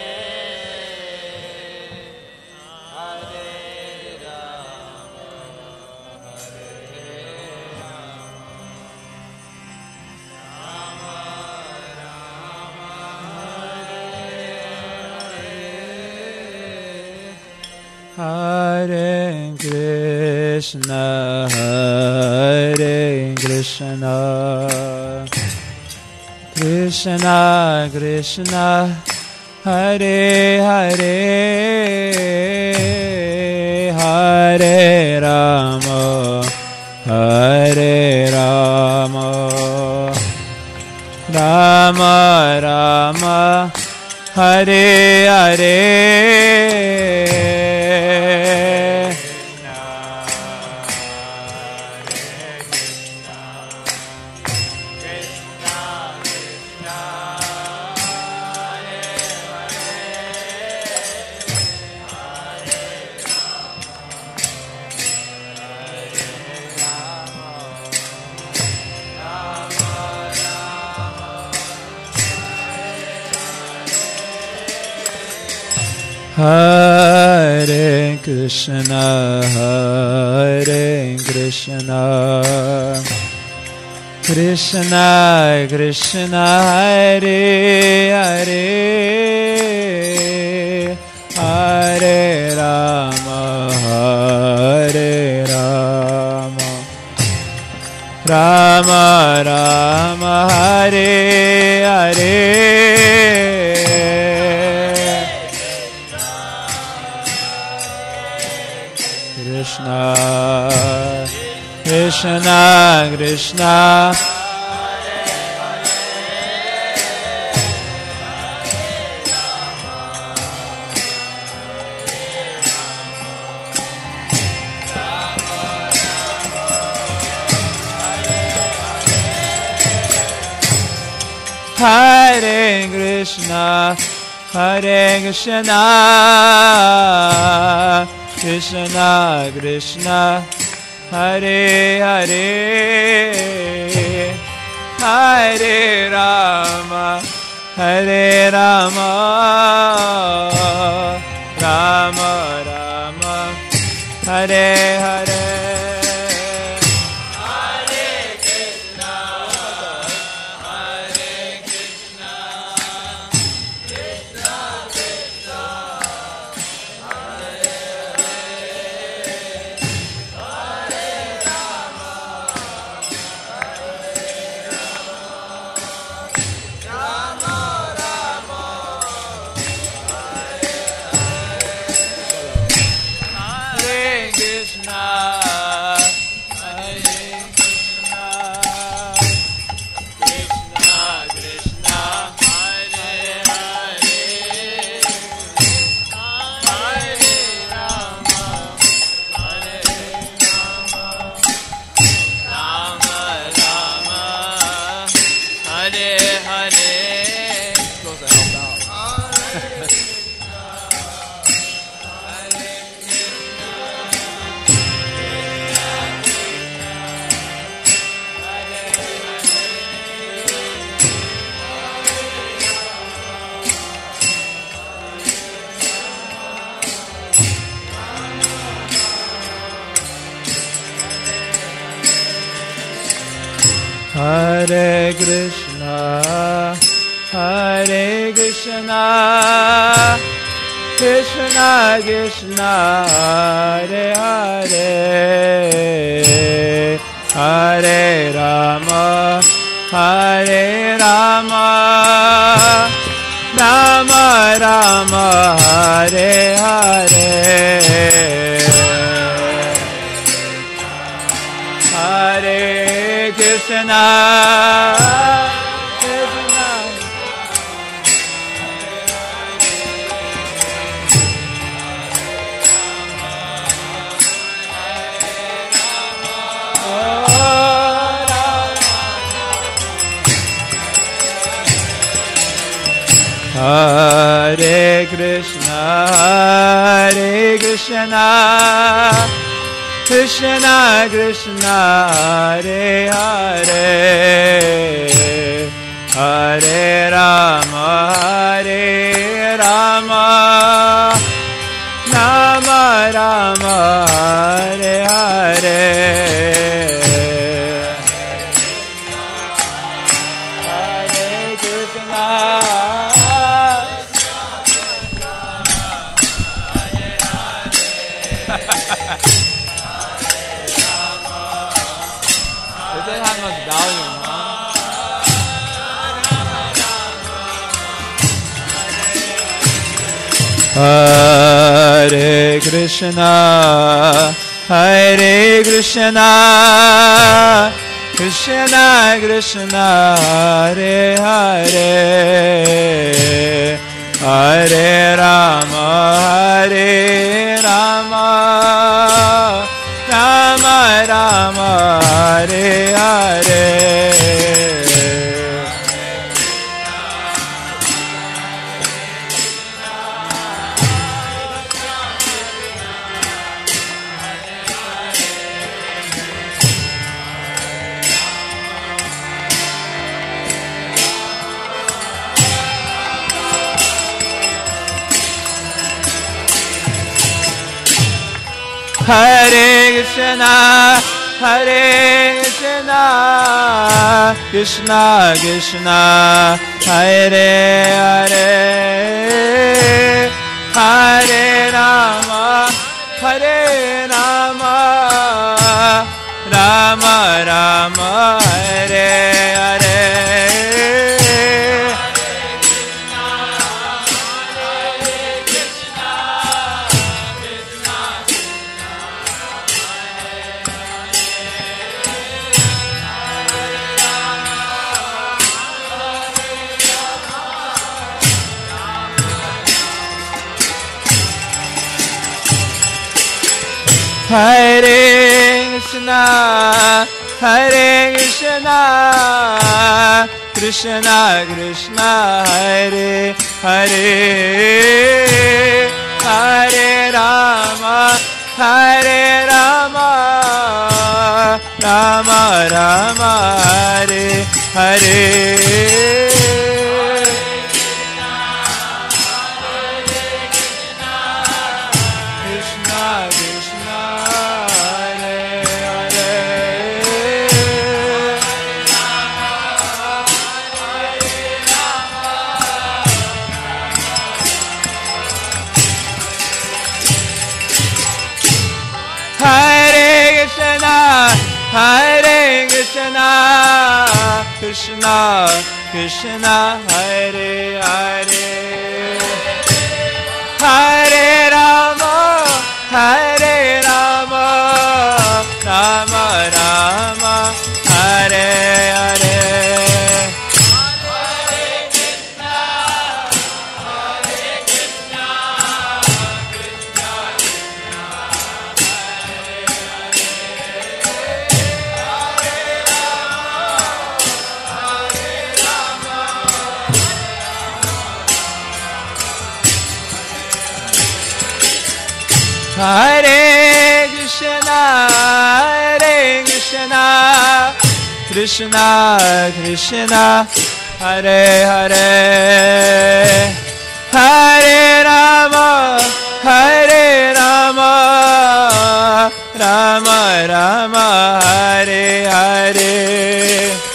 Hare Rama, Hare Rama, Rama Rama, Hare Krishna, Hare Krishna, Krishna Krishna, Hare Hare, Hare Rama, Hare Rama, Rama Rama, Hare Hare. Hare Krishna, Hare Krishna, Krishna Krishna, Hare Hare, Hare Rama, Hare Rama, Rama Rama, Hare Hare. Krishna, Krishna, Krishna, Hare Krishna, Hare Krishna, Krishna Krishna, Hare Hare, Hare Rama, Hare Rama, Rama Rama, Hare Hare. Hare Krishna, Hare Krishna, Krishna Krishna, Hare Hare, Hare Rama, Hare Rama, Rama Rama, Hare Hare, Hare Krishna, Krishna, Hare Krishna, Hare Krishna, Krishna Krishna, Hare Hare, Hare Rama, Hare Rama, Rama Rama, Hare Hare, Hare Krishna. Hare Krishna, Hare Krishna, Krishna Krishna, Hare Hare, Hare Rama, Hare Rama, Rama Rama, Hare Hare. Hare Krishna, Hare Krishna, Krishna Krishna, Hare Hare, Hare Rama, Hare Rama, Rama Rama, Hare Hare. Hare Krishna, Hare Krishna, Krishna Krishna Hare Hare Hare Rama Hare Rama Rama Rama Hare Hare Hare Krishna, Krishna Krishna, Hare Hare, Hare Rama, Hare Rama, Rama Rama, Hare Hare. Hare Krishna, Krishna Krishna, Hare Hare, Hare Rama, Hare Rama, Rama Rama, Hare Hare.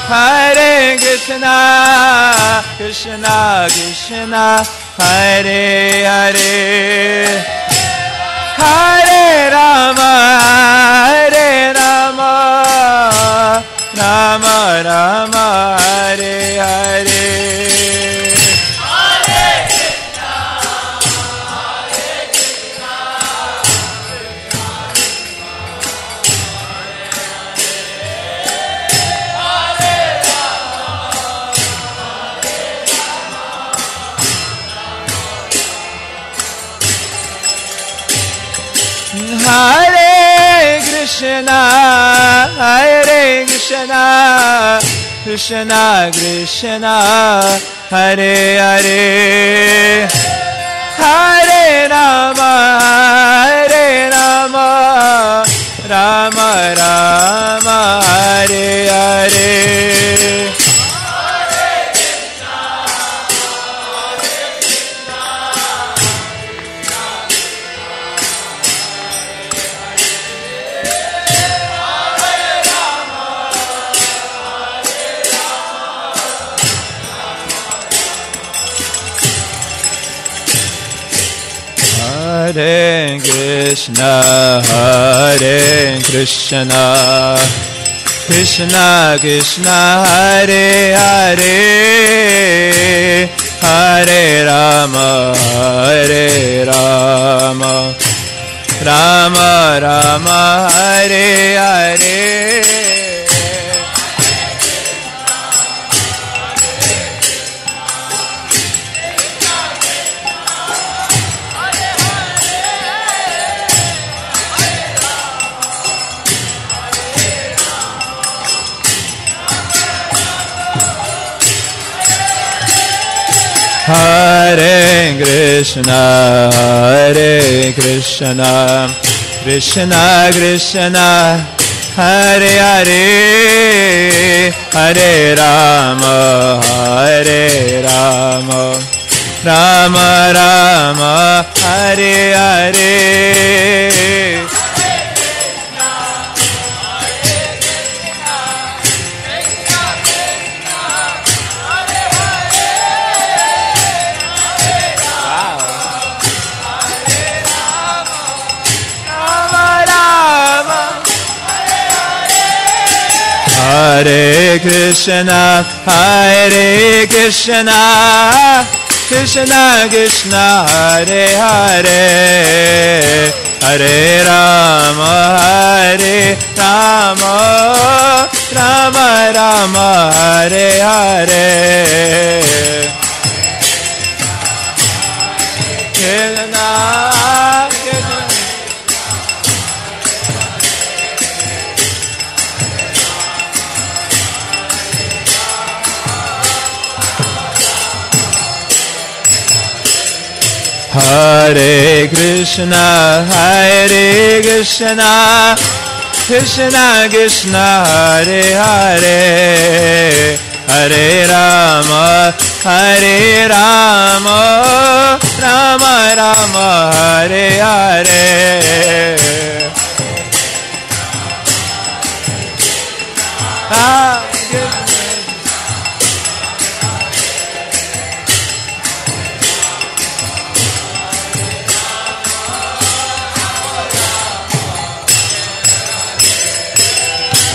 Hare Krishna, Krishna Krishna, Hare Hare, Hare Rama, Hare Rama, Rama Rama, Hare Hare. Hare Krishna, Krishna Krishna, Hare Hare, Hare Rama, Hare Rama, Rama Rama, Hare Hare. Hare Krishna, Krishna Krishna, Hare Hare, Hare Rama, Hare Rama, Rama Rama, Hare Hare. Hare Krishna, Krishna Krishna, Hare Hare, Hare Rama, Hare Rama, Rama Rama, Hare Hare. Hare Krishna, Krishna Krishna Krishna Hare Hare Hare Rama Hare Rama Rama Rama Hare Hare Krishna Krishna Hare Krishna Krishna Krishna Hare Hare Hare Rama Rama Rama Hare Hare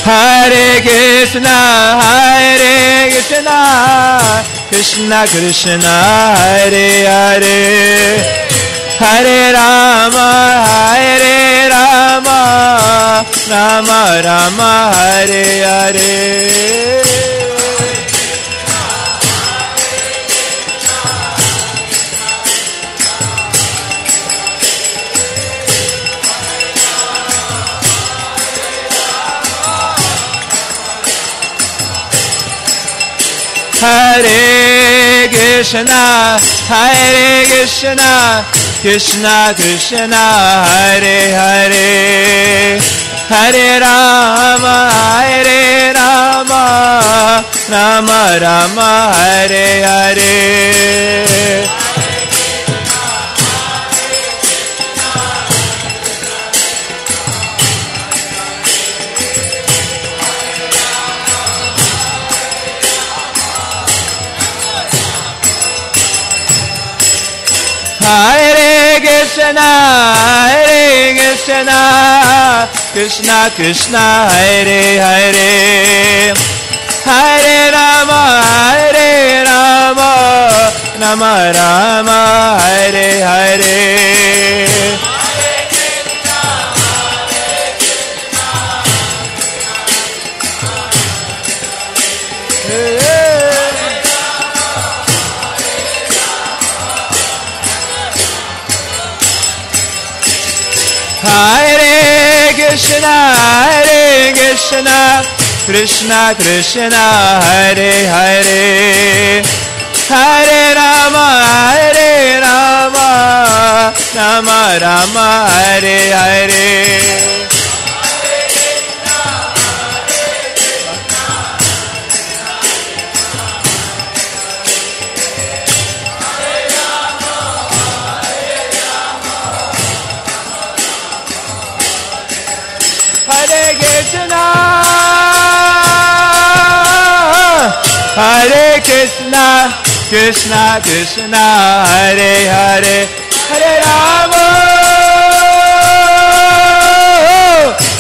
Hare Krishna Krishna Krishna Hare Hare Hare Rama Rama Rama Hare Hare Hare Krishna Krishna Krishna Hare Hare Hare Rama Rama Rama Hare Hare Hare Krishna Krishna Krishna Hare Hare Hare Rama Rama Rama Hare Hare Hare Krishna Krishna Krishna Hare Hare Hare Rama Rama Rama Hare Hare Hare Krishna Krishna Krishna Hare Hare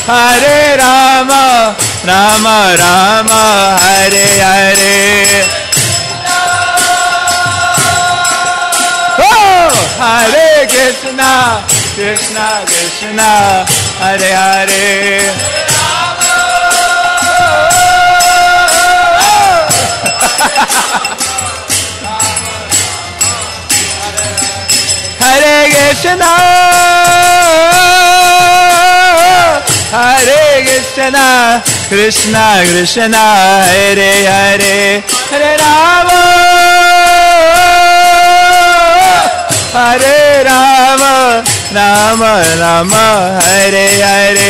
Hare Rama Rama Rama Hare Hare Hare Krishna Krishna Hare Hare Hare Krishna Krishna Krishna Hare Hare Hare Rama Rama Rama Hare Hare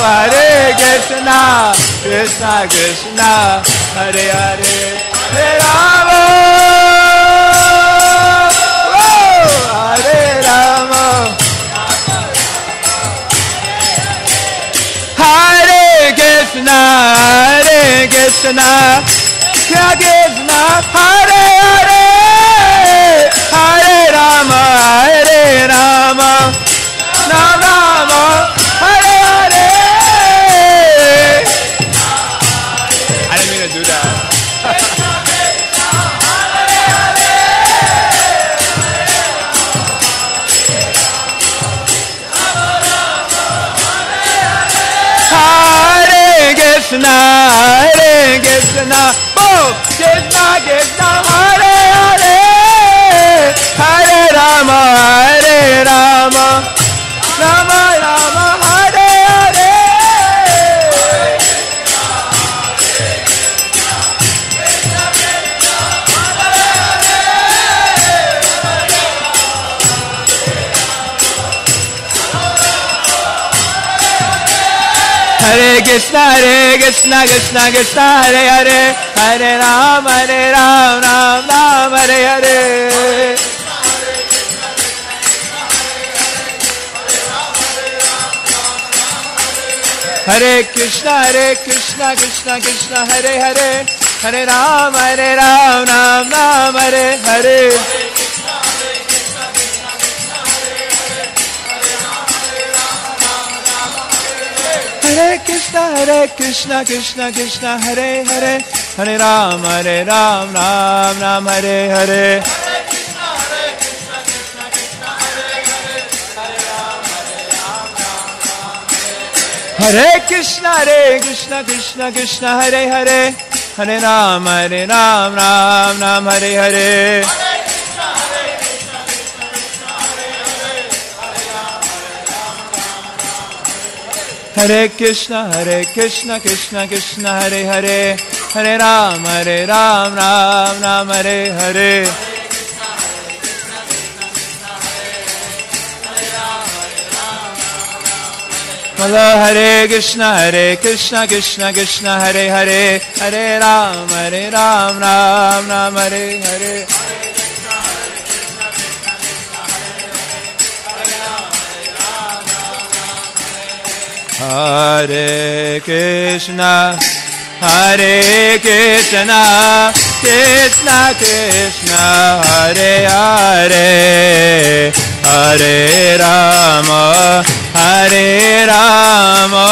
Hare Krishna Krishna Hare Hare Hare Rama Hare Rama Hare Krishna Krishna Hare Hare Hare Rama Rama Rama Hare Hare I didn't mean to do that. Krishna, Hare Krishna, oh, Krishna Krishna, Hare Hare, Hare Rama, Rama Rama, Hare Hare. Hare Krishna, Krishna Krishna, Hare Hare, Hare Ram, Ram Ram, Hare Hare. Hare Krishna, Krishna Krishna, Hare Hare, Hare Ram, Ram Ram, Hare Hare. Hare Krishna, Krishna, Hare Hare, Hare Ram, Ram Ram, Hare Hare. Hare Krishna, Krishna, Hare Hare, Hare Ram, Ram Hare Hare. Hare Krishna, Krishna, Hare Hare, Hare Ram, Ram Hare Hare. Mala Hare Krishna, Krishna, Hare Hare, Hare Ram, Ram Hare Hare. Hare Krishna, Krishna Krishna, Hare Hare, Hare Rama,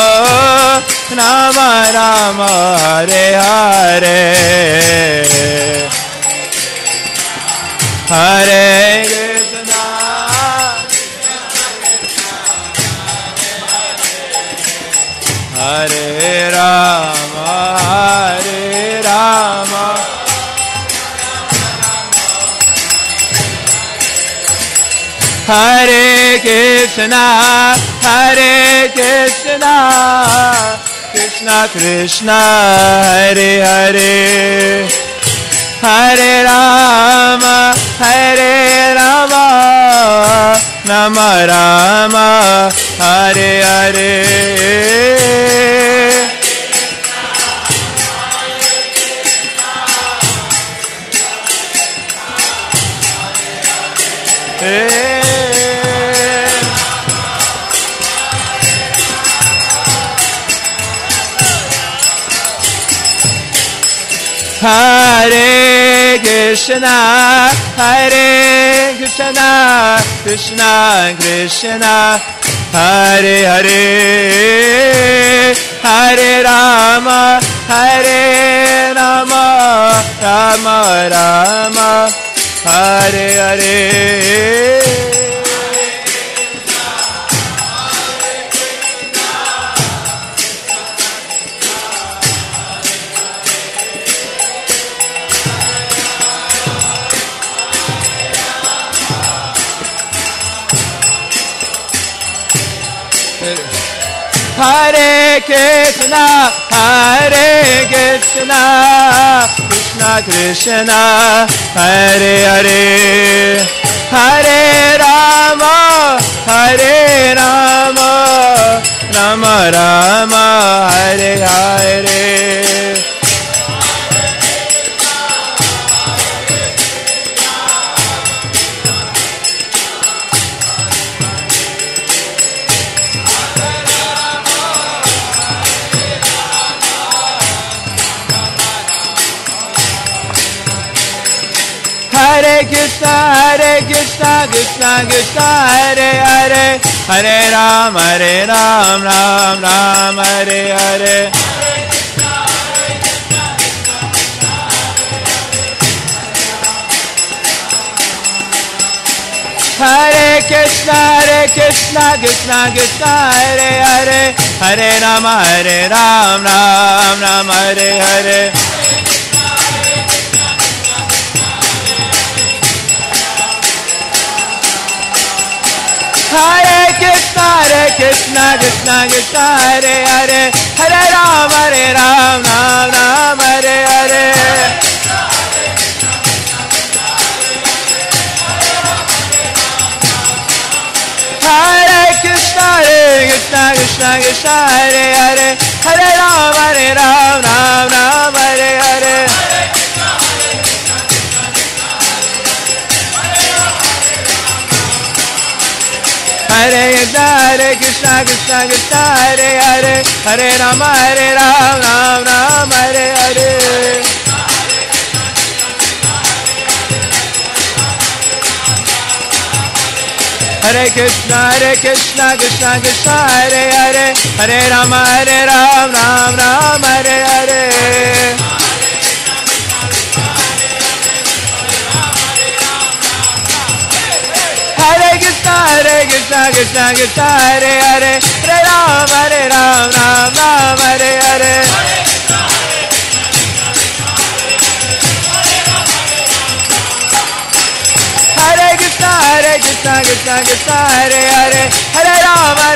Rama Rama, Hare Hare. Hare Krishna, Hare Rama, Hare Krishna, Krishna Krishna, Hare Hare, Hare Rama, Rama Rama, Hare Hare. Hare Krishna, Krishna Krishna, Hare Hare, Hare Rama, Rama Rama, Hare Hare. Hare Krishna, Krishna Krishna, Hare Hare, Hare Rama, Rama Rama, Hare Hare. Hare Krishna, Krishna Krishna, Hare Hare, Hare Rama, Rama Hare Hare. Hare Krishna, Krishna Krishna, Hare Hare, Hare Rama Ram Ram Hare Hare. Hare Krishna Krishna Krishna Hare Hare, Hare Ram Ram Ram Hare Hare. Hare Krishna Krishna Krishna Hare Hare, Hare Ram Ram Hare Hare. Hare Krishna Krishna Krishna Hare Hare, Hare Ram Ram Hare Hare. Hare Krishna Krishna Krishna Hare Hare, Hare Ram Ram Hare Hare. Hare Krishna Krishna Krishna Hare Hare, Hare Ram Ram Hare Hare. Hare Krishna Krishna Krishna Hare Hare, Hare Ram Ram Hare Hare. Hare Krishna Krishna Krishna Hare Hare, Hare Rama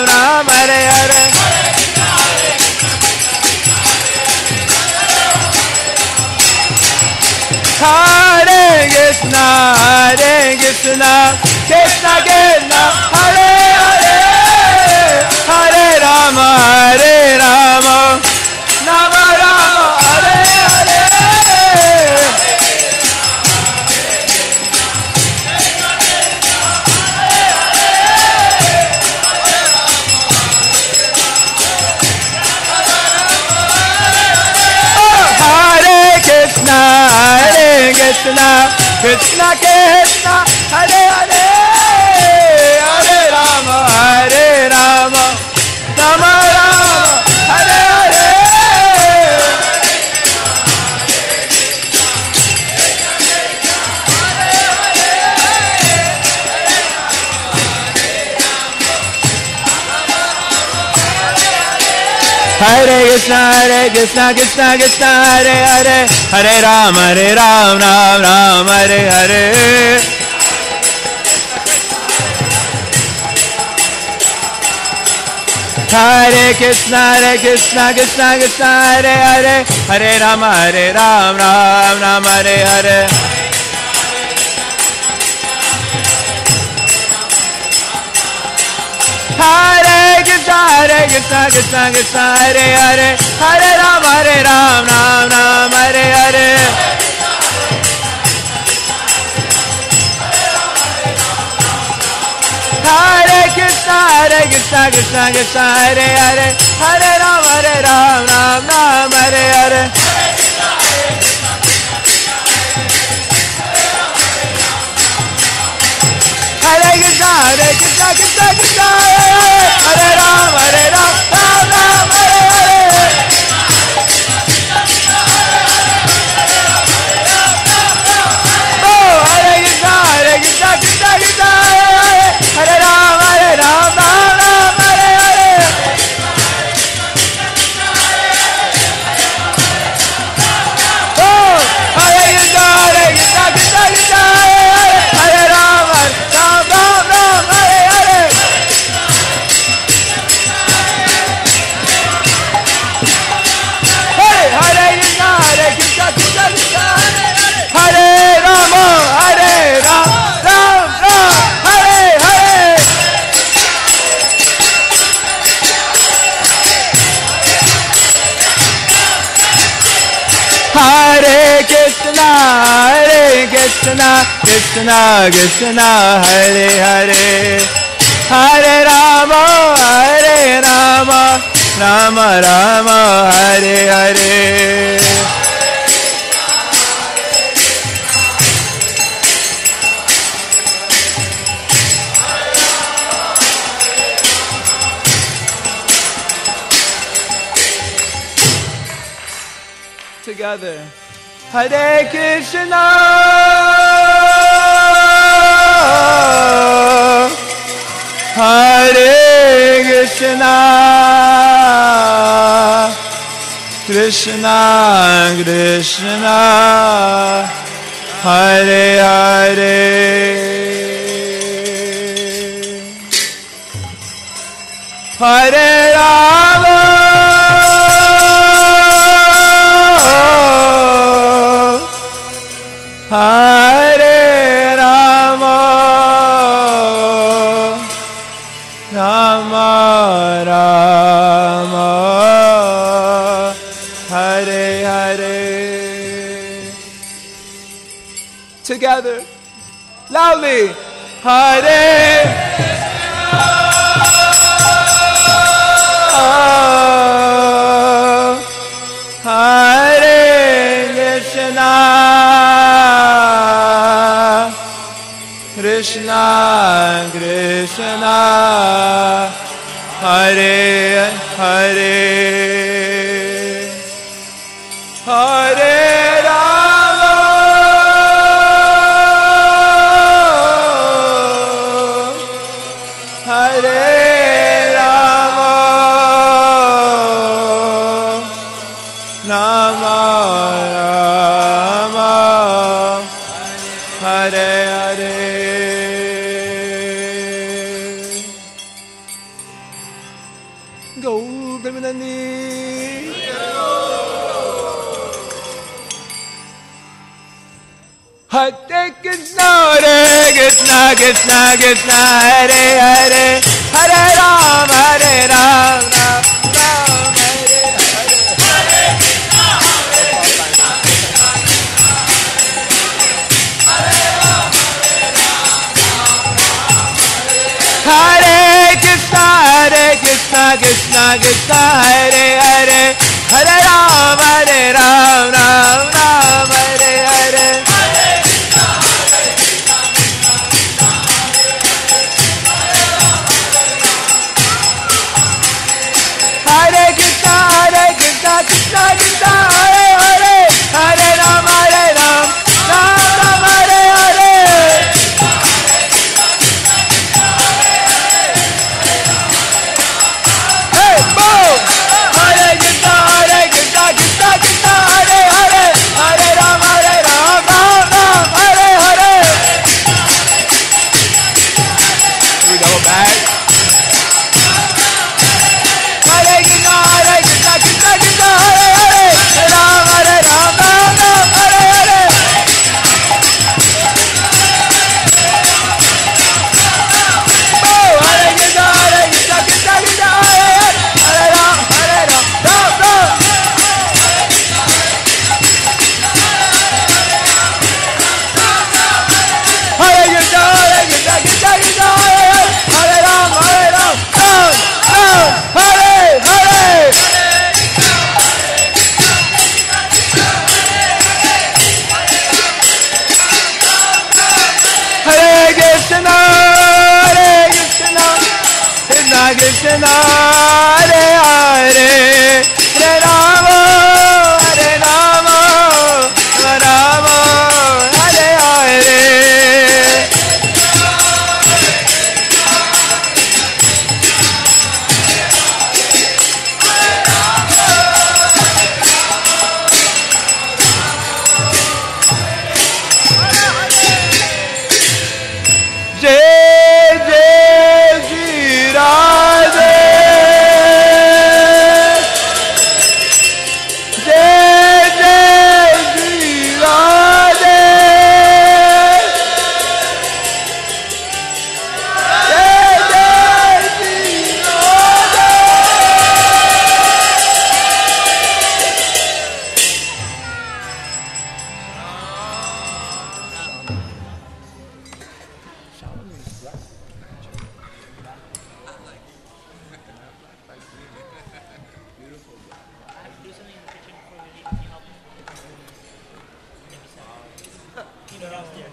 Rama Hare Hare. Krishna Krishna Hare Hare, Hare Rama Rama Hare Hare. Hare Krishna Krishna Hare Hare, Hare Ram Ram Hare Hare. Hare Krishna Krishna Hare Hare, Hare Ram Ram Hare Hare. Hare Krishna Krishna Hare Hare, Hare Ram Ram Hare Hare. Hare Krishna Krishna Hare Hare, Hare Ram Ram Hare Hare. Hare Krishna Krishna Hare Ram Ram Hare Hare. Oh, Hare Krishna Krishna Hare Ram Ram Hare Hare. Oh, Hare Krishna Krishna Hare Ram Ram Hare Hare. Hare Krishna Hare Rama Hare Ram Hare Hare. Hare Krishna Krishna Hare Hare, Hare Rama Rama Hare Hare. Together, Hare Krishna, Hare Krishna. Krishna, Krishna Krishna, Hare Hare, Hare Rama, Hare Rama, Rama Rama, Hare Hare. Together, loudly, Hare Hare Krishna, Krishna Krishna, Hare Hare, Hare Rama, Hare Rama, Rama Rama, Hare Hare. Gaur Premanandi. Hare Krishna, Hare Krishna, Krishna Krishna, Hare Hare, Hare Ram, Hare Ram, Ram Ram, Hare Hare. Hare Krishna, Krishna Krishna, Hare Hare, Hare Ram, Ram Ram, Hare Hare. Hare Krishna, Krishna Krishna, Hare Hare, Hare Ram, Ram Ram, Hare Hare. Hey, boom! Hare Krishna, Krishna Krishna, Hare Hare, Hare Ram, Ram Ram, Hare Hare. We double back. Hare Krishna, Krishna Krishna, Hare Hare, Hare Ram, Ram Ram, Hare Hare. Oh, Hare Krishna, Krishna Krishna, Hare Hare, Hare Ram, Ram Ram. Hare Krishna, Krishna Krishna, Hare Hare, Hare Ram, Ram Ram, Hare Hare. Hare Krishna, Krishna Krishna, Hare Hare, Hare Rama, Hare Rama, Rama Hare Hare. Jai Jai Shri Radhe, Jai Jai Shri Radhe, Jai Jai Shri Radhe. Downstairs.